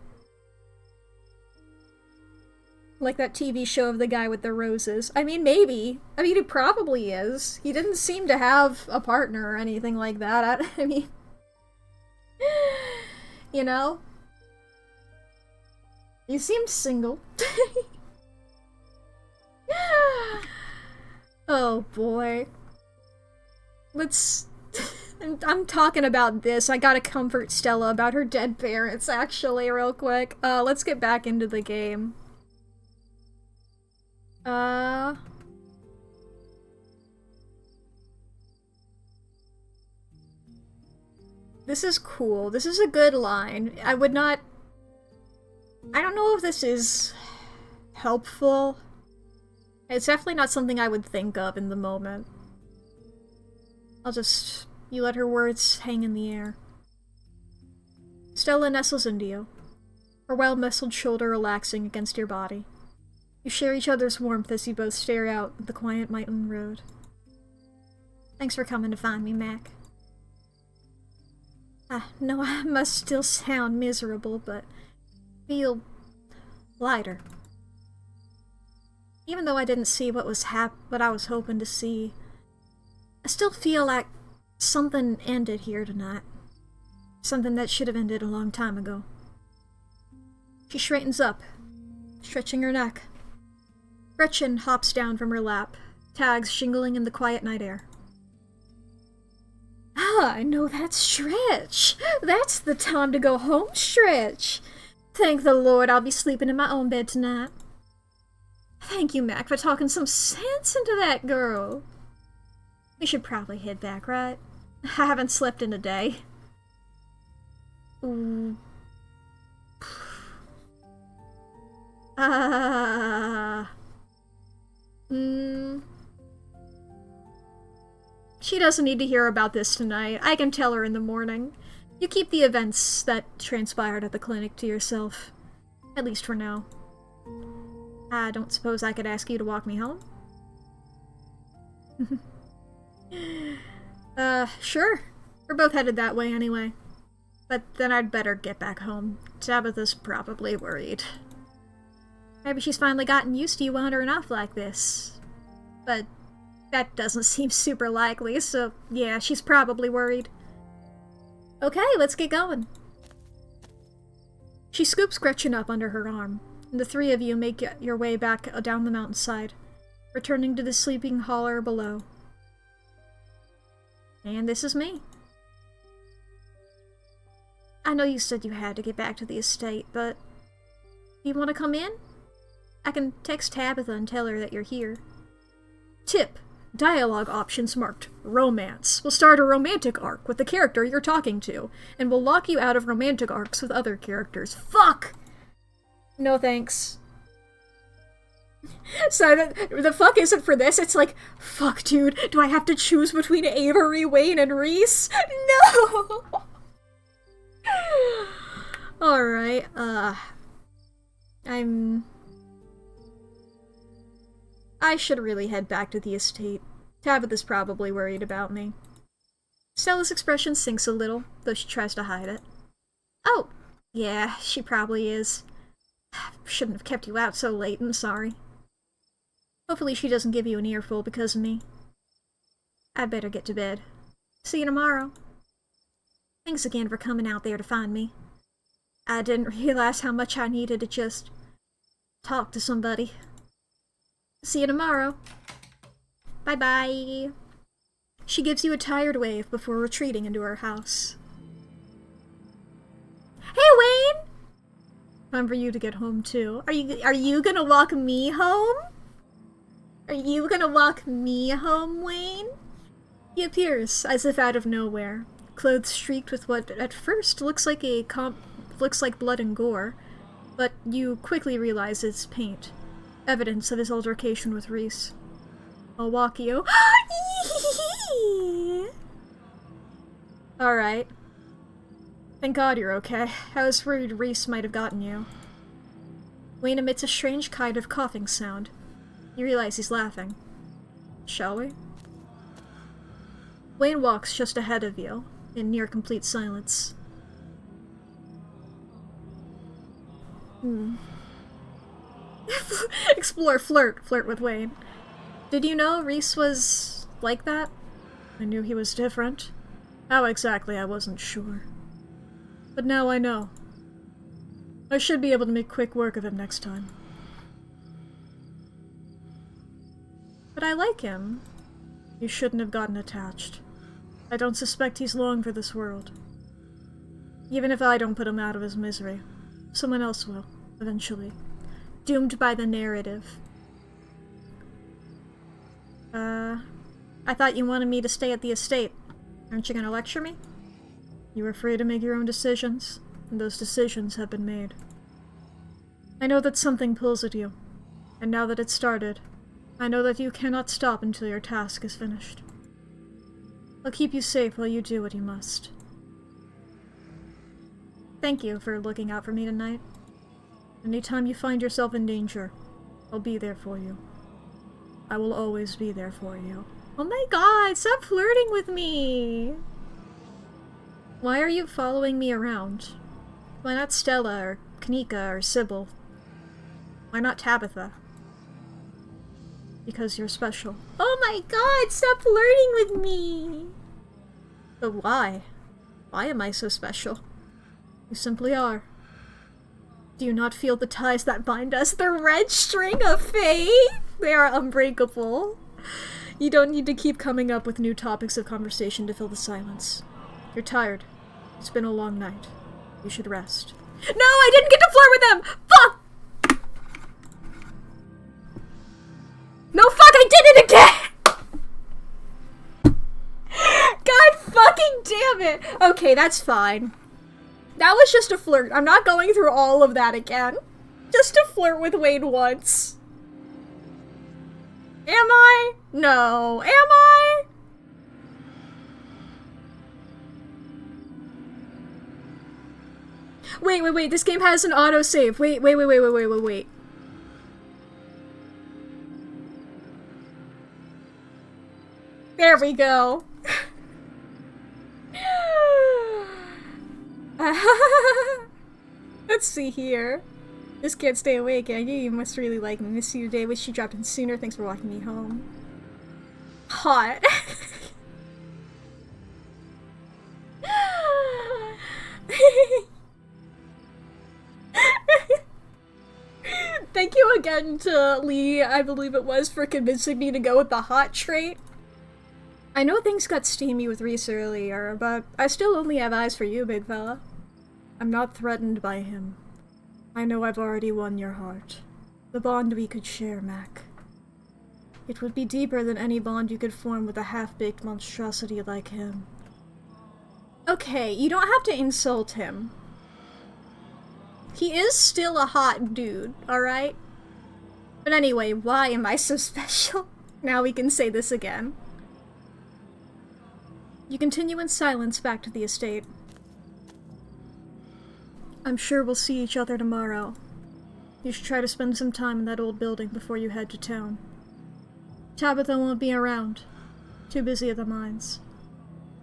Like that TV show of the guy with the roses. I mean, maybe. I mean, it probably is. He didn't seem to have a partner or anything like that. I mean... You know? He seemed single. Oh boy. Let's... I'm talking about this. I gotta comfort Stella about her dead parents, actually, real quick. Let's get back into the game. This is cool. This is a good line. I would not... I don't know if this is helpful. It's definitely not something I would think of in the moment. I'll just... You let her words hang in the air. Stella nestles into you, her well-muscled shoulder relaxing against your body. You share each other's warmth as you both stare out at the quiet mountain road. Thanks for coming to find me, Mack. No, I must still sound miserable, but feel lighter. Even though I didn't see what I was hoping to see, I still feel like something ended here tonight. Something that should have ended a long time ago. She straightens up, stretching her neck. Gretchen hops down from her lap, tags shingling in the quiet night air. Ah, I know that stretch. That's the time to go home stretch. Thank the Lord I'll be sleeping in my own bed tonight. Thank you, Mack, for talking some sense into that girl. We should probably head back, right? I haven't slept in a day. Ooh. She doesn't need to hear about this tonight. I can tell her in the morning. You keep the events that transpired at the clinic to yourself. At least for now. I don't suppose I could ask you to walk me home? Sure. We're both headed that way anyway. But then I'd better get back home. Tabitha's probably worried. Maybe she's finally gotten used to you wandering off like this. But that doesn't seem super likely, so yeah, she's probably worried. Okay, let's get going. She scoops Gretchen up under her arm, and the three of you make your way back down the mountainside, returning to the sleeping holler below. And this is me. I know you said you had to get back to the estate, but do you want to come in? I can text Tabitha and tell her that you're here. Tip. Dialogue options marked Romance. We'll start a romantic arc with the character you're talking to, and we'll lock you out of romantic arcs with other characters. Fuck! No thanks. So the fuck isn't for this, it's like, fuck dude, do I have to choose between Avery, Wayne, and Reese? No! Alright, I should really head back to the estate. Tabitha's probably worried about me. Stella's expression sinks a little, though she tries to hide it. Oh, yeah, she probably is. Shouldn't have kept you out so late, I'm sorry. Hopefully she doesn't give you an earful because of me. I'd better get to bed. See you tomorrow. Thanks again for coming out there to find me. I didn't realize how much I needed to just talk to somebody. See you tomorrow. Bye-bye. She gives you a tired wave before retreating into her house. Hey, Wayne! Time for you to get home, too. Are you gonna walk me home? Are you gonna walk me home, Wayne? He appears, as if out of nowhere, clothes streaked with what at first looks like blood and gore, but you quickly realize it's paint. Evidence of his altercation with Reese. I'll walk you. Alright. Thank God you're okay. I was worried Reese might have gotten you. Wayne emits a strange kind of coughing sound. You realize he's laughing. Shall we? Wayne walks just ahead of you, in near complete silence. Explore, flirt with Wayne. Did you know Reese was like that? I knew he was different. How exactly, I wasn't sure. But now I know. I should be able to make quick work of him next time. But I like him. You shouldn't have gotten attached. I don't suspect he's long for this world. Even if I don't put him out of his misery, someone else will, eventually. Doomed by the narrative. I thought you wanted me to stay at the estate. Aren't you gonna lecture me? You were free to make your own decisions, and those decisions have been made. I know that something pulls at you, and now that it's started, I know that you cannot stop until your task is finished. I'll keep you safe while you do what you must. Thank you for looking out for me tonight. Anytime you find yourself in danger, I'll be there for you. I will always be there for you. Oh my god, stop flirting with me! Why are you following me around? Why not Stella, or Kanika, or Sybil? Why not Tabitha? Because you're special. Oh my god, stop flirting with me! But why? Why am I so special? You simply are. Do you not feel the ties that bind us? The red string of fate? They are unbreakable. You don't need to keep coming up with new topics of conversation to fill the silence. You're tired. It's been a long night. You should rest. No, I didn't get to flirt with them! Fuck! No, fuck, I did it again! God fucking damn it! Okay, that's fine. That was just a flirt. I'm not going through all of that again. Just to flirt with Wade once. Am I? No. Am I? Wait. This game has an autosave. Wait. There we go. Let's see here. Just can't stay awake, and you must really like me. Miss you today. Wish you dropped in sooner. Thanks for walking me home. Hot. Thank you again to Lee, I believe it was, for convincing me to go with the hot trait. I know things got steamy with Reese earlier, but I still only have eyes for you, big fella. I'm not threatened by him. I know I've already won your heart. The bond we could share, Mack. It would be deeper than any bond you could form with a half-baked monstrosity like him. Okay, you don't have to insult him. He is still a hot dude, alright? But anyway, why am I so special? Now we can say this again. You continue in silence back to the estate. I'm sure we'll see each other tomorrow. You should try to spend some time in that old building before you head to town. Tabitha won't be around. Too busy at the mines.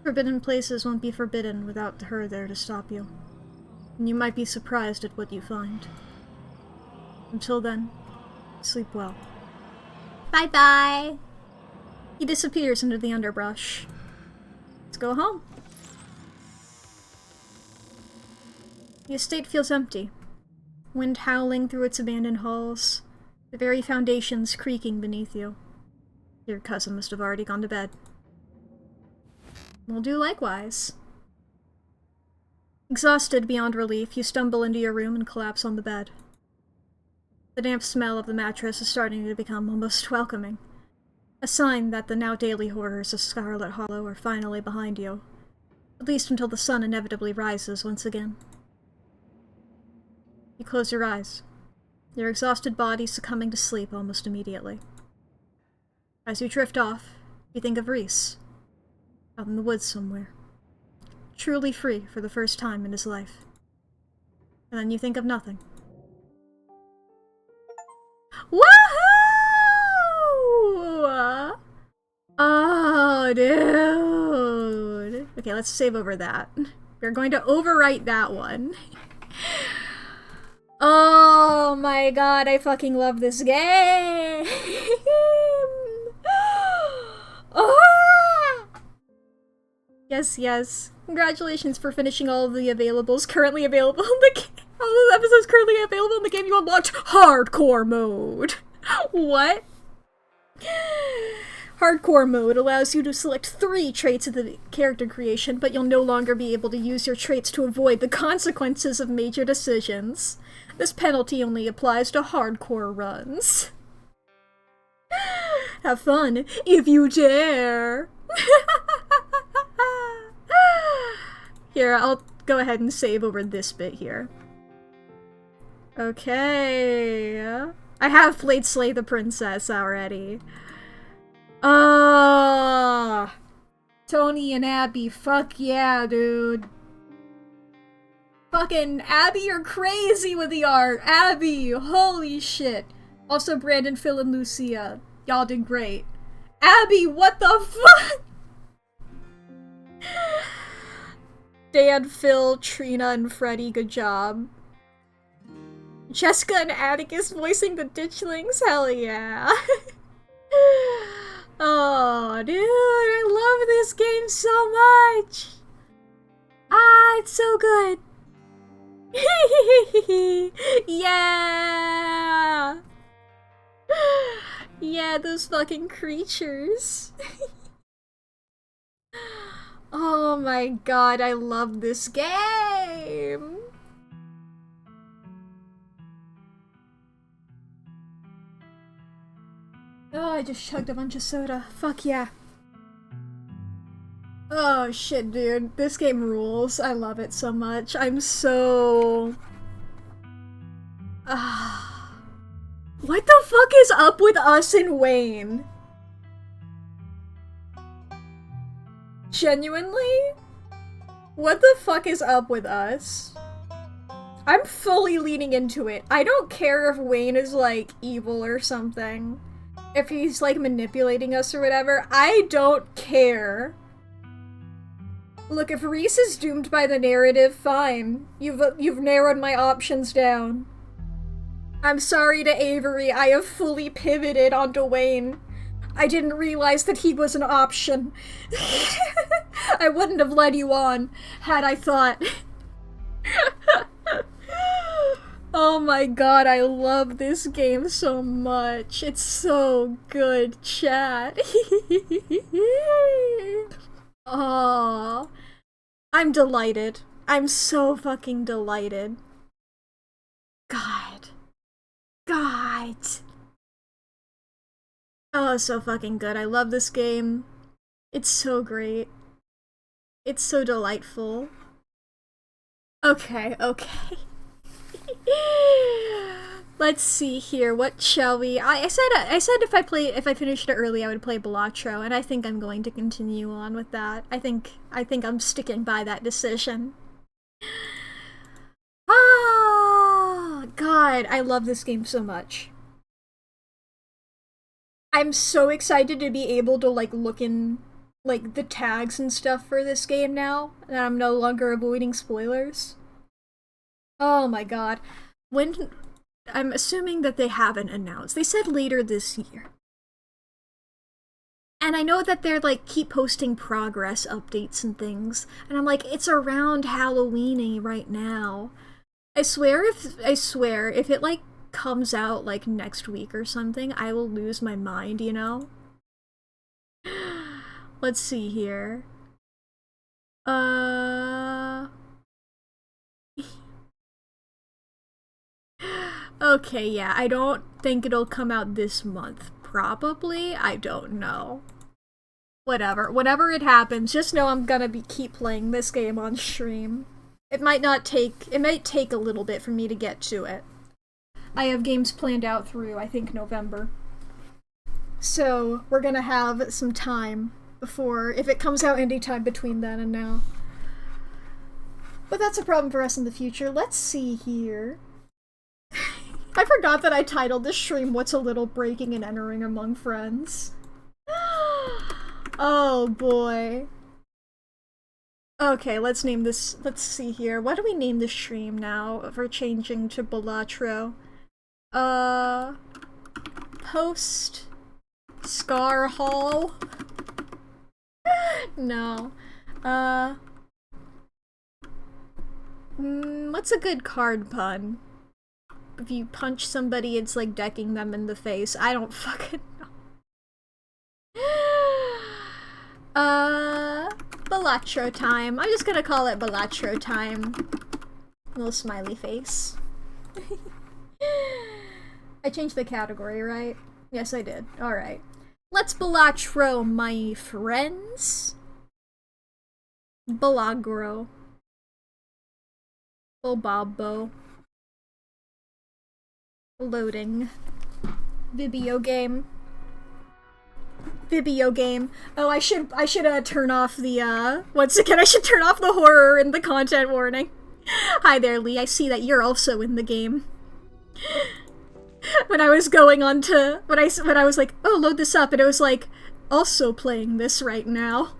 Forbidden places won't be forbidden without her there to stop you. And you might be surprised at what you find. Until then, sleep well. Bye-bye! He disappears into the underbrush. Let's go home. The estate feels empty. Wind howling through its abandoned halls. The very foundations creaking beneath you. Your cousin must have already gone to bed. We'll do likewise. Exhausted beyond relief, you stumble into your room and collapse on the bed. The damp smell of the mattress is starting to become almost welcoming. A sign that the now daily horrors of Scarlet Hollow are finally behind you. At least until the sun inevitably rises once again. You close your eyes, your exhausted body succumbing to sleep almost immediately. As you drift off, you think of Reese, out in the woods somewhere, truly free for the first time in his life. And then you think of nothing. Woohoo! Oh, dude. Okay, let's save over that. We're going to overwrite that one. Oh my god, I fucking love this game! Oh! Yes. Congratulations for finishing all of the availables currently available in the game. All the episodes currently available in the game. You unlocked hardcore mode. What? Hardcore mode allows you to select 3 traits of the character creation, but you'll no longer be able to use your traits to avoid the consequences of major decisions. This penalty only applies to hardcore runs. Have fun, if you dare! Here, I'll go ahead and save over this bit here. Okay. I have played Slay the Princess already. Tony and Abby, fuck yeah, dude. Fucking Abby, you're crazy with the art. Abby, holy shit. Also Brandon, Phil, and Lucia. Y'all did great. Abby, what the fuck? Dan, Phil, Trina, and Freddie, good job. Jessica and Atticus voicing the ditchlings, hell yeah. Oh, dude, I love this game so much. Ah, it's so good. Yeah. Yeah, those fucking creatures. Oh my god, I love this game. Oh, I just chugged a bunch of soda. Fuck yeah. Oh shit, dude. This game rules. I love it so much. I'm so... What the fuck is up with us and Wayne? Genuinely? What the fuck is up with us? I'm fully leaning into it. I don't care if Wayne is, like, evil or something. If he's, like, manipulating us or whatever. I don't care. Look, if Reese is doomed by the narrative, fine. You've narrowed my options down. I'm sorry to Avery, I have fully pivoted onto Wayne. I didn't realize that he was an option. I wouldn't have led you on, had I thought. Oh my god, I love this game so much. It's so good, chat. Oh, I'm delighted. I'm so fucking delighted. God. God. Oh, it's so fucking good. I love this game. It's so great. It's so delightful. Okay, okay. Let's see here. What shall we? I said if I finished it early, I would play Balatro, and I think I'm going to continue on with that. I think I'm sticking by that decision. Ah, God, I love this game so much. I'm so excited to be able to like look in like the tags and stuff for this game now, and I'm no longer avoiding spoilers. Oh my god. When I'm assuming that they haven't announced. They said later this year. And I know that they're like keep posting progress updates and things, and I'm like, it's around Halloween-y right now. I swear if it like comes out like next week or something, I will lose my mind, you know? Let's see here. Okay, yeah, I don't think it'll come out this month. Probably? I don't know. Whatever. Whenever it happens, just know I'm gonna keep playing this game on stream. It might take a little bit for me to get to it. I have games planned out through, I think, November. So, we're gonna have some time before, if it comes out anytime between then and now. But that's a problem for us in the future. Let's see here. I forgot that I titled this stream, What's a Little Breaking and Entering Among Friends. Oh boy. Okay, let's name this, let's see here. What do we name this stream now if we're changing to Balatro? Post Scar Hall? No. What's a good card pun? If you punch somebody, it's like decking them in the face. I don't fucking know. Balatro time. I'm just gonna call it Balatro time. Little smiley face. I changed the category, right? Yes, I did. Alright. Let's Balatro, my friends. Balagro. Bobbo. Loading. Video game. Video game. Oh, I should turn off the, once again, I should turn off the horror and the content warning. Hi there, Lee. I see that you're also in the game. When I was going on to, when I was like, oh, load this up, and it was like, also playing this right now.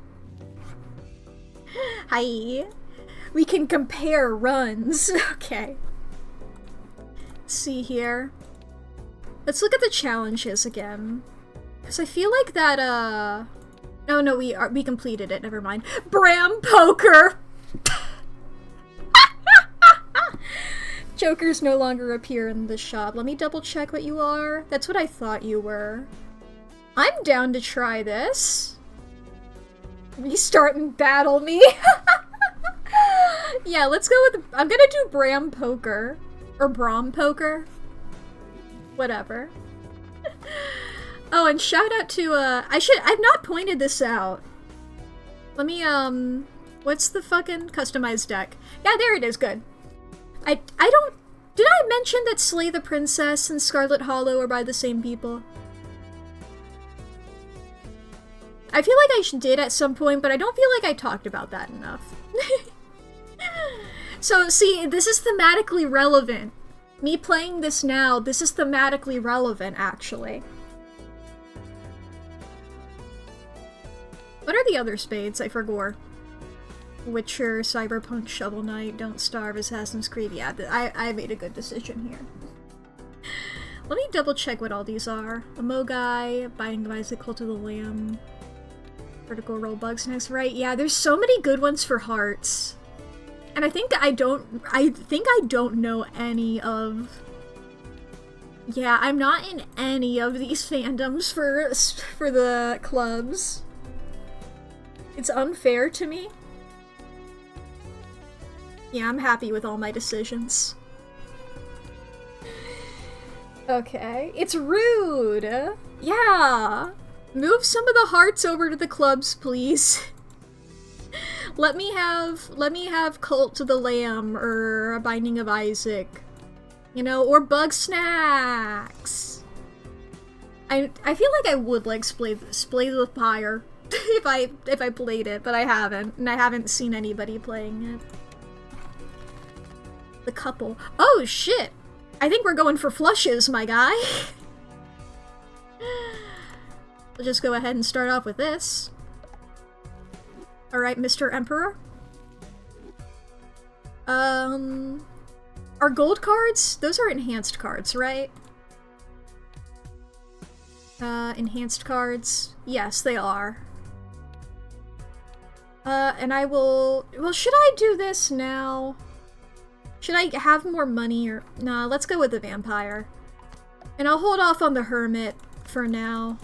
Hi. We can compare runs. Okay. Let's see here. Let's look at the challenges again. Because I feel like that, oh no, we completed it, never mind. Bram Poker! Jokers no longer appear in the shop. Let me double check what you are. That's what I thought you were. I'm down to try this. Restart and battle me. Yeah, let's go with... I'm gonna do Bram Poker. Or Brom Poker. Whatever. Oh, and shout out to, I've not pointed this out. Let me, what's the fucking customized deck? Yeah, there it is, good. I don't... Did I mention that Slay the Princess and Scarlet Hollow are by the same people? I feel like I did at some point, but I don't feel like I talked about that enough. So, see, this is thematically relevant. Me playing this now, this is thematically relevant, actually. What are the other spades? I forgot. Witcher, Cyberpunk, Shovel Knight, Don't Starve, Assassin's Creed. Yeah, I made a good decision here. Let me double check what all these are. Amogai, Binding of Isaac, Cult of the Lamb, Vertical Roll, Bugsnax, right? Yeah, there's so many good ones for hearts. And I think I don't know any of... Yeah, I'm not in any of these fandoms for the clubs. It's unfair to me. Yeah, I'm happy with all my decisions. Okay, it's rude! Yeah! Move some of the hearts over to the clubs, please. Let me have Cult to the Lamb, or Binding of Isaac. You know, or Bugsnax! I feel like I would like Splay the Pyre if I played it, but I haven't, and I haven't seen anybody playing it. The couple. Oh shit! I think we're going for flushes, my guy! We'll just go ahead and start off with this. Alright, Mr. Emperor. Are gold cards? Those are enhanced cards, right? Enhanced cards. Yes, they are. And I will... Well, should I do this now? Should I have more money or... Nah, let's go with the vampire. And I'll hold off on the hermit for now.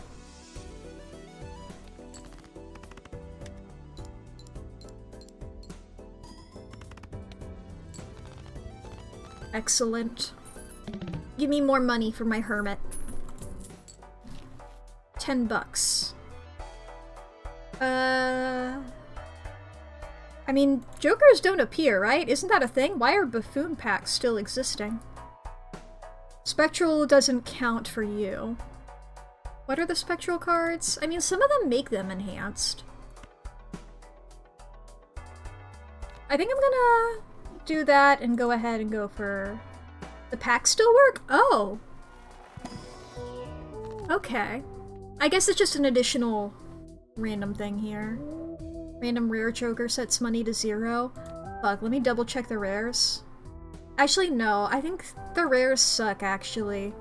Excellent. Give me more money for my hermit. $10. I mean, jokers don't appear, right? Isn't that a thing? Why are buffoon packs still existing? Spectral doesn't count for you. What are the spectral cards? I mean, some of them make them enhanced. I think I'm gonna do that and go ahead and go for... The packs still work? Oh! Okay. I guess it's just an additional random thing here. Random rare joker sets money to 0. Fuck, let me double check the rares. Actually, no. I think the rares suck, actually.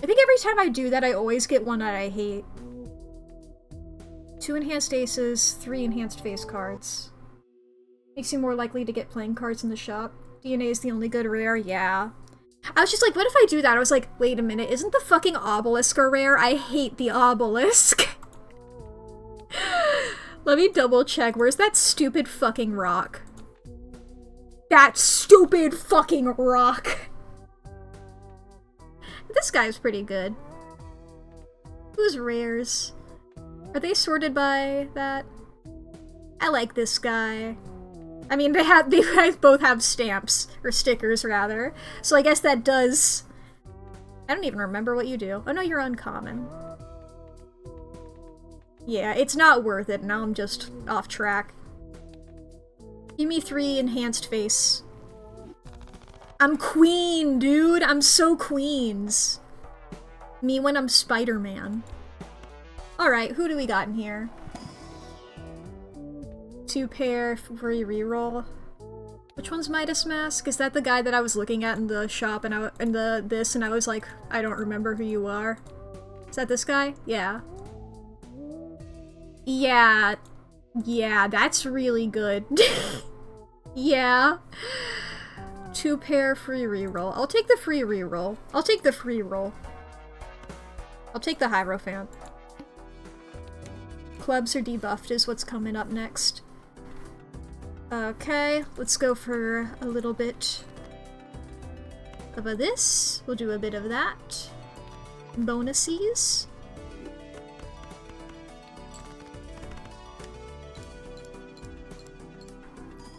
I think every time I do that, I always get one that I hate. 2 enhanced aces, 3 enhanced face cards. Makes you more likely to get playing cards in the shop. DNA is the only good rare, yeah. I was just like, what if I do that? I was like, wait a minute, isn't the fucking obelisk a rare? I hate the obelisk. Let me double check. Where's that stupid fucking rock? That stupid fucking rock! This guy's pretty good. Who's rares? Are they sorted by that? I like this guy. I mean, they guys both have stamps, or stickers rather. So I guess that does... I don't even remember what you do. Oh no, you're uncommon. Yeah, it's not worth it. Now I'm just off track. Give me 3 enhanced face. I'm queen, dude! I'm so queens! Me when I'm Spider-Man. Alright, who do we got in here? 2 pair for your reroll. Which one's Midas Mask? Is that the guy that I was looking at in the shop and and I was like, I don't remember who you are. Is that this guy? Yeah. Yeah. Yeah, that's really good. Yeah. 2 pair free reroll. I'll take the free reroll. I'll take the free roll. I'll take the Hierophant. Clubs are debuffed is what's coming up next. Okay, let's go for a little bit of this. We'll do a bit of that. Bonuses.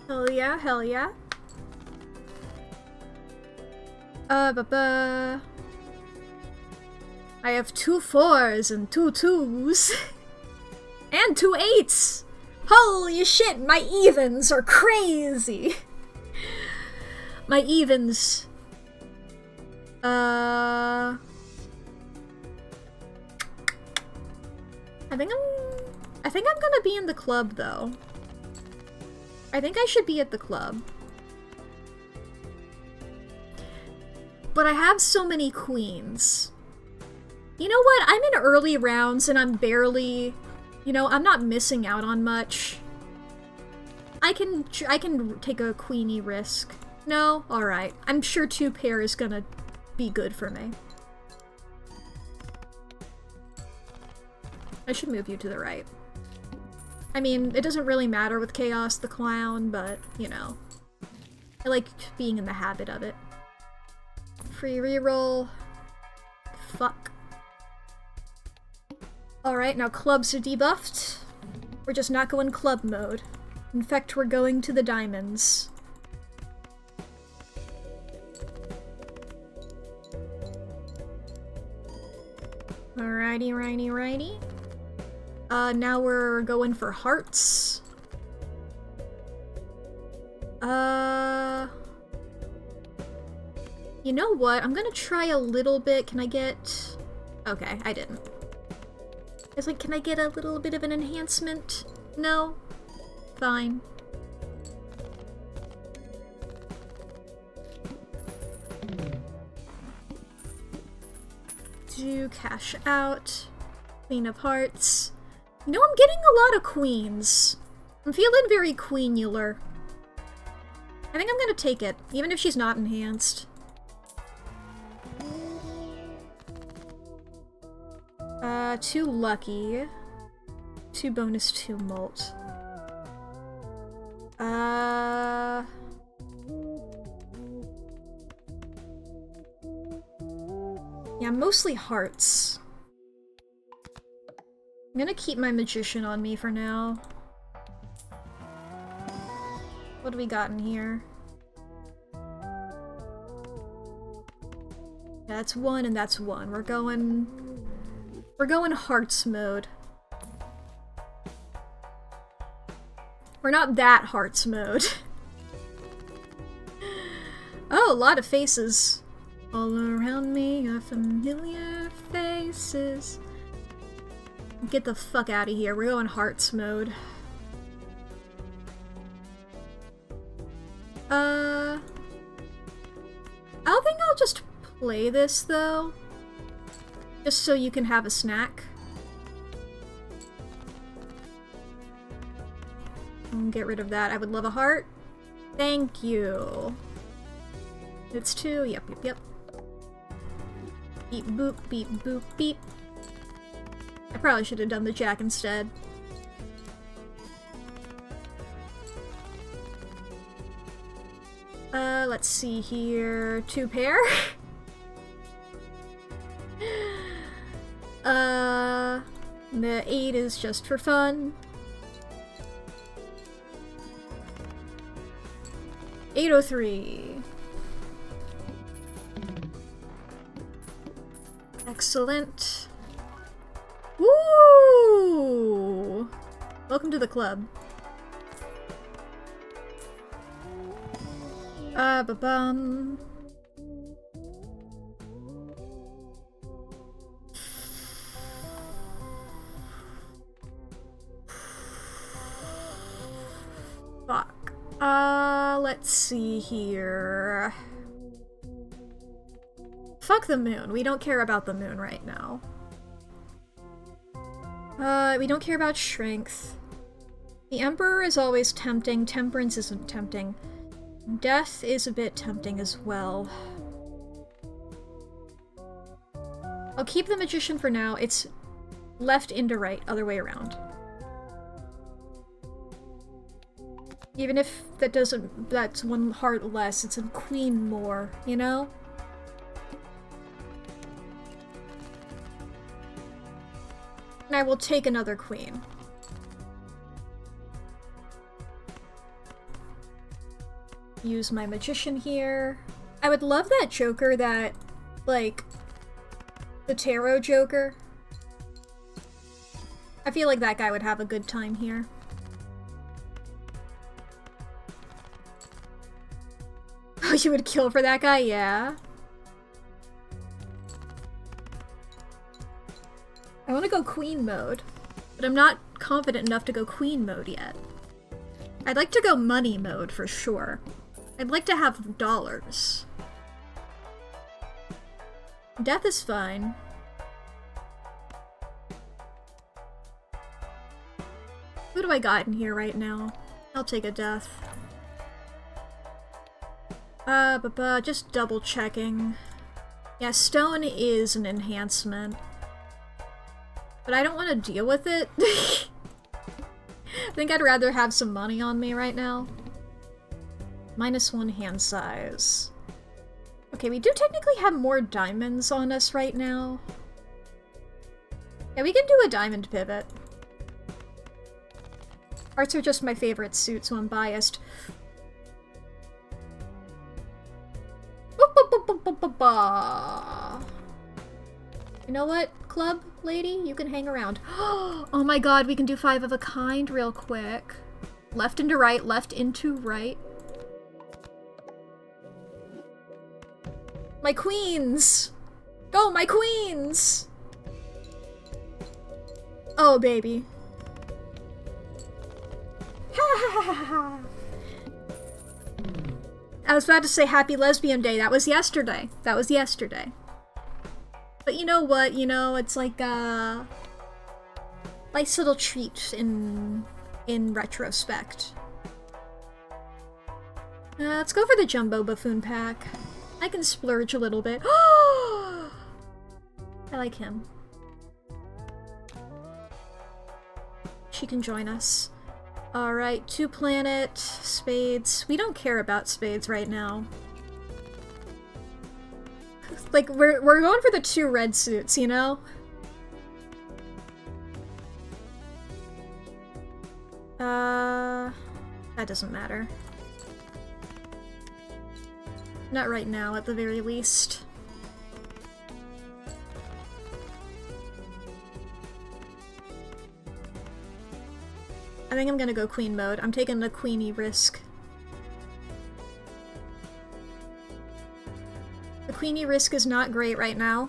Hell yeah, hell yeah. I have 2 4s and 2 2s. And 2 8s! Holy shit, my evens are crazy! My evens. I think I'm gonna be in the club, though. I think I should be at the club. But I have so many queens. You know what? I'm in early rounds and I'm barely... You know, I'm not missing out on much. I can take a queenie risk. No? Alright. I'm sure 2 pair is gonna be good for me. I should move you to the right. I mean, it doesn't really matter with Chaos the Clown, but, you know. I like being in the habit of it. Free reroll. Fuck. Alright, now clubs are debuffed. We're just not going club mode. In fact, we're going to the diamonds. Alrighty, righty, righty. Now we're going for hearts. You know what? I'm gonna try a little bit. Can I get... Okay, I didn't. It's like, can I get a little bit of an enhancement? No? Fine. Do cash out. Queen of Hearts. You know, I'm getting a lot of queens. I'm feeling very queenular. I think I'm gonna take it, even if she's not enhanced. Too lucky. 2 bonus, 2 molt. Yeah, mostly hearts. I'm gonna keep my magician on me for now. What do we got in here? Yeah, that's 1 and that's 1. We're going hearts mode. We're not that hearts mode. Oh, a lot of faces. All around me are familiar faces. Get the fuck out of here. We're going hearts mode. I think I'll just play this, though. Just so you can have a snack. Get rid of that. I would love a heart. Thank you. It's 2. Yep, yep, yep. Beep boop, beep boop, beep. I probably should have done the jack instead. Let's see here. 2 pair. The 8 is just for fun. 803. Excellent. Woo! Welcome to the club. Ba-bum. Fuck. Let's see here. Fuck the moon. We don't care about the moon right now. We don't care about strength. The Emperor is always tempting. Temperance isn't tempting. Death is a bit tempting as well. I'll keep the Magician for now. It's left into right, other way around. Even if that doesn't, that's one heart less, it's a queen more, you know? And I will take another queen. Use my Magician here. I would love that Joker that, like, the Tarot Joker. I feel like that guy would have a good time here. Oh, you would kill for that guy? Yeah. I want to go queen mode, but I'm not confident enough to go queen mode yet. I'd like to go money mode for sure. I'd like to have dollars. Death is fine. Who do I got in here right now? I'll take a death. Just double checking. Yeah, stone is an enhancement. But I don't want to deal with it. I think I'd rather have some money on me right now. -1 hand size. Okay, we do technically have more diamonds on us right now. Yeah, we can do a diamond pivot. Hearts are just my favorite suit, so I'm biased. You know what, club lady? You can hang around. Oh my god, we can do 5 of a kind real quick. Left into right, left into right. My queens! Go, my queens! Oh, baby. I was about to say Happy Lesbian Day. That was yesterday. That was yesterday. But you know what? You know, it's like a nice little treat in retrospect. Let's go for the Jumbo Buffoon pack. I can splurge a little bit. I like him. She can join us. Alright, 2 planet, spades. We don't care about spades right now. Like, we're going for the 2 red suits, you know? That doesn't matter. Not right now, at the very least. I think I'm gonna go queen mode. I'm taking the queenie risk. The queenie risk is not great right now.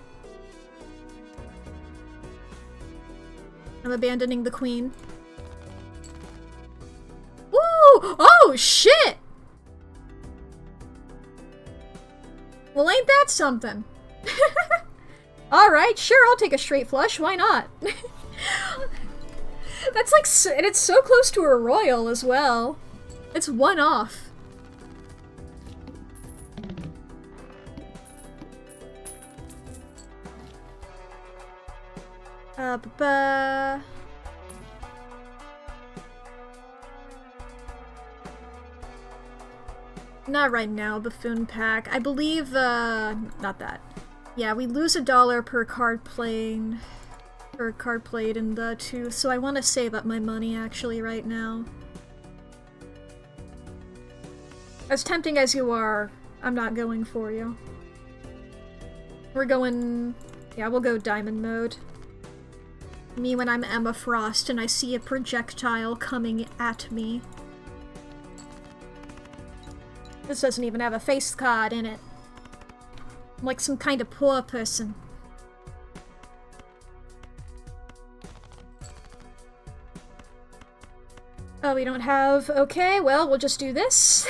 I'm abandoning the queen. Woo! Oh, shit! Well, ain't that something? Alright, sure, I'll take a straight flush. Why not? That's like, and it's so close to a royal as well. It's 1 off. Not right now, Buffoon pack. I believe, not that. Yeah, we lose $1 per card playing. Or card played in the 2, so I want to save up my money actually right now. As tempting as you are, I'm not going for you. We're going... yeah, we'll go diamond mode. Me when I'm Emma Frost and I see a projectile coming at me. This doesn't even have a face card in it. I'm like some kind of poor person. Oh, we don't have... okay, well, we'll just do this.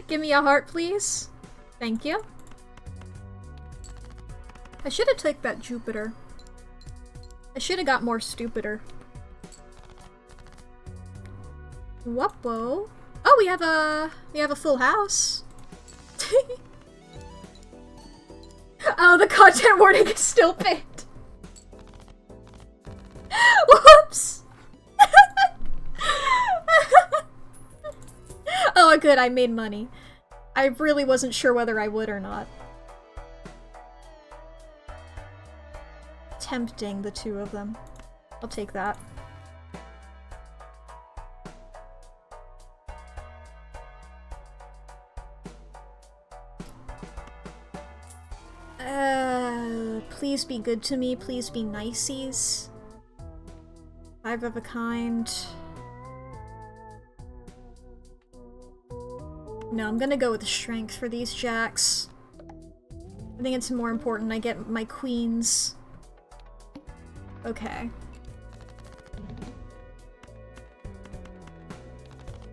Give me a heart, please. Thank you. I should have taken that Jupiter. I should have got more stupider. Whoa. Oh, we have a full house. Oh, the content warning is still pinned. Whoops. Oh, good, I made money. I really wasn't sure whether I would or not. Tempting, the two of them. I'll take that. Please be good to me, please be niceys. 5 of a kind. No, I'm gonna go with strength for these jacks. I think it's more important I get my queens. Okay.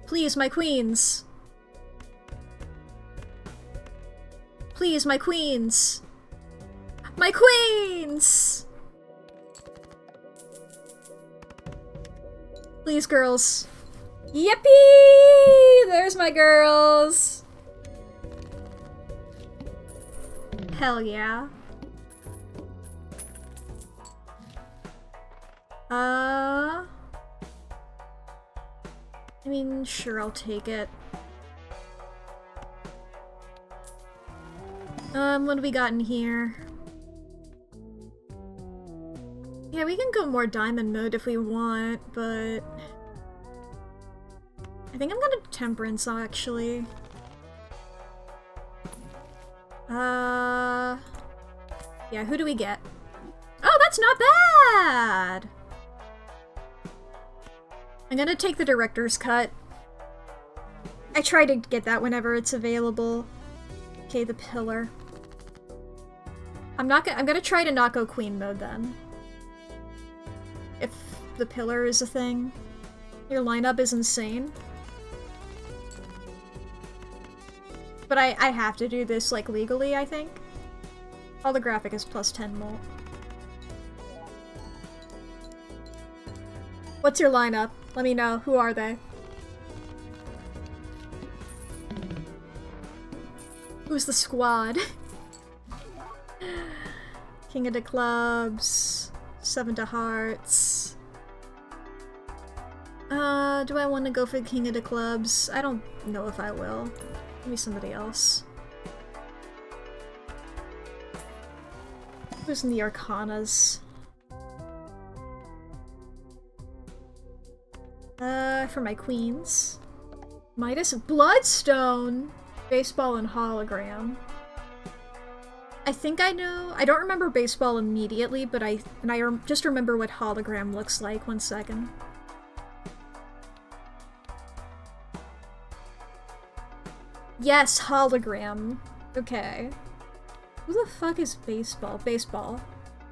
Please, my queens! Please, my queens! My queens! Please, girls. Yippee! There's my girls! Hell yeah. I mean, sure, I'll take it. What do we got in here? Yeah, we can go more diamond mode if we want, but... I think I'm gonna temperance, actually. Yeah, who do we get? Oh, that's not bad! I'm gonna take the director's cut. I try to get that whenever it's available. Okay, the pillar. I'm gonna try to not go queen mode then. If the pillar is a thing. Your lineup is insane. But I have to do this, like, legally, I think. Holographic is plus 10 molt. What's your lineup? Let me know. Who are they? Who's the squad? King of the clubs. 7 to hearts. Do I want to go for the king of the clubs? I don't know if I will. Maybe somebody else. Who's in the arcanas? For my queens. Midas Bloodstone! Baseball and hologram. I think I know. I don't remember baseball immediately, but I just remember what hologram looks like. 1 second. Yes, hologram. Okay. Who the fuck is baseball? Baseball.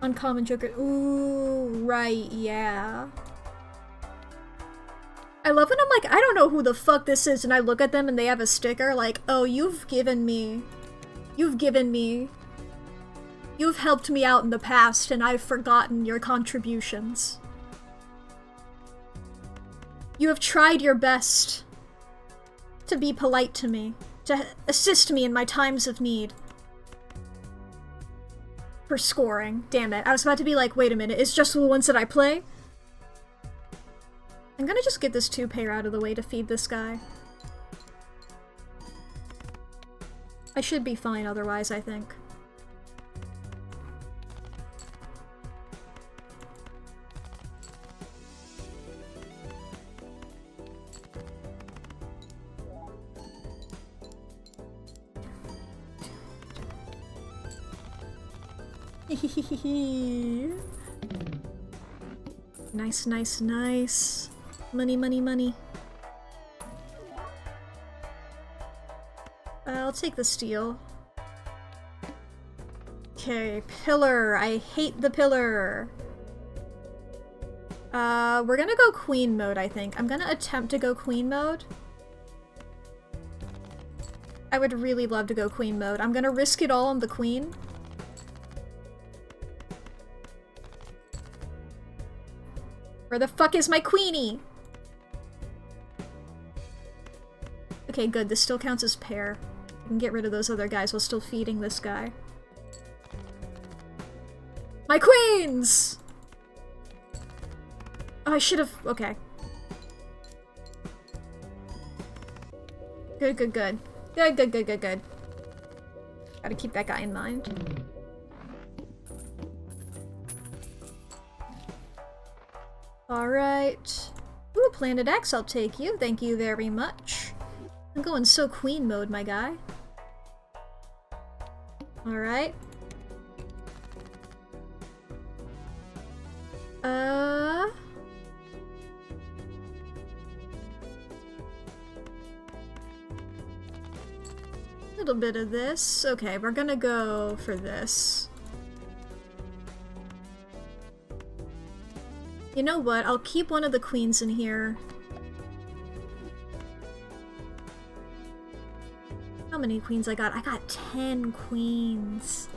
Uncommon Joker. Ooh, right, yeah. I love when I'm like, I don't know who the fuck this is, and I look at them and they have a sticker like, oh, you've given me. You've helped me out in the past, and I've forgotten your contributions. You have tried your best to be polite to me, to assist me in my times of need. For scoring. Damn it. I was about to be like, wait a minute, it's just the ones that I play? I'm gonna just get this 2-pair out of the way to feed this guy. I should be fine otherwise, I think. Nice, nice, nice. Money, money, money. I'll take the steel. Okay, pillar. I hate the pillar. We're gonna go queen mode, I think. I'm gonna attempt to go queen mode. I would really love to go queen mode. I'm gonna risk it all on the queen. Where the fuck is my queenie? Okay, good. This still counts as pair. I can get rid of those other guys while still feeding this guy. My queens! Oh, I should have... Okay. Good, good, good. Good, good, good, good, good. Gotta keep that guy in mind. Alright. Ooh, Planet X, I'll take you. Thank you very much. I'm going so queen mode, my guy. Alright. Little bit of this. Okay, we're gonna go for this. You know what? I'll keep one of the queens in here. How many queens I got? I got 10 queens.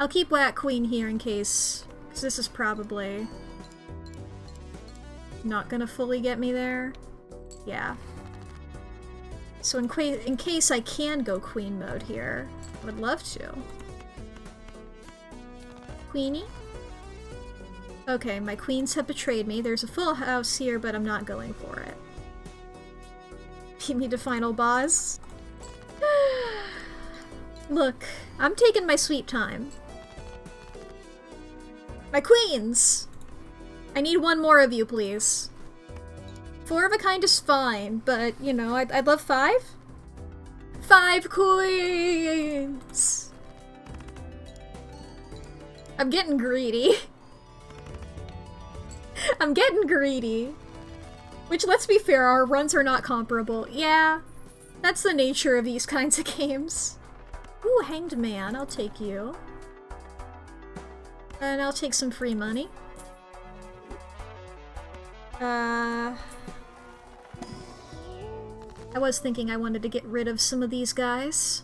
I'll keep that queen here in case, because this is probably not gonna fully get me there. Yeah. So in case I can go queen mode here, I would love to. Queenie? Okay, my queens have betrayed me. There's a full house here, but I'm not going for it. Beat me to final boss. Look, I'm taking my sweet time. My queens! I need one more of you, please. 4 of a kind is fine, but, you know, I'd love 5? 5 queens! I'm getting greedy. I'm getting greedy. Which, let's be fair, our runs are not comparable. Yeah, that's the nature of these kinds of games. Ooh, Hanged Man, I'll take you. And I'll take some free money. I was thinking I wanted to get rid of some of these guys.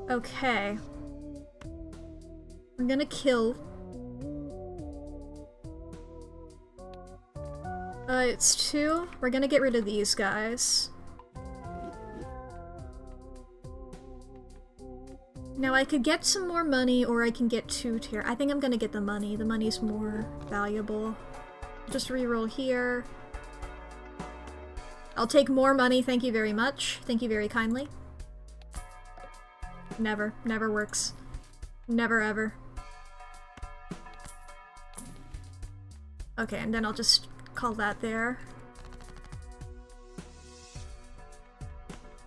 Okay. I'm gonna kill. It's 2. We're gonna get rid of these guys. Now I could get some more money, or I can get 2 tier. I think I'm gonna get the money. The money's more valuable. Just reroll here. I'll take more money, thank you very much. Thank you very kindly. Never. Never works. Never ever. Okay, and then I'll just call that there.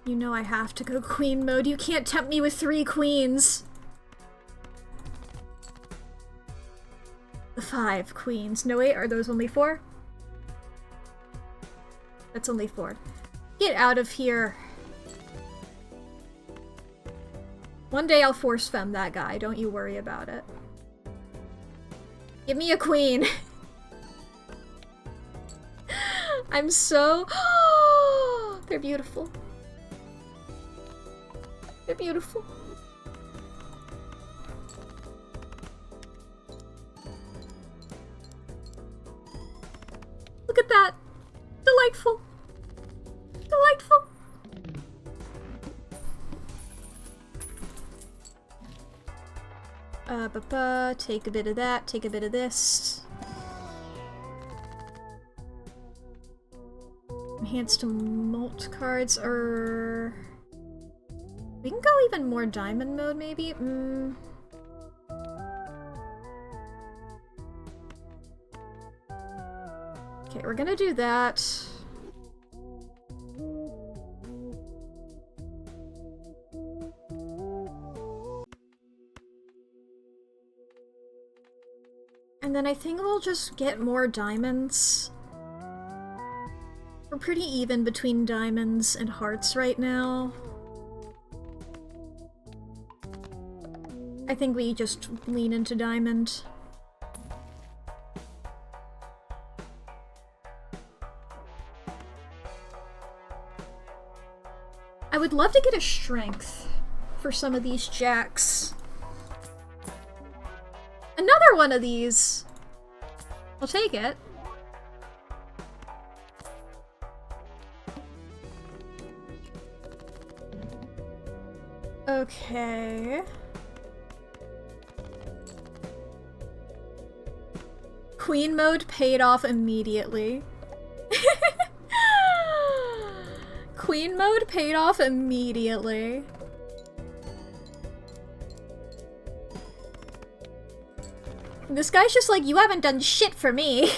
You know I have to go queen mode. You can't tempt me with 3 queens. The 5 queens. No, wait, are those only 4? That's only 4. Get out of here. One day I'll force femme that guy. Don't you worry about it. Give me a queen. I'm so... They're beautiful. They're beautiful. Look at that. Delightful. Delightful. Take a bit of that, take a bit of this. Enhanced molt cards, or... We can go even more diamond mode, maybe? Okay, we're gonna do that. And then I think we'll just get more diamonds. We're pretty even between diamonds and hearts right now. I think we just lean into diamond. I would love to get a strength for some of these jacks. Another one of these! I'll take it. Okay. Queen mode paid off immediately. Queen mode paid off immediately. This guy's just like, you haven't done shit for me.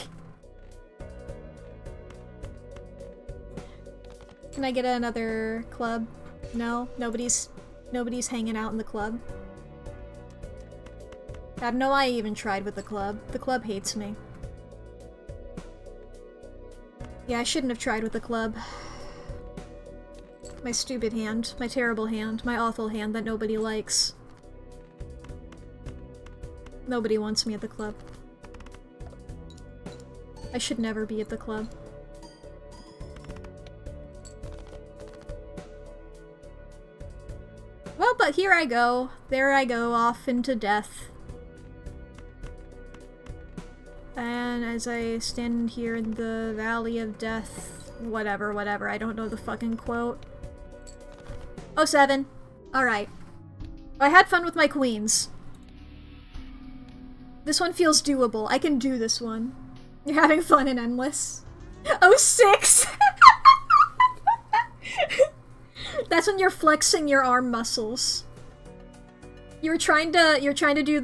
Can I get another club? No? Nobody's hanging out in the club. I don't know why I even tried with the club. The club hates me. Yeah, I shouldn't have tried with the club. My stupid hand. My terrible hand. My awful hand that nobody likes. Nobody wants me at the club. I should never be at the club. Well, but here I go. There I go, off into death. And as I stand here in the Valley of Death... Whatever, I don't know the fucking quote. Oh, 7. Alright. I had fun with my queens. This one feels doable. I can do this one. You're having fun in Endless. Oh, 6! That's when you're flexing your arm muscles. You were trying to do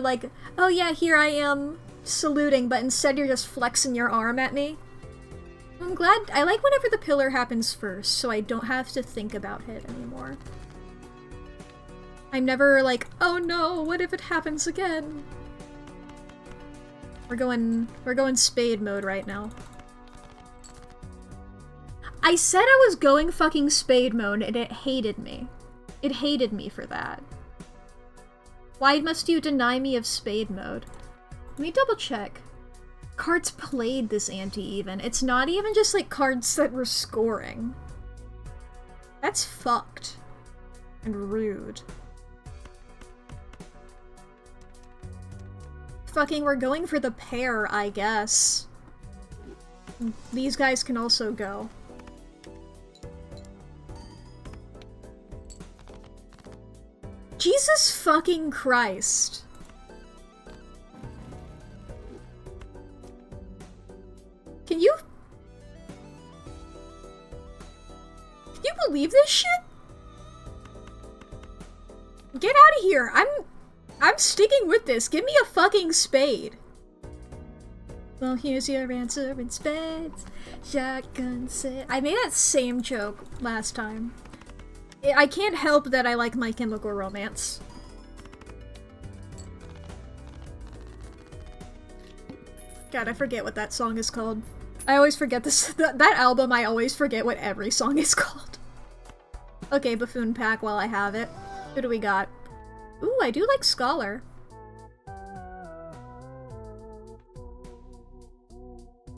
like, oh yeah, here I am saluting, but instead you're just flexing your arm at me. I'm glad. I like whenever the pillar happens first, so I don't have to think about it anymore. I'm never like, oh no, what if it happens again? We're going spade mode right now. I said I was going fucking spade mode and it hated me. It hated me for that. Why must you deny me of spade mode? Let me double check. Cards played this anti-even. It's not even just like cards that were scoring. That's fucked. And rude. Fucking, we're going for the pair, I guess. These guys can also go. Jesus fucking Christ. Can you believe this shit? Get out of here. I'm sticking with this. Give me a fucking spade. Well, here's your answer in spades. Shotgun set. I made that same joke last time. I can't help that I like My Chemical Romance. God, I forget what that song is called. I always forget this. That album, I always forget what every song is called. Okay, Buffoon Pack while I have it. Who do we got? Ooh, I do like Scholar.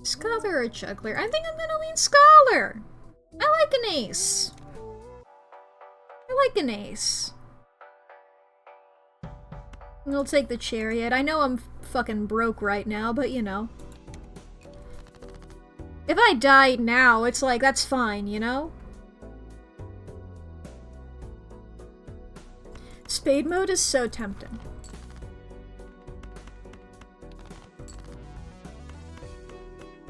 Scholar or Juggler? I think I'm gonna lean Scholar! I like an ace. I like an ace. I'll take the Chariot. I know I'm fucking broke right now, but you know. If I die now, it's like, that's fine, you know? Spade mode is so tempting.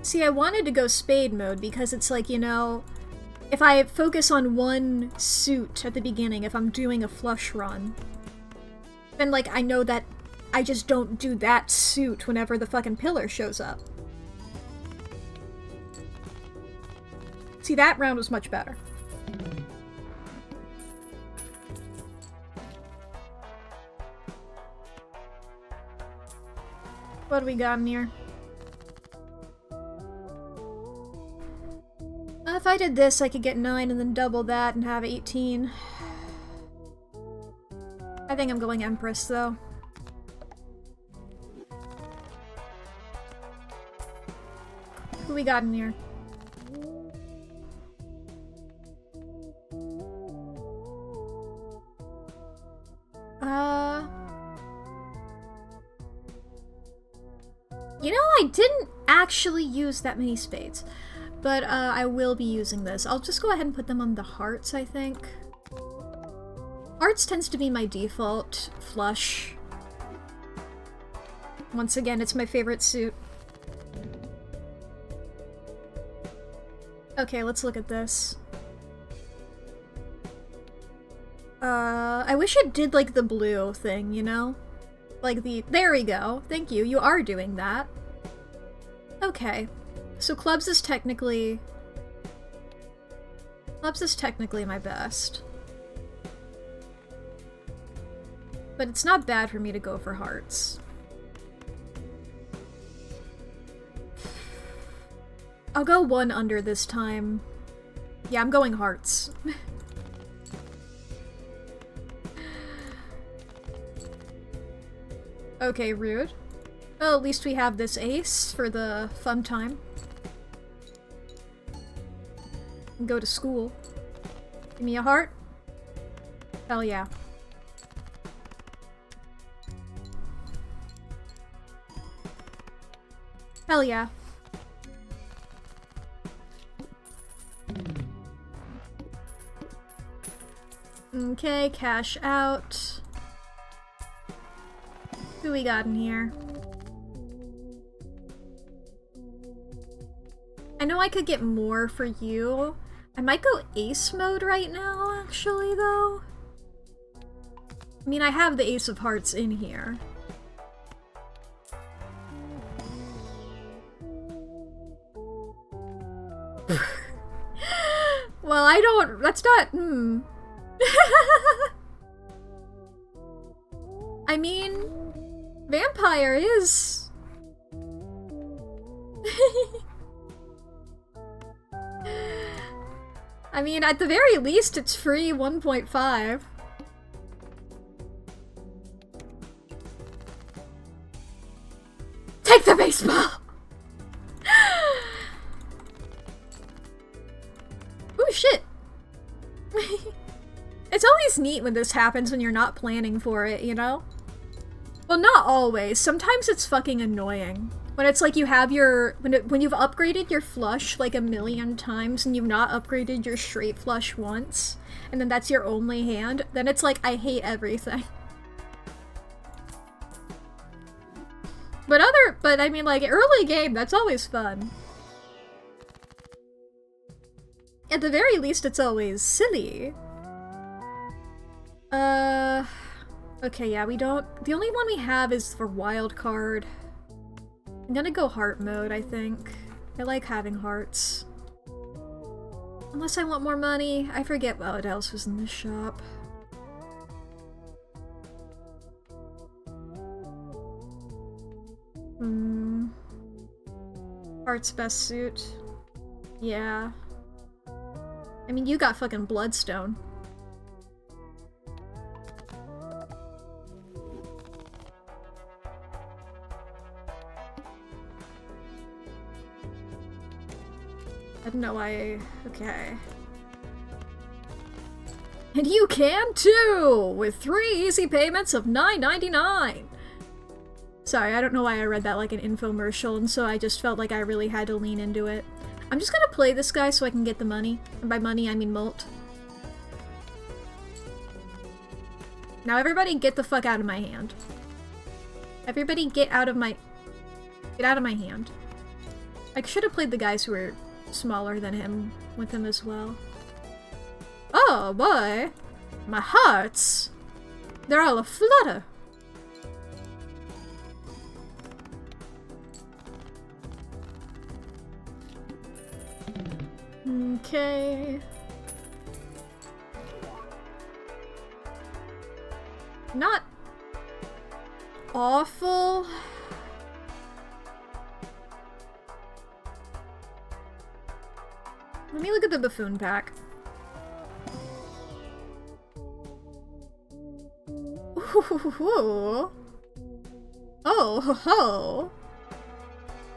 See, I wanted to go spade mode because it's like, you know, if I focus on one suit at the beginning, if I'm doing a flush run, then like I know that I just don't do that suit whenever the fucking pillar shows up. See, that round was much better. What do we got in here? If I did this, I could get 9 and then double that and have 18. I think I'm going Empress, though. Who we got in here? You know, I didn't actually use that many spades. But I will be using this. I'll just go ahead and put them on the hearts, I think. Hearts tends to be my default flush. Once again, it's my favorite suit. Okay, let's look at this. I wish it did like the blue thing, you know? Like there we go. Thank you. You are doing that. Okay. So clubs is technically my best. But it's not bad for me to go for hearts. I'll go one under this time. Yeah, I'm going hearts. Okay, rude. Well, at least we have this ace for the fun time. Go to school. Give me a heart. Hell yeah. Hell yeah. Okay, cash out. Who we got in here? I know I could get more for you. I might go ace mode right now, actually, though. I mean, I have the ace of hearts in here. Well, I don't... That's not... I mean... Vampire is... I mean, at the very least, it's free 1.5. Take the baseball! Ooh, shit! It's always neat when this happens when you're not planning for it, you know? Well, not always. Sometimes it's fucking annoying. When it's like you have your... When you've upgraded your flush like 1,000,000 times and you've not upgraded your straight flush once, and then that's your only hand, then it's like, I hate everything. But I mean, like, early game, that's always fun. At the very least, it's always silly. Okay, yeah, we don't... The only one we have is for wild card. I'm gonna go heart mode, I think. I like having hearts. Unless I want more money. I forget what else was in this shop. Heart's best suit. Yeah. I mean, you got fucking Bloodstone. I don't know why... Okay. And you can too! With 3 easy payments of $9.99! Sorry, I don't know why I read that like an infomercial, and so I just felt like I really had to lean into it. I'm just gonna play this guy so I can get the money. And by money, I mean mult. Now everybody get the fuck out of my hand. Everybody get out of my... Get out of my hand. I should have played the guys who were smaller than him with him as well. Oh boy! My hearts! They're all aflutter! Okay. Not awful. Let me look at the buffoon pack. Ooh. Oh, ho, ho.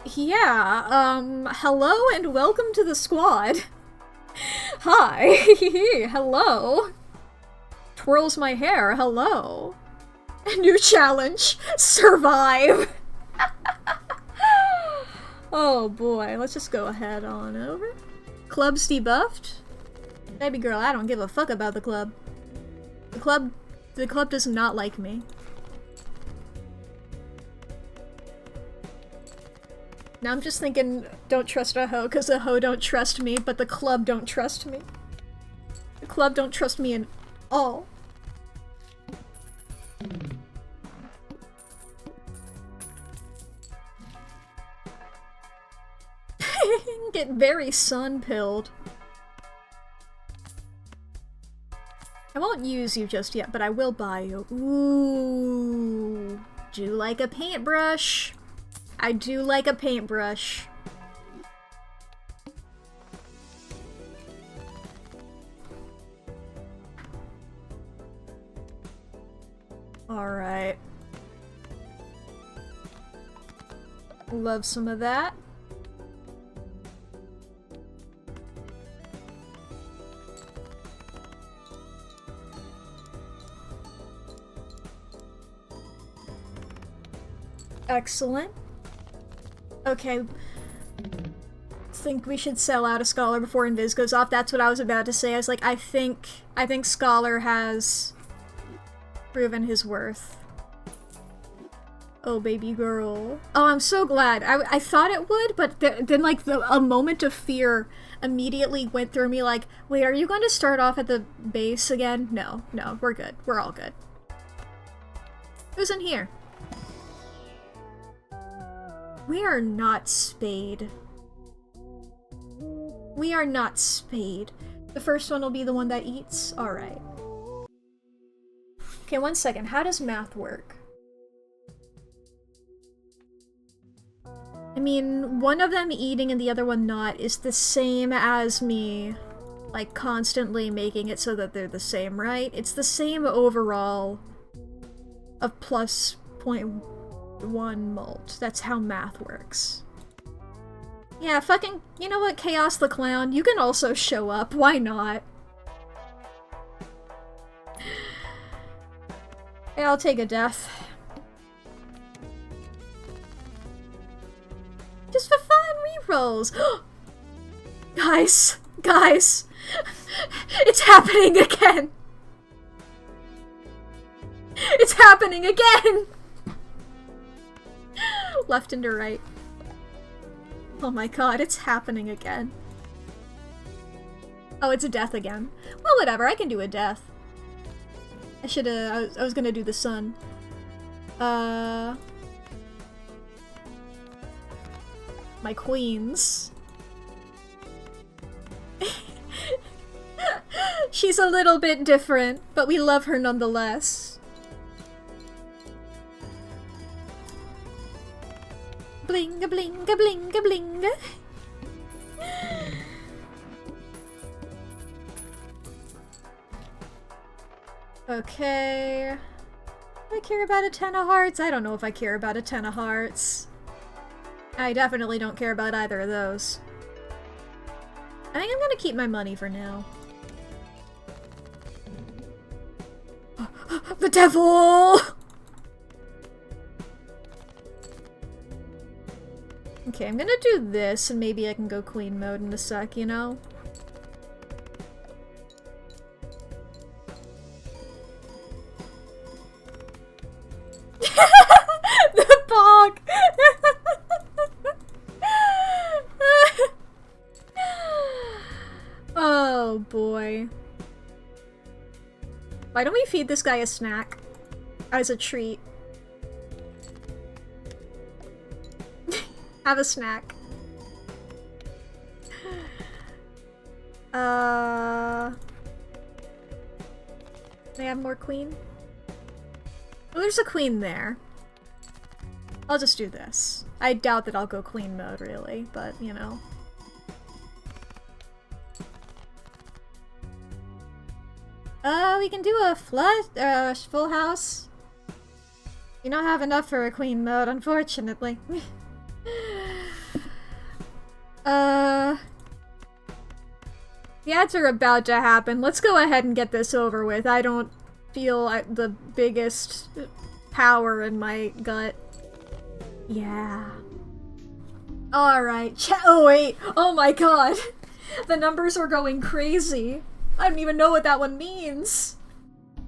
Yeah, hello and welcome to the squad. Hi, hello. Twirls my hair, hello. New challenge, survive. Oh boy, let's just go ahead on over. Club's debuffed? Baby girl, I don't give a fuck about the club. The club does not like me. Now I'm just thinking, don't trust a hoe, cause a hoe don't trust me, but the club don't trust me. The club don't trust me at all. Get very sun-pilled. I won't use you just yet, but I will buy you. Ooh. Do like a paintbrush. I do like a paintbrush. Alright. Love some of that. Excellent. Okay. Think we should sell out a Scholar before Invis goes off. That's what I was about to say. I was like, I think Scholar has proven his worth. Oh, baby girl. Oh, I'm so glad. I thought it would, but then like a moment of fear immediately went through me like, wait, are you going to start off at the base again? No, we're good. We're all good. Who's in here? We are not Spade. We are not Spade. The first one will be the one that eats? Alright. Okay, 1 second. How does math work? I mean, one of them eating and the other one not is the same as me, like, constantly making it so that they're the same, right? It's the same overall of plus 0.1 mult. That's how math works. Yeah, fucking, you know what, Chaos the Clown? You can also show up. Why not? Yeah, I'll take a death. Just for fun, rerolls! Guys! Guys! It's happening again! It's happening again! Left and to right. Oh my god, it's happening again. Oh, it's a death again. Well, whatever, I can do a death. I should've- I was gonna do the sun. My queens. She's a little bit different, but we love her nonetheless. Blinga blinga blinga blinga. Okay. Do I care about a 10 of hearts? I don't know if I care about a 10 of hearts. I definitely don't care about either of those. I think I'm gonna keep my money for now. The devil! Okay, I'm gonna do this, and maybe I can go queen mode in a sec, you know? The bog! Oh boy. Why don't we feed this guy a snack? As a treat. Have a snack. May I have more queen? Oh, there's a queen there. I'll just do this. I doubt that I'll go queen mode, really, but, you know. We can do a full house. You don't have enough for a queen mode, unfortunately. The ads are about to happen. Let's go ahead and get this over with. I don't feel the biggest power in my gut. Yeah. Alright, oh wait, oh my god. The numbers are going crazy. I don't even know what that one means.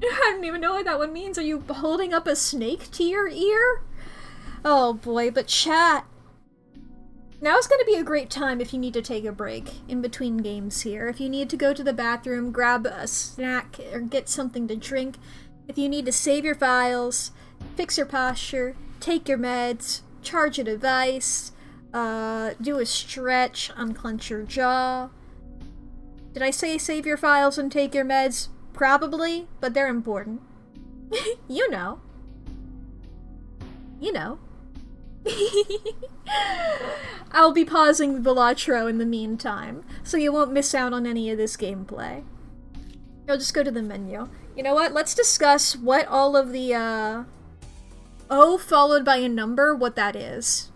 I don't even know what that one means. Are you holding up a snake to your ear? Oh boy, but chat. Now's gonna be a great time if you need to take a break in between games here. If you need to go to the bathroom, grab a snack, or get something to drink. If you need to save your files, fix your posture, take your meds, charge a device, do a stretch, unclench your jaw. Did I say save your files and take your meds? Probably, but they're important. You know. You know. I'll be pausing Balatro in the meantime, so you won't miss out on any of this gameplay. I'll just go to the menu. You know what? Let's discuss what all of the, O followed by a number, what that is.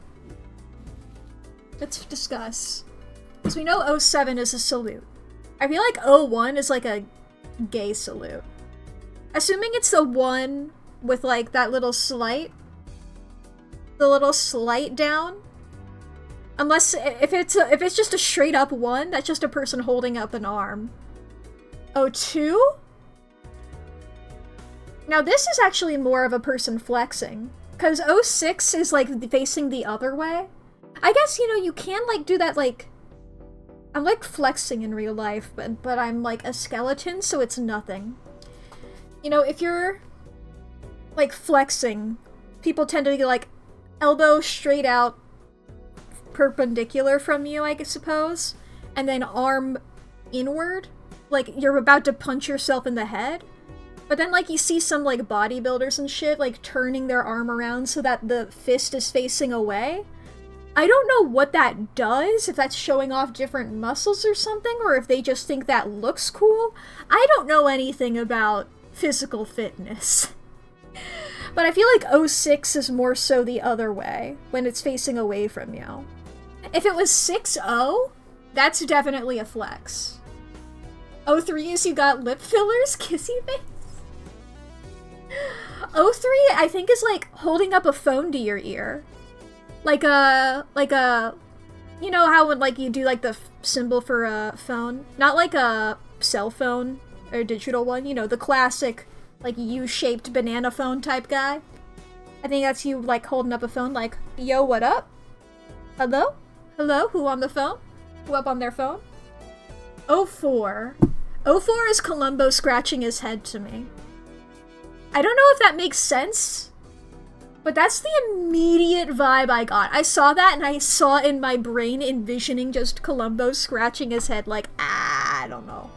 Let's discuss. Because we know 07 is a salute. I feel like 01 is like a gay salute. Assuming it's the one with like that little slight. The little slight down. Unless, if it's just a straight up 1, that's just a person holding up an arm. 02? Now this is actually more of a person flexing. Because 06 is like facing the other way. I guess, you know, you can like do that like... I'm like flexing in real life, but I'm like a skeleton, so it's nothing. You know, if you're like flexing, people tend to be like elbow straight out perpendicular from you, I suppose, and then arm inward, like you're about to punch yourself in the head. But then like you see some like bodybuilders and shit like turning their arm around so that the fist is facing away. I don't know what that does, if that's showing off different muscles or something, or if they just think that looks cool. I don't know anything about physical fitness. But I feel like 06 is more so the other way, when it's facing away from you. If it was 6-0, that's definitely a flex. 03 is you got lip fillers, kissy face. 03, I think, is like holding up a phone to your ear. Like a, you know how when like you do like the symbol for a phone? Not like a cell phone or digital one, you know, the classic like U-shaped banana phone type guy. I think that's you like holding up a phone like, yo, what up? Hello? Hello? Who on the phone? Who up on their phone? 04. 04 is Columbo scratching his head to me. I don't know if that makes sense. But that's the immediate vibe I got. I saw that and I saw in my brain envisioning just Columbo scratching his head like, I don't know.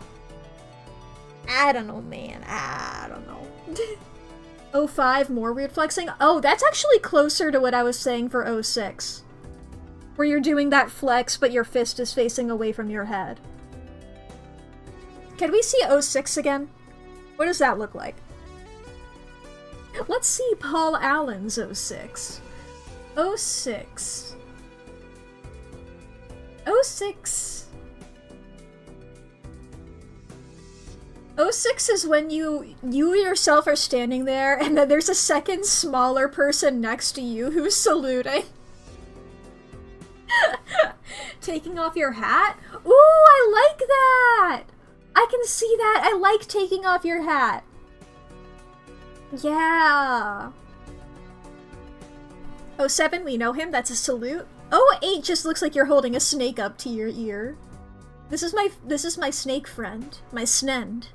I don't know, man. I don't know. 05, more weird flexing. Oh, that's actually closer to what I was saying for 06. Where you're doing that flex, but your fist is facing away from your head. Can we see 06 again? What does that look like? Let's see Paul Allen's 06. 06. 06. 06 is when you yourself are standing there and then there's a second smaller person next to you who's saluting. Taking off your hat? Ooh, I like that! I can see that! I like taking off your hat. Yeah. 07, we know him, that's a salute. 08 just looks like you're holding a snake up to your ear. This is my snake friend, my snend.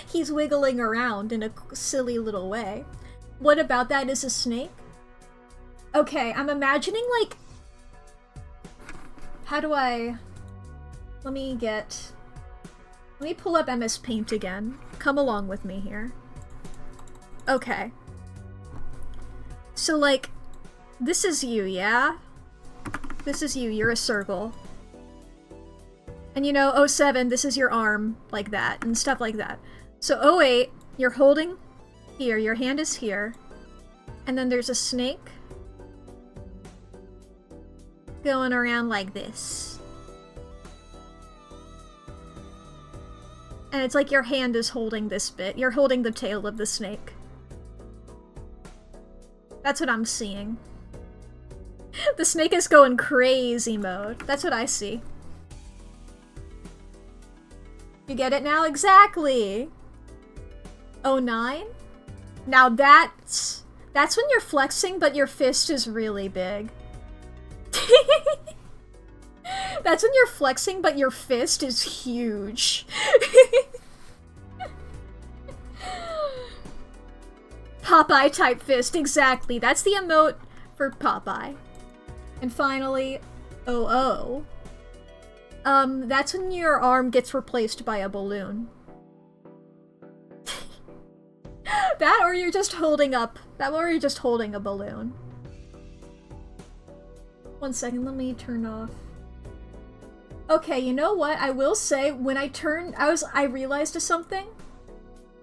He's wiggling around in a silly little way. What about that is a snake? Okay, I'm imagining like... How do I... Let me pull up MS Paint again. Come along with me here. Okay. So, like, this is you, yeah? This is you, you're a circle. And you know, 07, this is your arm, like that, and stuff like that. So 08, you're holding here, your hand is here. And then there's a snake going around like this. And it's like your hand is holding this bit. You're holding the tail of the snake. That's what I'm seeing. The snake is going crazy mode. That's what I see. You get it now? Exactly! 09? Now that's when you're flexing, but your fist is really big. That's when you're flexing, but your fist is huge. Popeye type fist, exactly. That's the emote for Popeye. And finally, oh. That's when your arm gets replaced by a balloon. That or you're just holding a balloon. 1 second, let me turn off. Okay, you know what? I will say, when I realized something.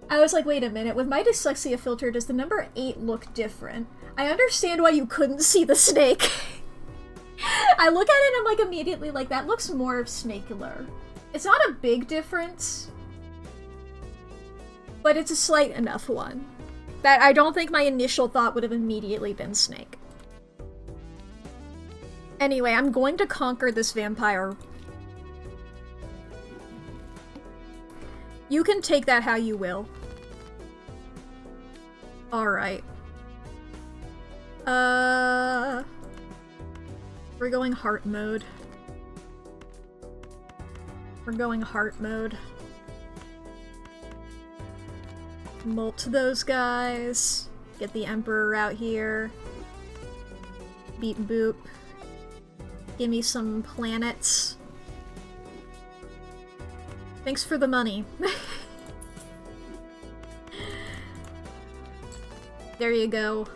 I was like, wait a minute, with my dyslexia filter, does the number 8 look different? I understand why you couldn't see the snake. I look at it and I'm like immediately like, that looks more snakular. It's not a big difference, but it's a slight enough one that I don't think my initial thought would have immediately been snake. Anyway, I'm going to conquer this vampire. You can take that how you will. Alright. We're going heart mode. Molt those guys. Get the Emperor out here. Beep boop. Give me some planets. Thanks for the money. There you go.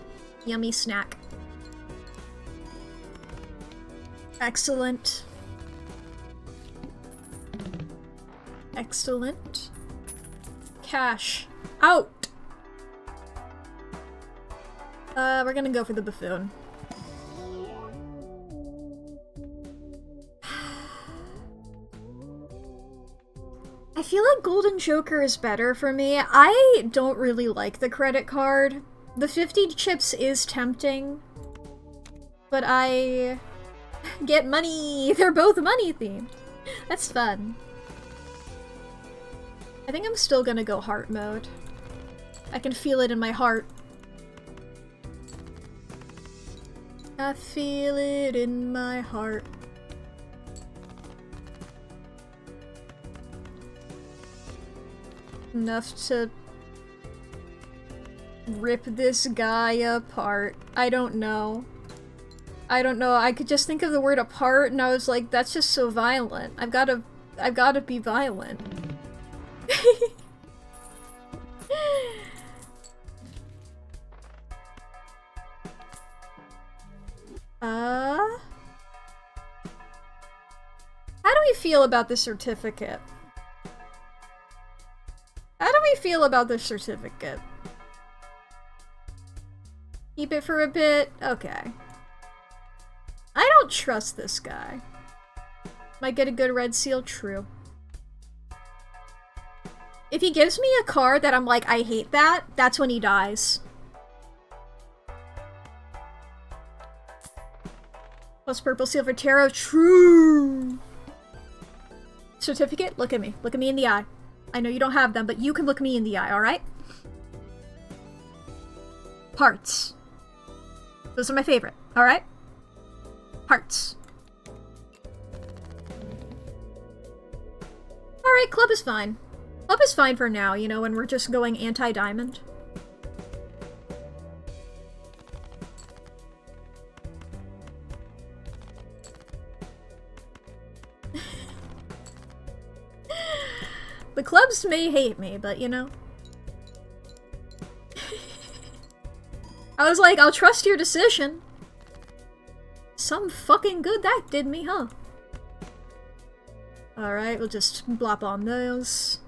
Yummy snack. Excellent. Excellent. Cash. Out! We're gonna go for the buffoon. I feel like Golden Joker is better for me. I don't really like the credit card. The 50 chips is tempting, but I get money. They're both money themed. That's fun. I think I'm still gonna go heart mode. I can feel it in my heart. I feel it in my heart. Enough to rip this guy apart. I don't know. I could just think of the word apart and I was like, that's just so violent. I've gotta be violent. How do we feel about the certificate? Keep it for a bit? Okay. I don't trust this guy. Might get a good red seal? True. If he gives me a card that I'm like, I hate that, that's when he dies. Plus purple seal for tarot? True! Certificate? Look at me. Look at me in the eye. I know you don't have them, but you can look me in the eye, alright? Hearts. Those are my favorite, alright? Hearts. Alright, club is fine. Club is fine for now, you know, when we're just going anti-diamond. The clubs may hate me, but you know. I was like, I'll trust your decision. Some fucking good that did me, huh? Alright, we'll just blop on those.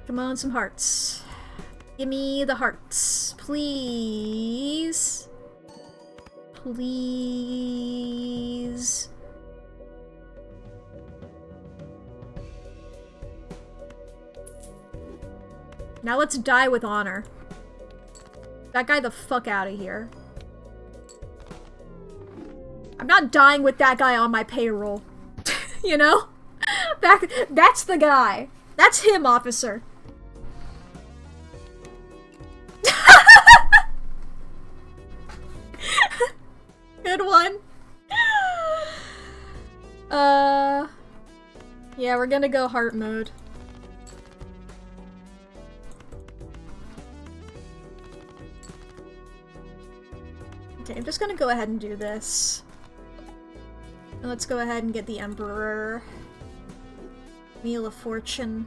Come on, some hearts. Give me the hearts, please. Please. Now let's die with honor. That guy the fuck out of here. I'm not dying with that guy on my payroll. You know? That's the guy. That's him, officer. Good one. Yeah, we're gonna go heart mode. Okay, I'm just gonna go ahead and do this. And let's go ahead and get the Emperor. Wheel of Fortune.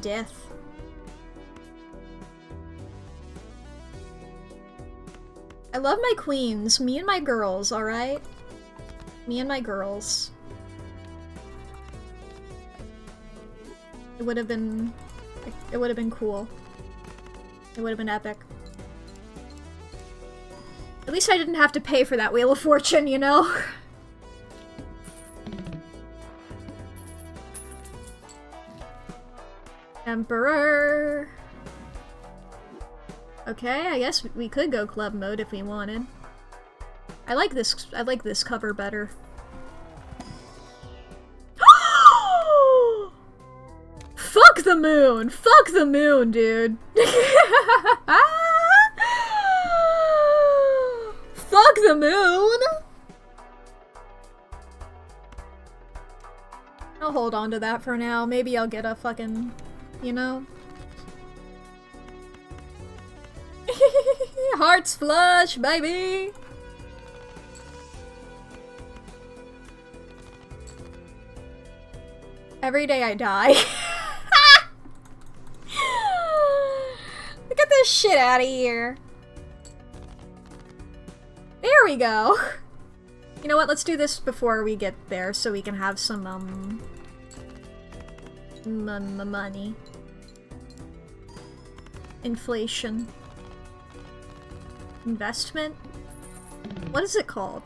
Death. I love my queens. Me and my girls, alright? Me and my girls. It would have been cool. It would have been epic. At least I didn't have to pay for that Wheel of Fortune, you know? Emperor! Okay, I guess we could go club mode if we wanted. I like this cover better. Fuck the moon! Fuck the moon, dude! Fuck the moon! I'll hold on to that for now. Maybe I'll get a fucking, you know? Hearts flush, baby! Every day I die. Get this shit out of here. There we go. You know what? Let's do this before we get there so we can have some, money. Inflation. Investment? What is it called?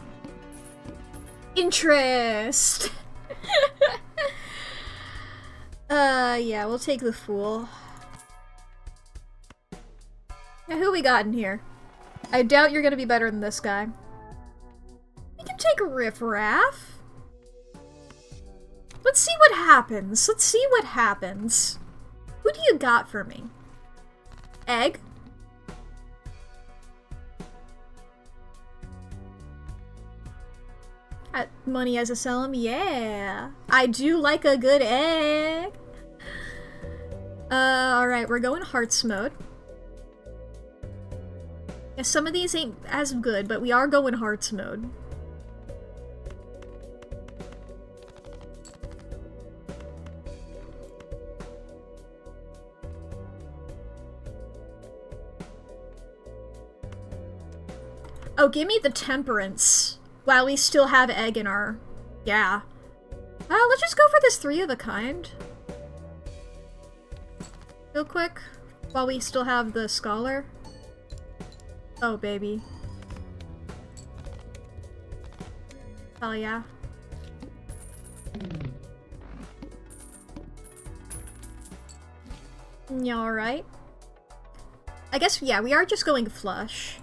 Interest! Yeah, we'll take the Fool. Now, who we got in here? I doubt you're gonna be better than this guy. We can take Riff Raff. Let's see what happens. Let's see what happens. Who do you got for me? Egg? Money as a Selim? Yeah! I do like a good egg! Alright, we're going Hearts mode. Yeah, some of these ain't as good, but we are going Hearts mode. Oh, give me the Temperance. While we still have egg in our... Yeah. Let's just go for this 3 of a kind. Real quick. While we still have the Scholar. Oh, baby. Oh, yeah. Yeah, alright. I guess, yeah, we are just going flush.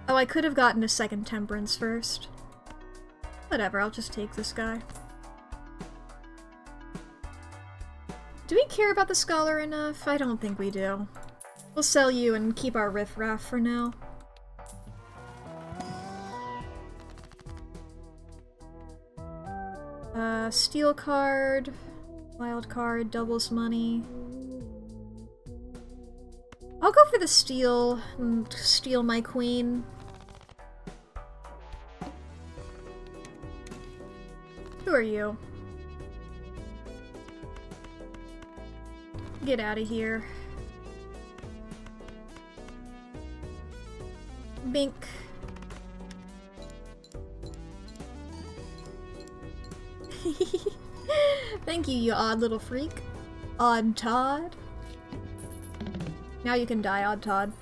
Oh, I could have gotten a second Temperance first. Whatever, I'll just take this guy. Do we care about the Scholar enough? I don't think we do. We'll sell you and keep our Riff Raff for now. Steel card, wild card, doubles money. I'll go for the steel and steal my queen. Who are you? Get out of here. Bink. Thank you, you odd little freak. Odd Todd. Now you can die, Odd Todd.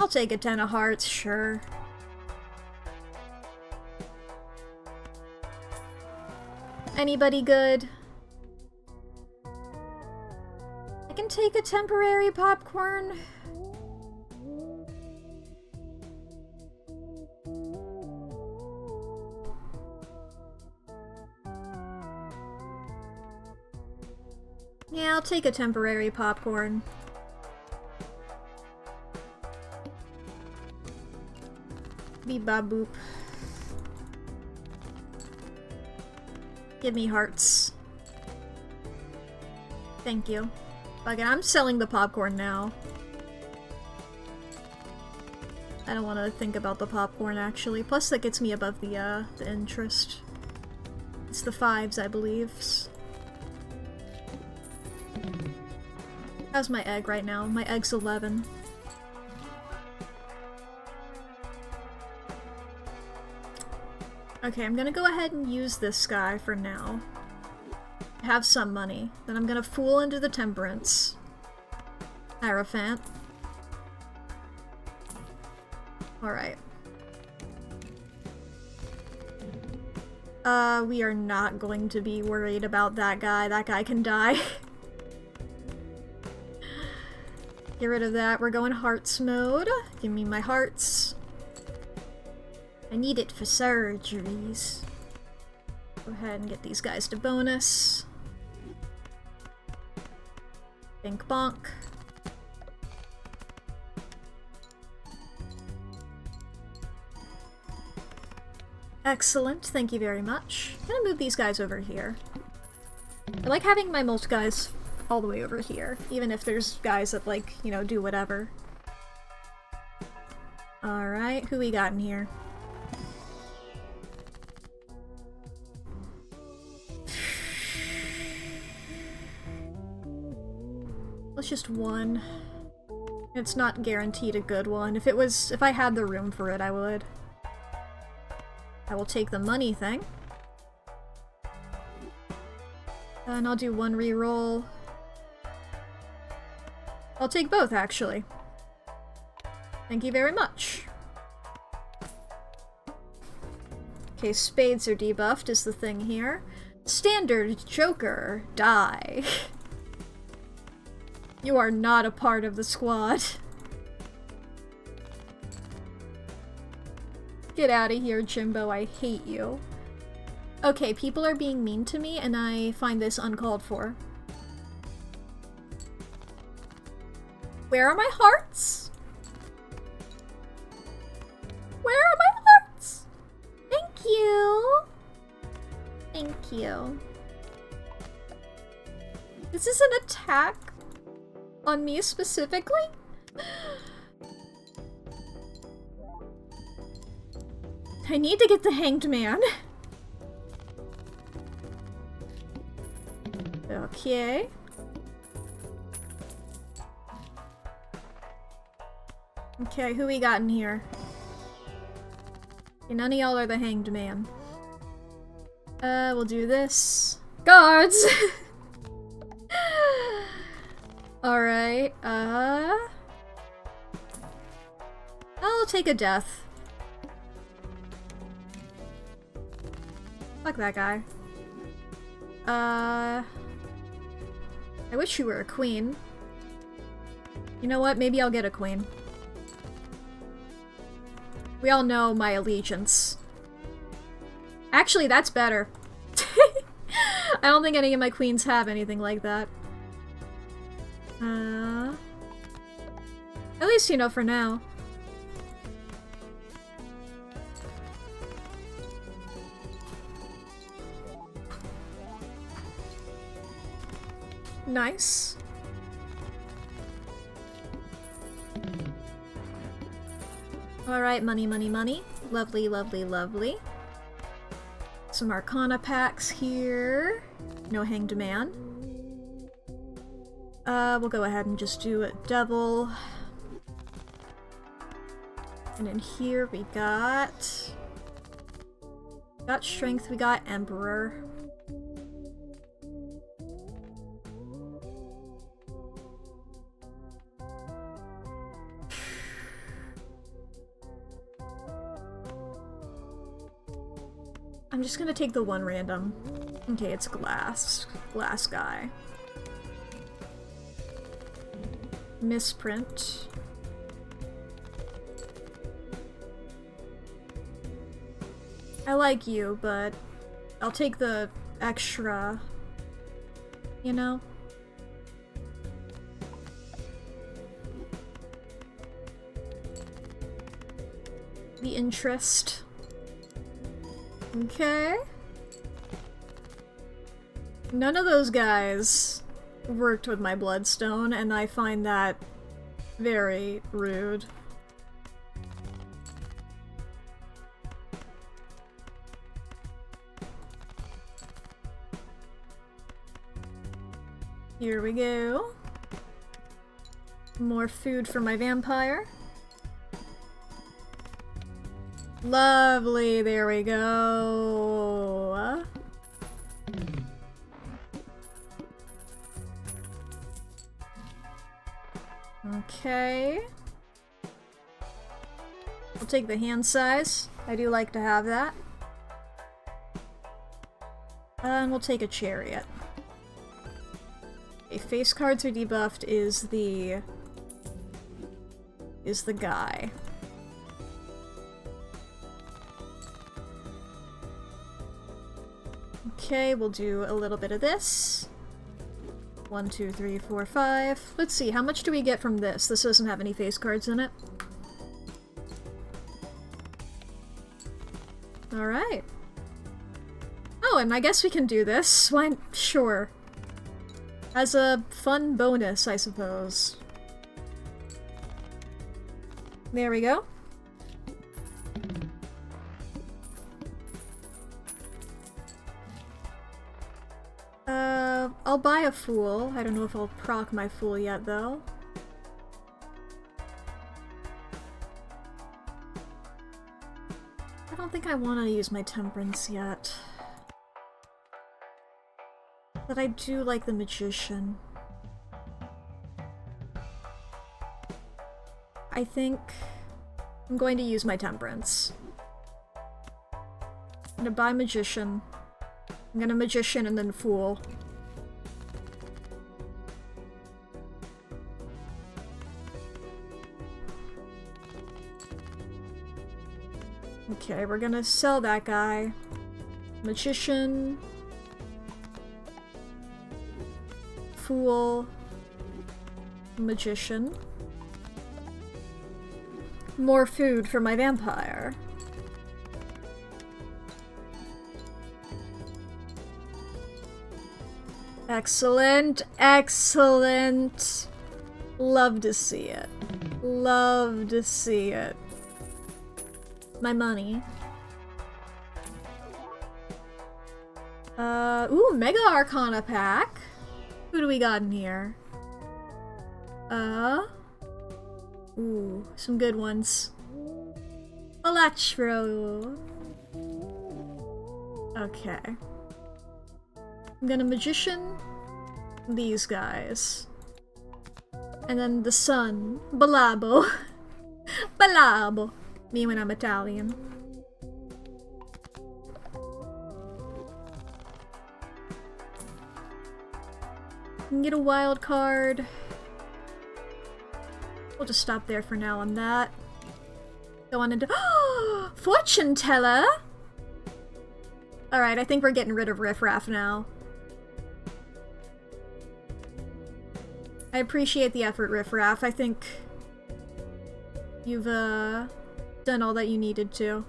I'll take a 10 of hearts, sure. Anybody good? take a temporary popcorn. Yeah, I'll take a temporary popcorn. Beep bop boop. Give me hearts. Thank you. Okay, I'm selling the popcorn now. I don't want to think about the popcorn, actually. Plus, that gets me above the interest. It's the 5s, I believe. How's my egg right now? My egg's 11. Okay, I'm gonna go ahead and use this guy for now. Have some money. Then I'm gonna fool into the temperance. Hierophant. Alright. We are not going to be worried about that guy. That guy can die. Get rid of that. We're going hearts mode. Give me my hearts. I need it for surgeries. Go ahead and get these guys to bonus. Bink bonk. Excellent, thank you very much. I'm gonna move these guys over here. I like having my most guys all the way over here, even if there's guys that, like, you know, do whatever. Alright, who we got in here? Let's just one. It's not guaranteed a good one. If I had the room for it, I would. I will take the money thing. And I'll do one reroll. I'll take both, actually. Thank you very much. Okay, spades are debuffed is the thing here. Standard Joker, die. You are not a part of the squad. Get out of here, Jimbo, I hate you. Okay, people are being mean to me, and I find this uncalled for. Where are my hearts? Where are my hearts? Thank you. Thank you. This is an attack on me specifically? I need to get the Hanged Man. Okay. Okay, who we got in here? Okay, none of y'all are the Hanged Man. We'll do this. Guards! Alright, I'll take a death. Fuck that guy. I wish you were a queen. You know what? Maybe I'll get a queen. We all know my allegiance. Actually, that's better. I don't think any of my queens have anything like that. At least, you know, for now. Nice. Alright, money, money, money. Lovely, lovely, lovely. Some Arcana packs here. No Hanged Man. We'll go ahead and just do a Devil. And in here we got Strength, we got Emperor. I'm just gonna take the one random. Okay, it's glass. Glass guy. Misprint. I like you, but I'll take the extra, you know? The interest. Okay. None of those guys worked with my bloodstone, and I find that very rude. Here we go. More food for my vampire. Lovely, there we go. Okay. I'll take the hand size. I do like to have that. And we'll take a chariot. Okay, face cards are debuffed is the guy. Okay, we'll do a little bit of this. 1, 2, 3, 4, 5. Let's see, how much do we get from this? This doesn't have any face cards in it. Alright. Oh, and I guess we can do this. Why? Sure. As a fun bonus, I suppose. There we go. I'll buy a Fool. I don't know if I'll proc my Fool yet, though. I don't think I want to use my Temperance yet. But I do like the Magician. I think I'm going to use my Temperance. I'm gonna buy Magician. I'm gonna Magician and then Fool. Okay, we're gonna sell that guy. Magician. Fool. Magician. More food for my vampire. Excellent, excellent. Love to see it. Love to see it. My money. Ooh, Mega Arcana pack. Who do we got in here? Ooh, some good ones. Balatro. Okay. I'm gonna Magician these guys. And then the sun. Balabo. Balabo. Me when I'm Italian. Can get a wild card. We'll just stop there for now on that. Go on into Fortune Teller! Alright, I think we're getting rid of Riff Raff now. I appreciate the effort, Riff Raff. I think you've done all that you needed to.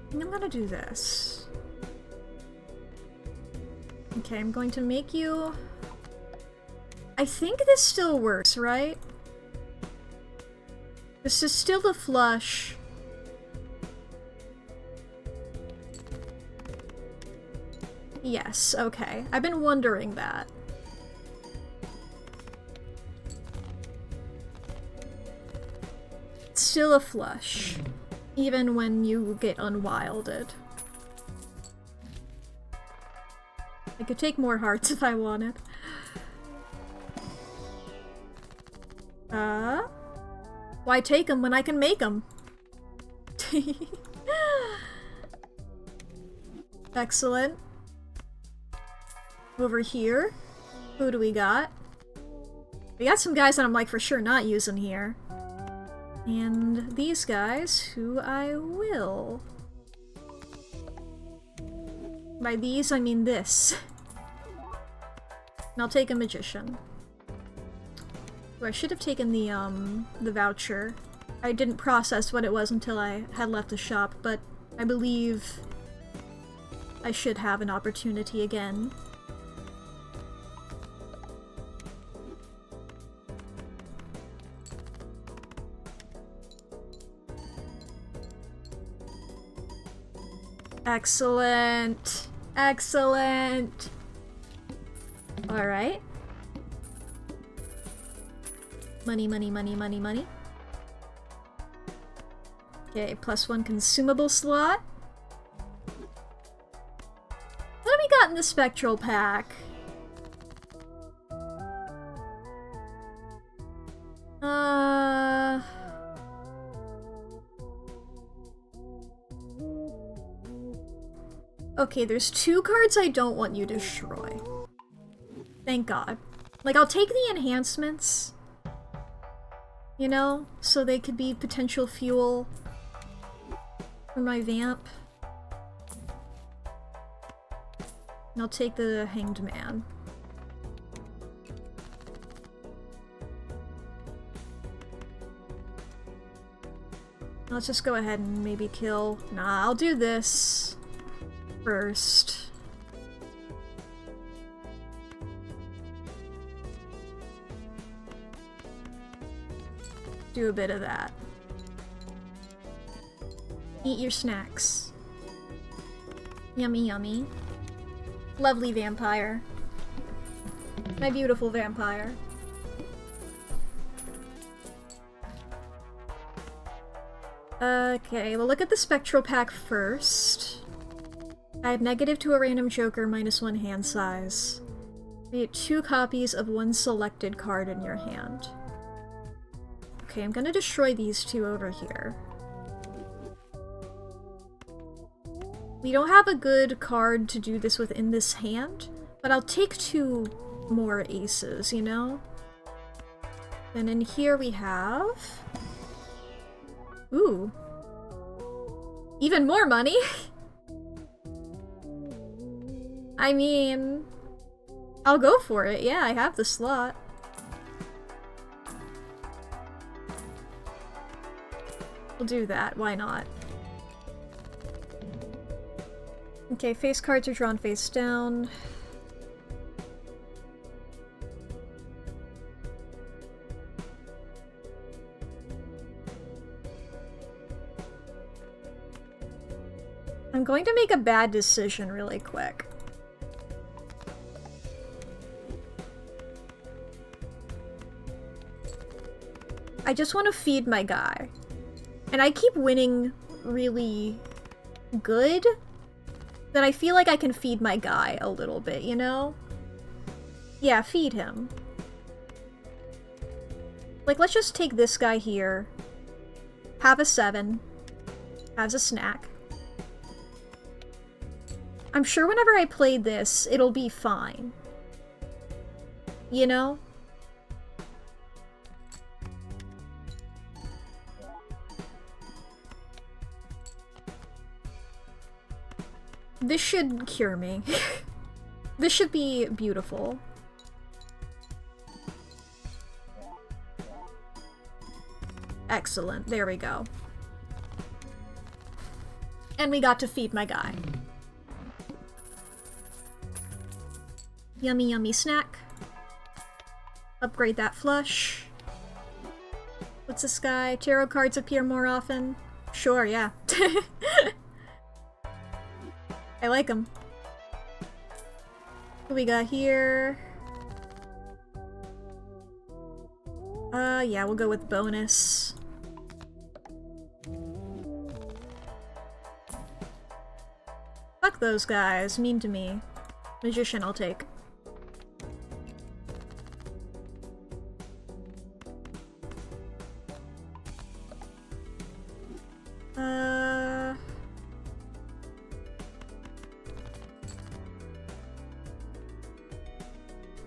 I think I'm gonna do this. Okay, I'm going to make you... I think this still works, right? This is still a flush. Yes, okay. I've been wondering that. It's still a flush, even when you get unwilded. I could take more hearts if I wanted. Why take them when I can make them? Excellent. Over here, who do we got? We got some guys that I'm like for sure not using here. And these guys who I will. By these, I mean this. And I'll take a magician. Ooh, I should have taken the voucher. I didn't process what it was until I had left the shop, but I believe I should have an opportunity again. Excellent! Excellent! Alright. Money, money, money, money, money. Okay, +1 consumable slot. What have we got in the spectral pack? Okay, there's 2 cards I don't want you to destroy. Thank God. Like, I'll take the enhancements, you know, so they could be potential fuel for my vamp. And I'll take the Hanged Man. Let's just go ahead and maybe kill... Nah, I'll do this first. Do a bit of that. Eat your snacks. Yummy, yummy. Lovely vampire. My beautiful vampire. Okay, we'll look at the spectral pack first. Add negative to a random joker, -1 hand size. Create 2 copies of one selected card in your hand. Okay, I'm gonna destroy these 2 over here. We don't have a good card to do this within this hand, but I'll take 2 more aces, you know? And in here we have... Ooh. Even more money? I mean... I'll go for it, yeah, I have the slot. We'll do that, why not? Okay, face cards are drawn face down. I'm going to make a bad decision really quick. I just want to feed my guy. And I keep winning really good, that I feel like I can feed my guy a little bit, you know? Yeah, feed him. Like, let's just take this guy here. Have a 7. Has a snack. I'm sure whenever I play this, it'll be fine. You know? This should cure me. This should be beautiful. Excellent. There we go. And we got to feed my guy. Yummy, yummy snack. Upgrade that flush. What's this guy? Tarot cards appear more often? Sure, yeah. I like them. What we got here? Yeah, we'll go with bonus. Fuck those guys, mean to me. Magician I'll take.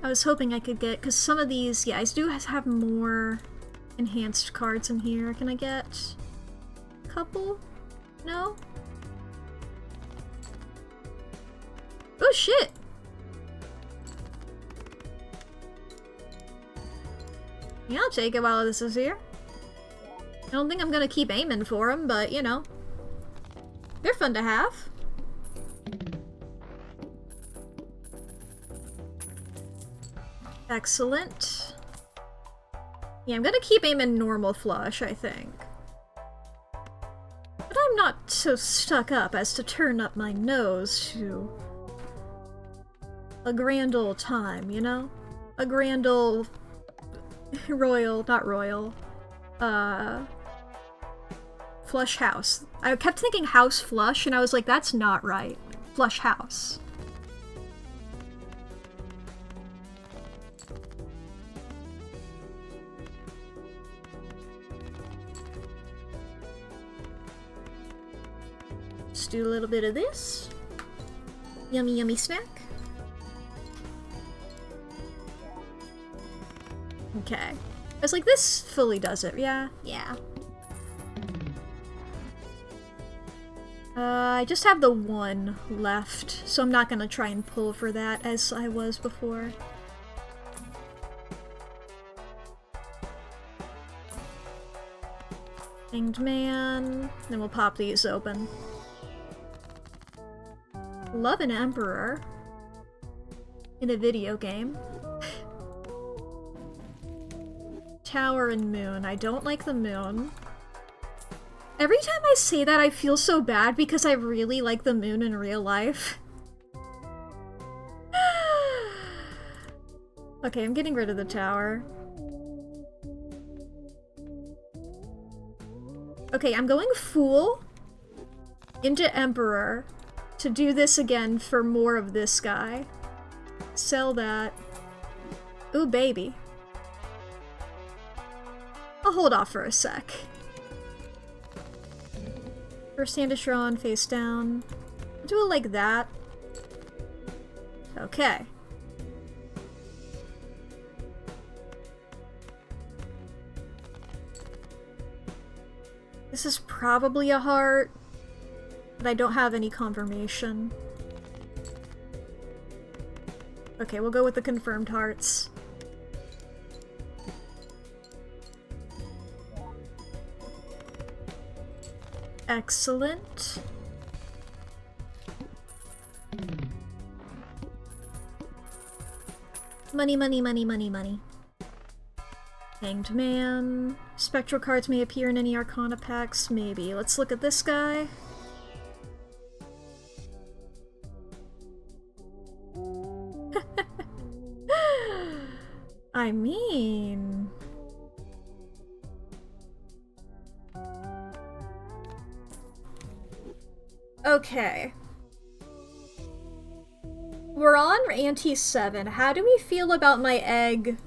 I was hoping I could get, because some of these, yeah, I do have more enhanced cards in here. Can I get a couple? No? Oh shit! Yeah, I'll take it while this is here. I don't think I'm gonna keep aiming for them, but you know. They're fun to have. Excellent. Yeah, I'm gonna keep aiming normal flush, I think. But I'm not so stuck up as to turn up my nose to a grand old time, you know? A grand old royal, not royal, flush house. I kept thinking house flush, and I was like, that's not right. Flush house. Just do a little bit of this. Yummy, yummy snack. Okay. I was like, this fully does it. Yeah, yeah. I just have the one left, so I'm not gonna try and pull for that as I was before. Hanged Man. Then we'll pop these open. Love an Emperor. In a video game. Tower and Moon. I don't like the Moon. Every time I say that, I feel so bad because I really like the Moon in real life. Okay, I'm getting rid of the Tower. Okay, I'm going Fool into Emperor to do this again for more of this guy. Sell that. Ooh, baby. I'll hold off for a sec. First hand is drawn, face down. I'll do it like that. Okay. This is probably a heart, but I don't have any confirmation. Okay, we'll go with the confirmed hearts. Excellent. Money, money, money, money, money. Hanged Man. Spectral cards may appear in any Arcana packs. Maybe. Let's look at this guy. I mean... Okay. We're on Ante 7. How do we feel about my egg?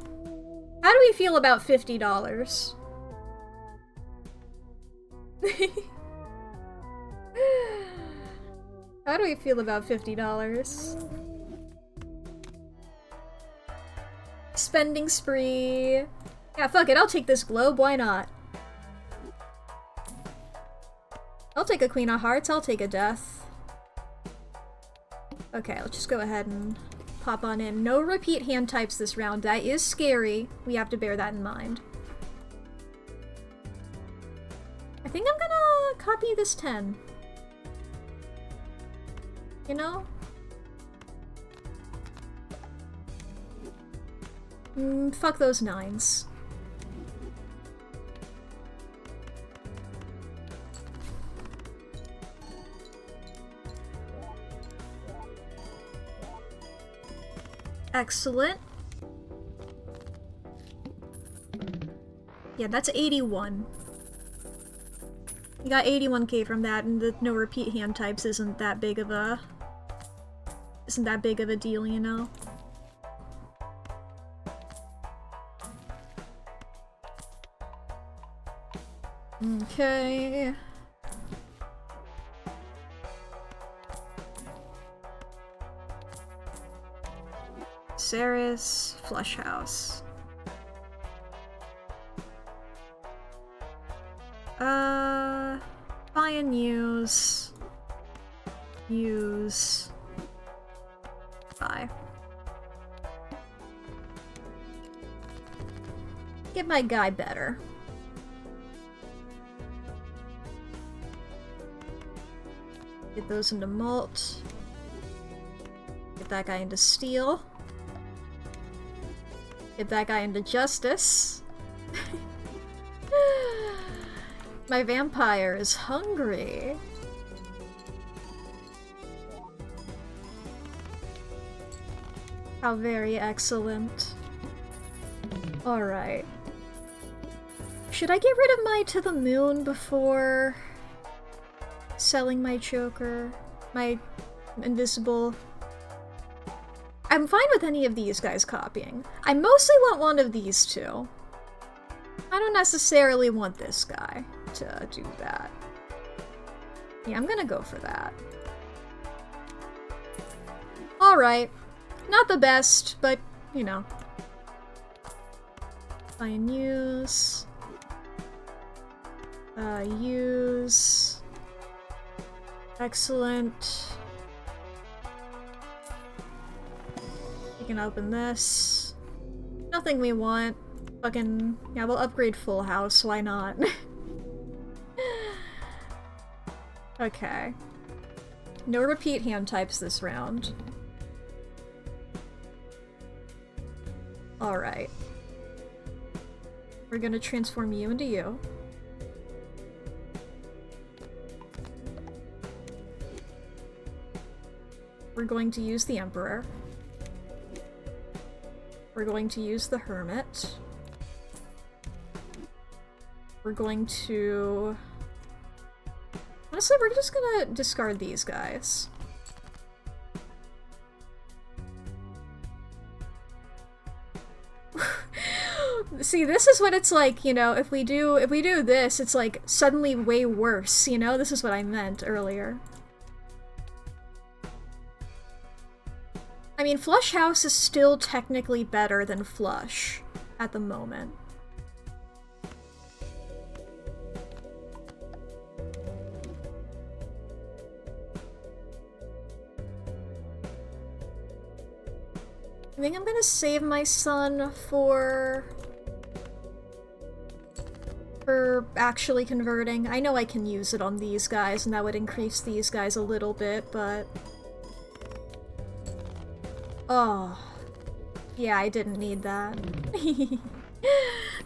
How do we feel about $50? How do we feel about $50? Spending spree. Yeah, fuck it, I'll take this globe, why not? I'll take a Queen of Hearts, I'll take a Death. Okay, let's just go ahead and pop on in. No repeat hand types this round. That is scary. We have to bear that in mind. I think I'm gonna copy this 10. You know? Fuck those 9s. Excellent. Yeah, that's 81. You got 81k from that, and the no repeat hand types isn't that big of a deal, you know? Okay. Viserys, Flush House. Buy and use. Use. Buy. Get my guy better. Get those into malt. Get that guy into steel. Get that guy into justice. My vampire is hungry. How very excellent. Alright. Should I get rid of my To the Moon before selling my choker? My invisible... I'm fine with any of these guys copying. I mostly want one of these two. I don't necessarily want this guy to do that. Yeah, I'm gonna go for that. Alright. Not the best, but, you know. Buy and use. Use. Excellent. You can open this. Nothing we want. Fucking... yeah, we'll upgrade Full House, why not? Okay. No repeat hand types this round. Alright. We're gonna transform you into you. We're going to use the Emperor. We're going to use the Hermit. We're going to... honestly, we're just gonna discard these guys. See, this is what it's like, you know, if we do this, it's like suddenly way worse, you know? This is what I meant earlier. I mean, Flush House is still technically better than Flush at the moment. I think I'm gonna save my son for actually converting. I know I can use it on these guys, and that would increase these guys a little bit, but... oh. Yeah, I didn't need that.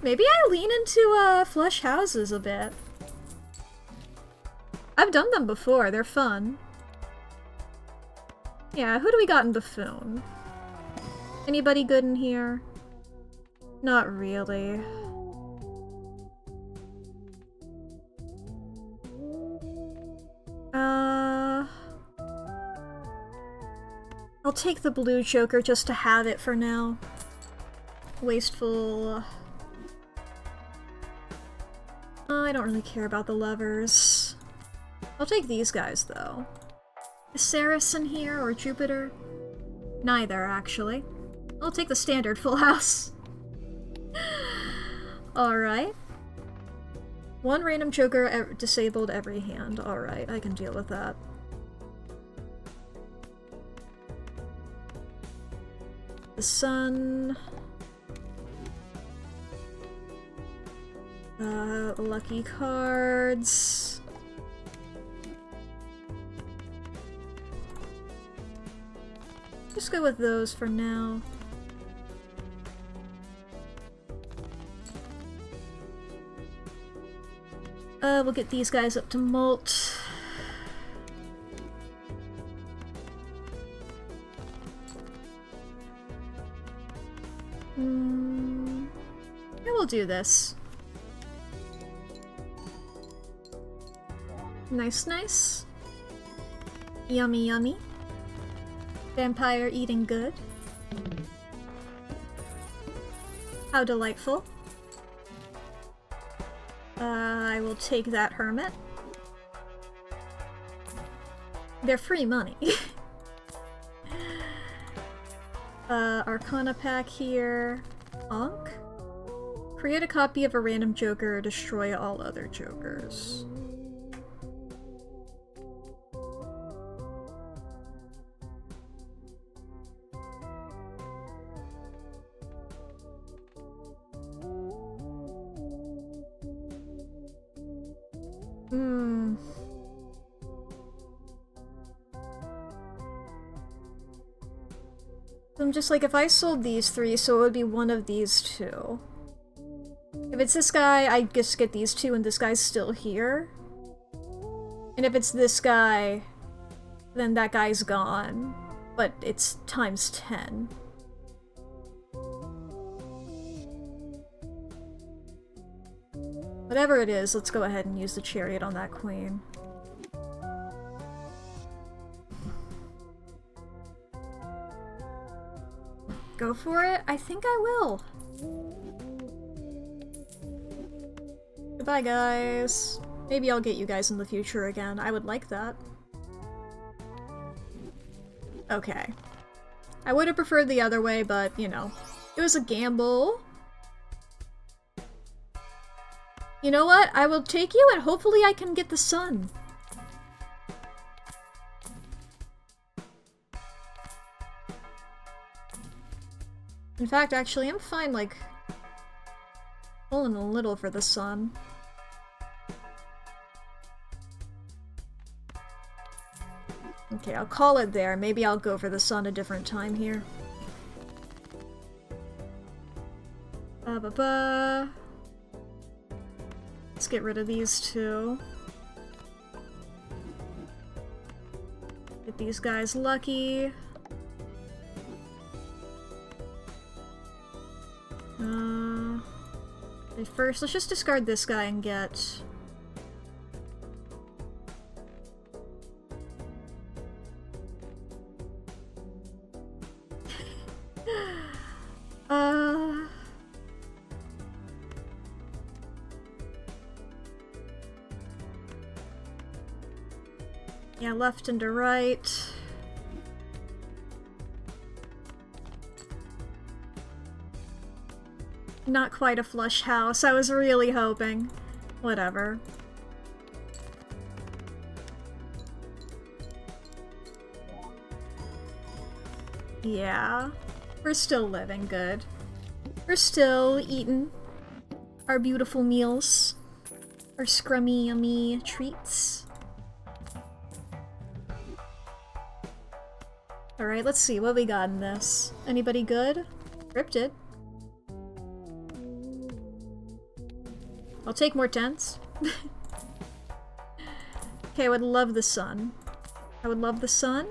Maybe I lean into, flush houses a bit. I've done them before, they're fun. Yeah, who do we got in Buffoon? Anybody good in here? Not really. I'll take the blue choker just to have it for now. Wasteful. I don't really care about the lovers. I'll take these guys, though. Is Ceres in here, or Jupiter? Neither, actually. I'll take the standard full house. Alright. One random choker disabled every hand. Alright, I can deal with that. The sun. Lucky cards. Just go with those for now. We'll get these guys up to Molt. Yeah, we'll do this. Nice, nice. Yummy, yummy. Vampire eating good. How delightful. I will take that hermit. They're free money. Arcana pack here. Ankh? Create a copy of a random joker, destroy all other jokers. I'm just like, if I sold these three, so it would be one of these two. If it's this guy, I just get these two and this guy's still here. And if it's this guy, then that guy's gone. But it's times 10. Whatever it is, let's go ahead and use the chariot on that queen. Go for it? I think I will. Goodbye, guys. Maybe I'll get you guys in the future again. I would like that. Okay. I would have preferred the other way, but, you know. It was a gamble. You know what? I will take you and hopefully I can get the sun. In fact, actually, I'm fine, like, pulling a little for the sun. Okay, I'll call it there. Maybe I'll go for the sun a different time here. Ba-ba-ba. Let's get rid of these two. Get these guys lucky. First, let's just discard this guy and get... Yeah, left and to right. Not quite a flush house. I was really hoping. Whatever. Yeah. We're still living good. We're still eating our beautiful meals. Our scrummy, yummy treats. Alright, let's see what we got in this. Anybody good? Cryptid. I'll take more tents. Okay, I would love the sun. I would love the sun.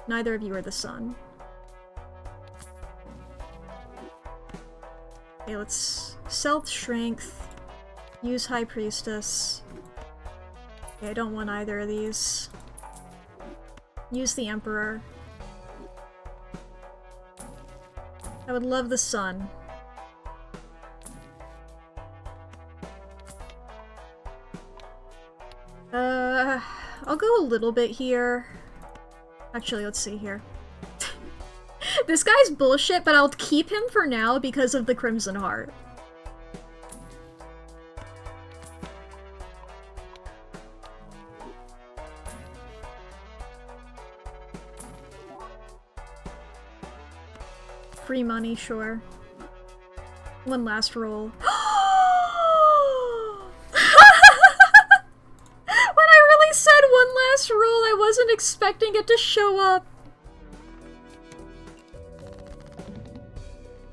Neither of you are the sun. Okay, let's stealth strength. Use High Priestess. Okay, I don't want either of these. Use the Emperor. I would love the sun. I'll go a little bit here. Actually, let's see here. This guy's bullshit, but I'll keep him for now because of the Crimson Heart. Free money, sure. One last roll. Roll, I wasn't expecting it to show up.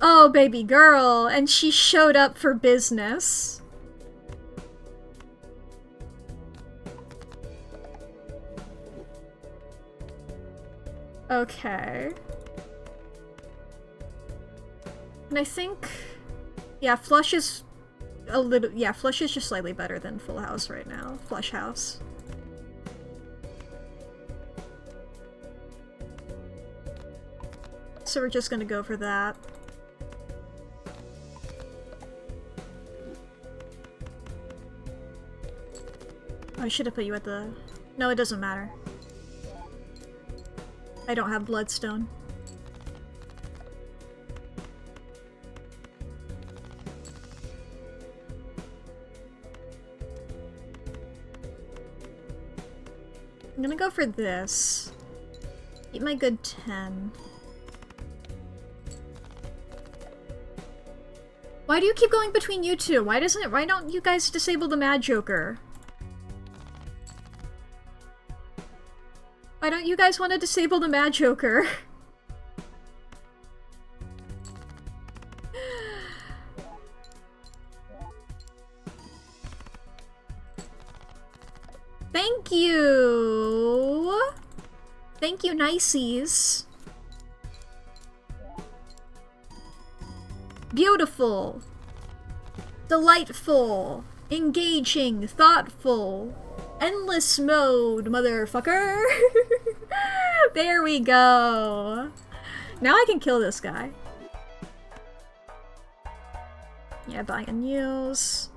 Oh, baby girl, and she showed up for business. Okay. And I think, yeah, flush is a little, yeah, flush is just slightly better than full house right now. Flush house. So we're just gonna go for that. Oh, I should have put you at the... No, it doesn't matter. I don't have Bloodstone. I'm gonna go for this. Keep my good 10. Why do you keep going between you two? Why don't you guys disable the Mad Joker? Why don't you guys want to disable the Mad Joker? Thank you! Thank you, Niceys. Beautiful. Delightful. Engaging. Thoughtful. Endless mode, motherfucker! There we go! Now I can kill this guy. Yeah, buy a news.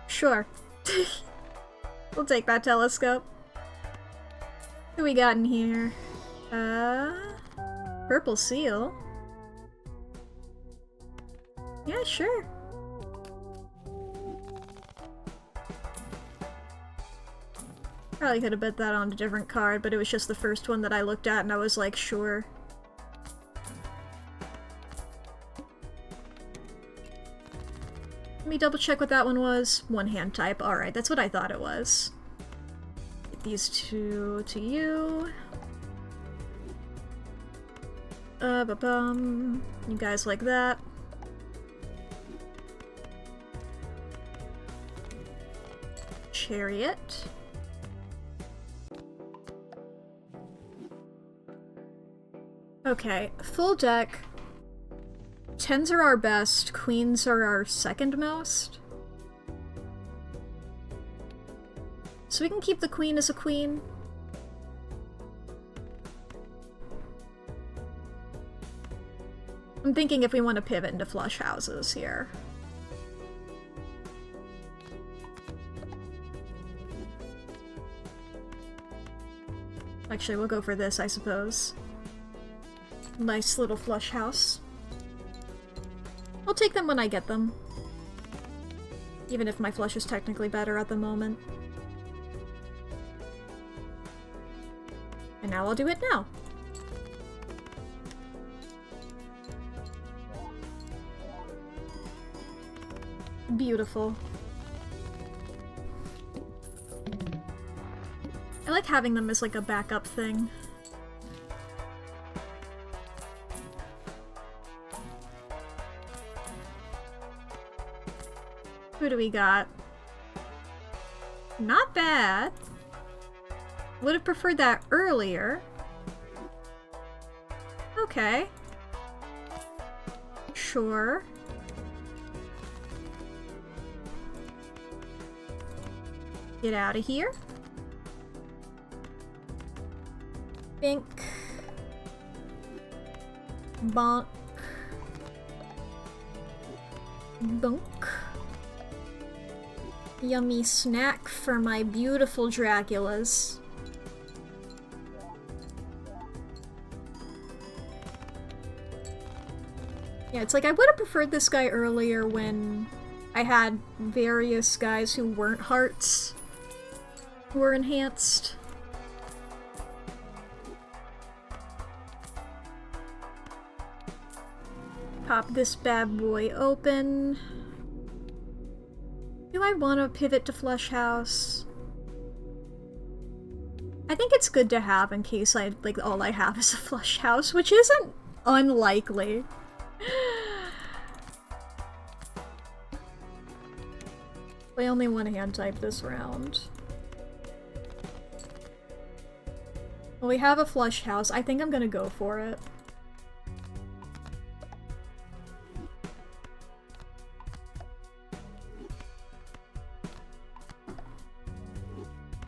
Sure. We'll take that telescope. Who we got in here? Purple seal. Yeah, sure. Probably could have bet that on a different card, but it was just the first one that I looked at and I was like, sure. Let me double check what that one was. One hand type. Alright, that's what I thought it was. Get these two to you. Ba-bum. You guys like that. Chariot. Okay, full deck. 10s are our best, queens are our second most. So we can keep the queen as a queen. I'm thinking if we want to pivot into flush houses here. Actually, we'll go for this, I suppose. Nice little flush house. I'll take them when I get them. Even if my flush is technically better at the moment. And now I'll do it now. Beautiful. I like having them as like a backup thing. Who do we got? Not bad. Would have preferred that earlier. Okay. Sure. Get out of here. Bink. Bonk. Bonk. Yummy snack for my beautiful Draculas. Yeah, it's like I would have preferred this guy earlier when I had various guys who weren't hearts who were enhanced. Pop this bad boy open. Do I want to pivot to flush house? I think it's good to have in case all I have is a flush house, which isn't unlikely. I only one hand type this round. Well, we have a flush house. I think I'm gonna go for it.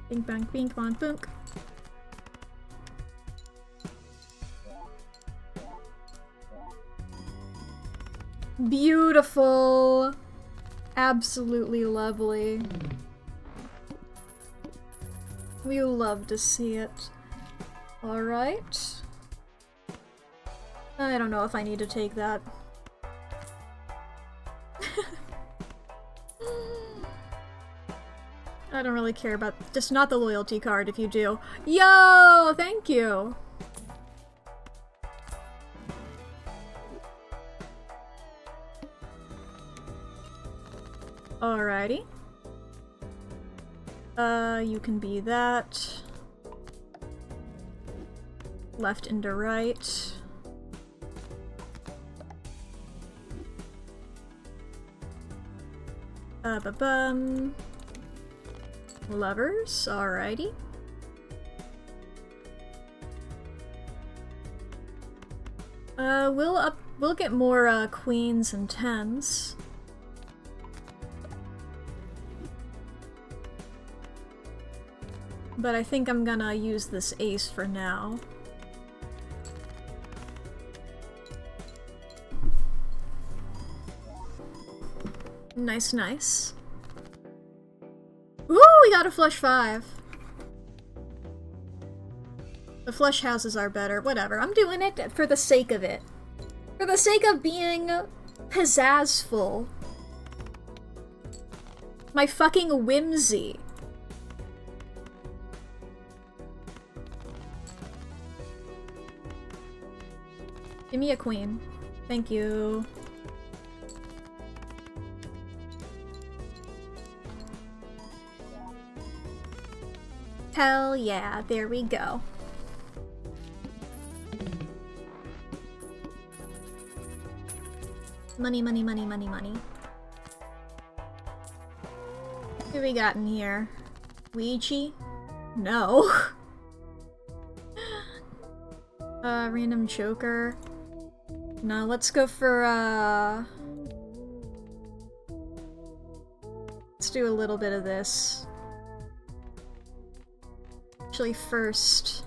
Bing bang bing bong boonk. Beautiful! Absolutely lovely. We love to see it. Alright. I don't know if I need to take that. I don't really care about, just not the loyalty card if you do. Yo, thank you. Alrighty. You can be that. Left into right. Ba-bum. Lovers, alrighty. We'll get more, queens and tens. But I think I'm gonna use this ace for now. Nice, nice. Ooh, we got a flush 5. The flush houses are better. Whatever, I'm doing it for the sake of it. For the sake of being pizzazzful. My fucking whimsy. Give me a queen. Thank you. Hell yeah, there we go. Money, money, money, money, money. What do we got in here? Ouija? No. Random joker. No, let's go for, let's do a little bit of this. Actually, first.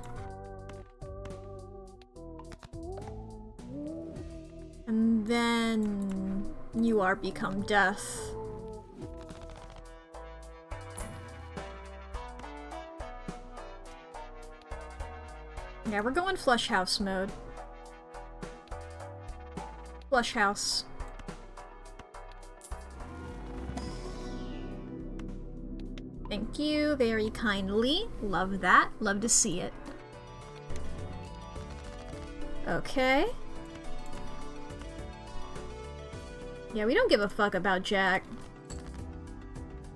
And then you are become death. Yeah, we're going flush house mode. Flush house. Thank you very kindly. Love that. Love to see it. Okay. Yeah, we don't give a fuck about Jack.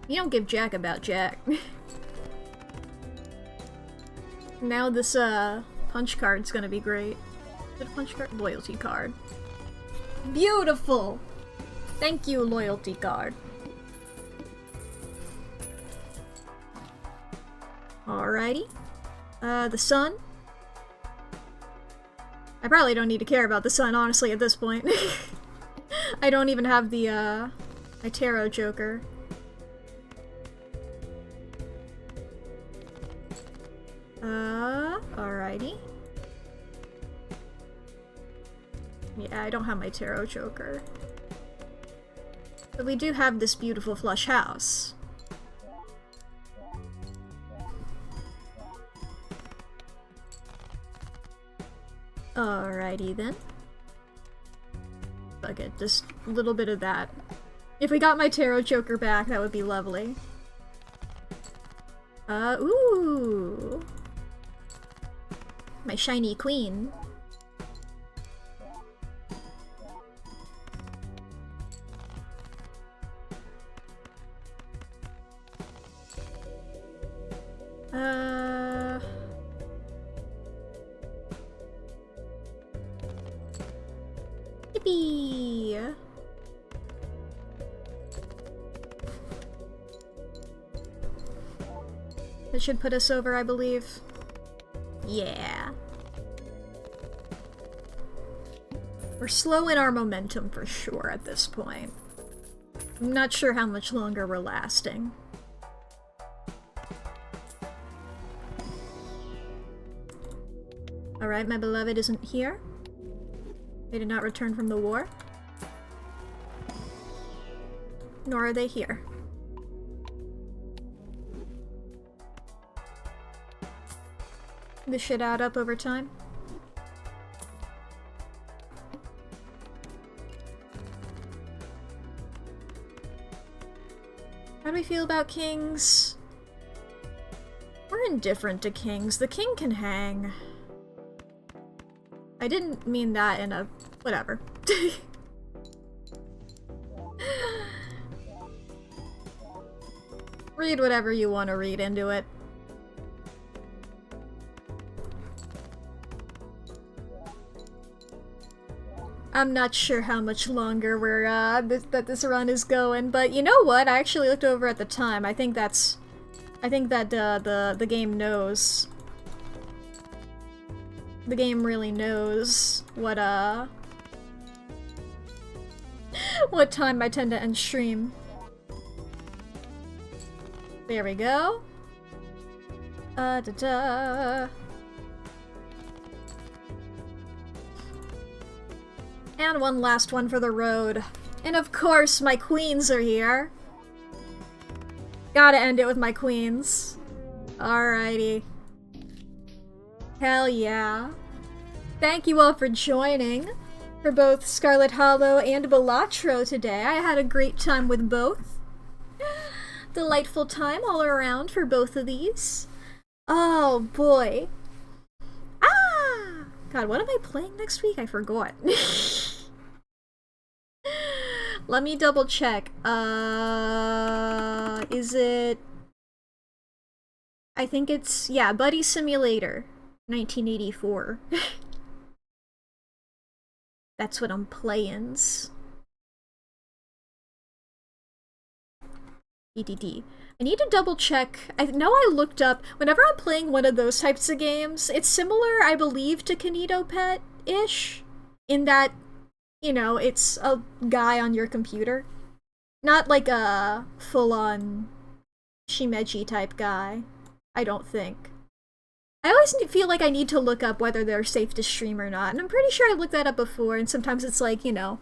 You don't give Jack about Jack. Now this, punch card's gonna be great. Is it a punch card? Loyalty card. Beautiful! Thank you, loyalty card. Alrighty. The sun. I probably don't need to care about the sun, honestly, at this point. I don't even have the, my tarot joker. Alrighty. Yeah, I don't have my tarot joker. But we do have this beautiful flush house. Alrighty then. Fuck it, just a little bit of that. If we got my tarot joker back, that would be lovely. Ooh! My shiny queen. Yippee! That should put us over, I believe. Yeah. We're slow in our momentum for sure at this point. I'm not sure how much longer we're lasting. Alright, my beloved isn't here. They did not return from the war. Nor are they here. This should add up over time. How do we feel about kings? We're indifferent to kings. The king can hang. I didn't mean that in a... whatever. Read whatever you want to read into it. I'm not sure how much longer we're, that this run is going, but you know what? I actually looked over at the time. I think that, the game knows. The game really knows what time I tend to end stream. There we go. Da-da. And one last one for the road. And of course, my queens are here. Gotta end it with my queens. Alrighty. Hell yeah. Thank you all for joining for both Scarlet Hollow and Balatro today. I had a great time with both. Delightful time all around for both of these. Oh boy. Ah! God, what am I playing next week? I forgot. Let me double check. Is it... I think it's... yeah, Buddy Simulator. 1984. That's what I'm playing. EDD. I need to double check. I know I looked up, whenever I'm playing one of those types of games, it's similar, I believe, to Kanito Pet-ish, in that, you know, it's a guy on your computer. Not like a full-on Shimeji type guy, I don't think. I always feel like I need to look up whether they're safe to stream or not, and I'm pretty sure I looked that up before, and sometimes it's like, you know,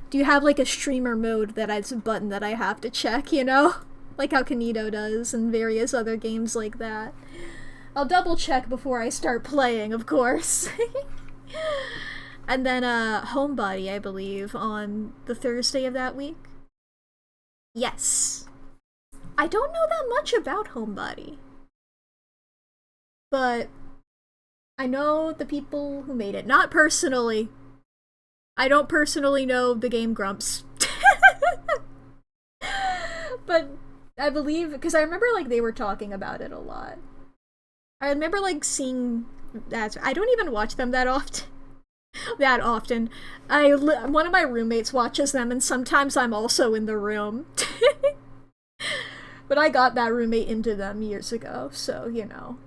do you have like a streamer mode that it's a button that I have to check, you know? Like how Kanito does and various other games like that. I'll double check before I start playing, of course. And then Homebody, I believe, on the Thursday of that week. Yes. I don't know that much about Homebody. But I know the people who made it. Not personally. I don't personally know the Game Grumps. But I believe, because I remember like they were talking about it a lot. I remember like seeing that. I don't even watch them that often. One of my roommates watches them, and sometimes I'm also in the room. But I got that roommate into them years ago, so you know.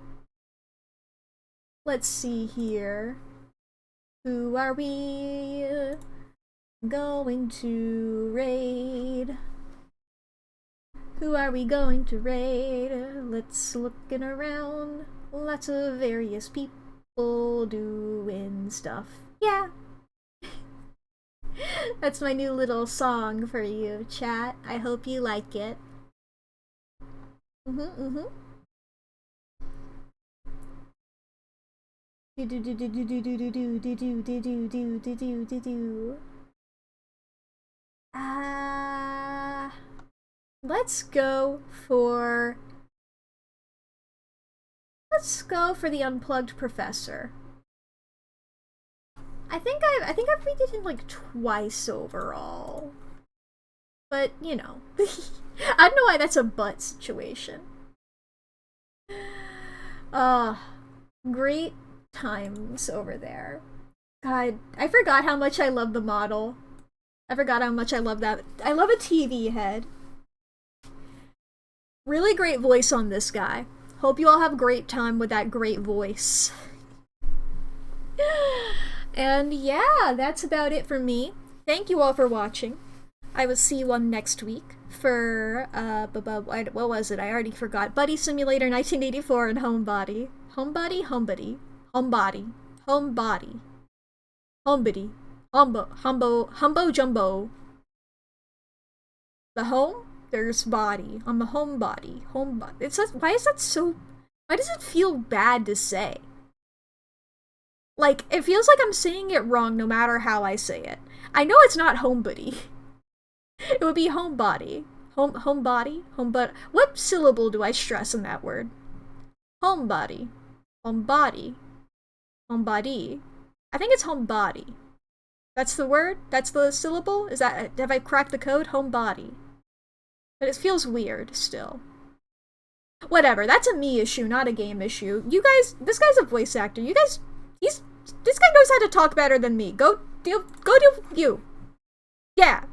Let's see here. Who are we going to raid? Who are we going to raid? Let's looking around. Lots of various people doing stuff. Yeah. That's my new little song for you, chat. I hope you like it. Let's go for the Unplugged Professor. I think I've read it in like twice overall. But, you know. I don't know why that's a butt situation. Great times over there. God, I forgot how much I love the model. I forgot how much I love that. I love a TV head. Really great voice on this guy. Hope you all have a great time with that great voice. And yeah, that's about it for me. Thank you all for watching. I will see you on next week for, what was it? I already forgot. Buddy Simulator 1984 and Homebody. Homebody? Homebody. Homebody. Homebody. Homebody. Humbo Jumbo. The home? There's body. I'm a homebody. Homebody. It's just, why is that so... Why does it feel bad to say? Like, it feels like I'm saying it wrong no matter how I say it. I know it's not homebody. It would be homebody. Homebody? Homebody? What syllable do I stress in that word? Homebody. Homebody. Homebody. I think it's homebody. That's the word? That's the syllable? Is that, have I cracked the code? Homebody. But it feels weird still. Whatever, that's a me issue, not a game issue. You guys, this guy's a voice actor. You guys, this guy knows how to talk better than me. Go deal you. Yeah,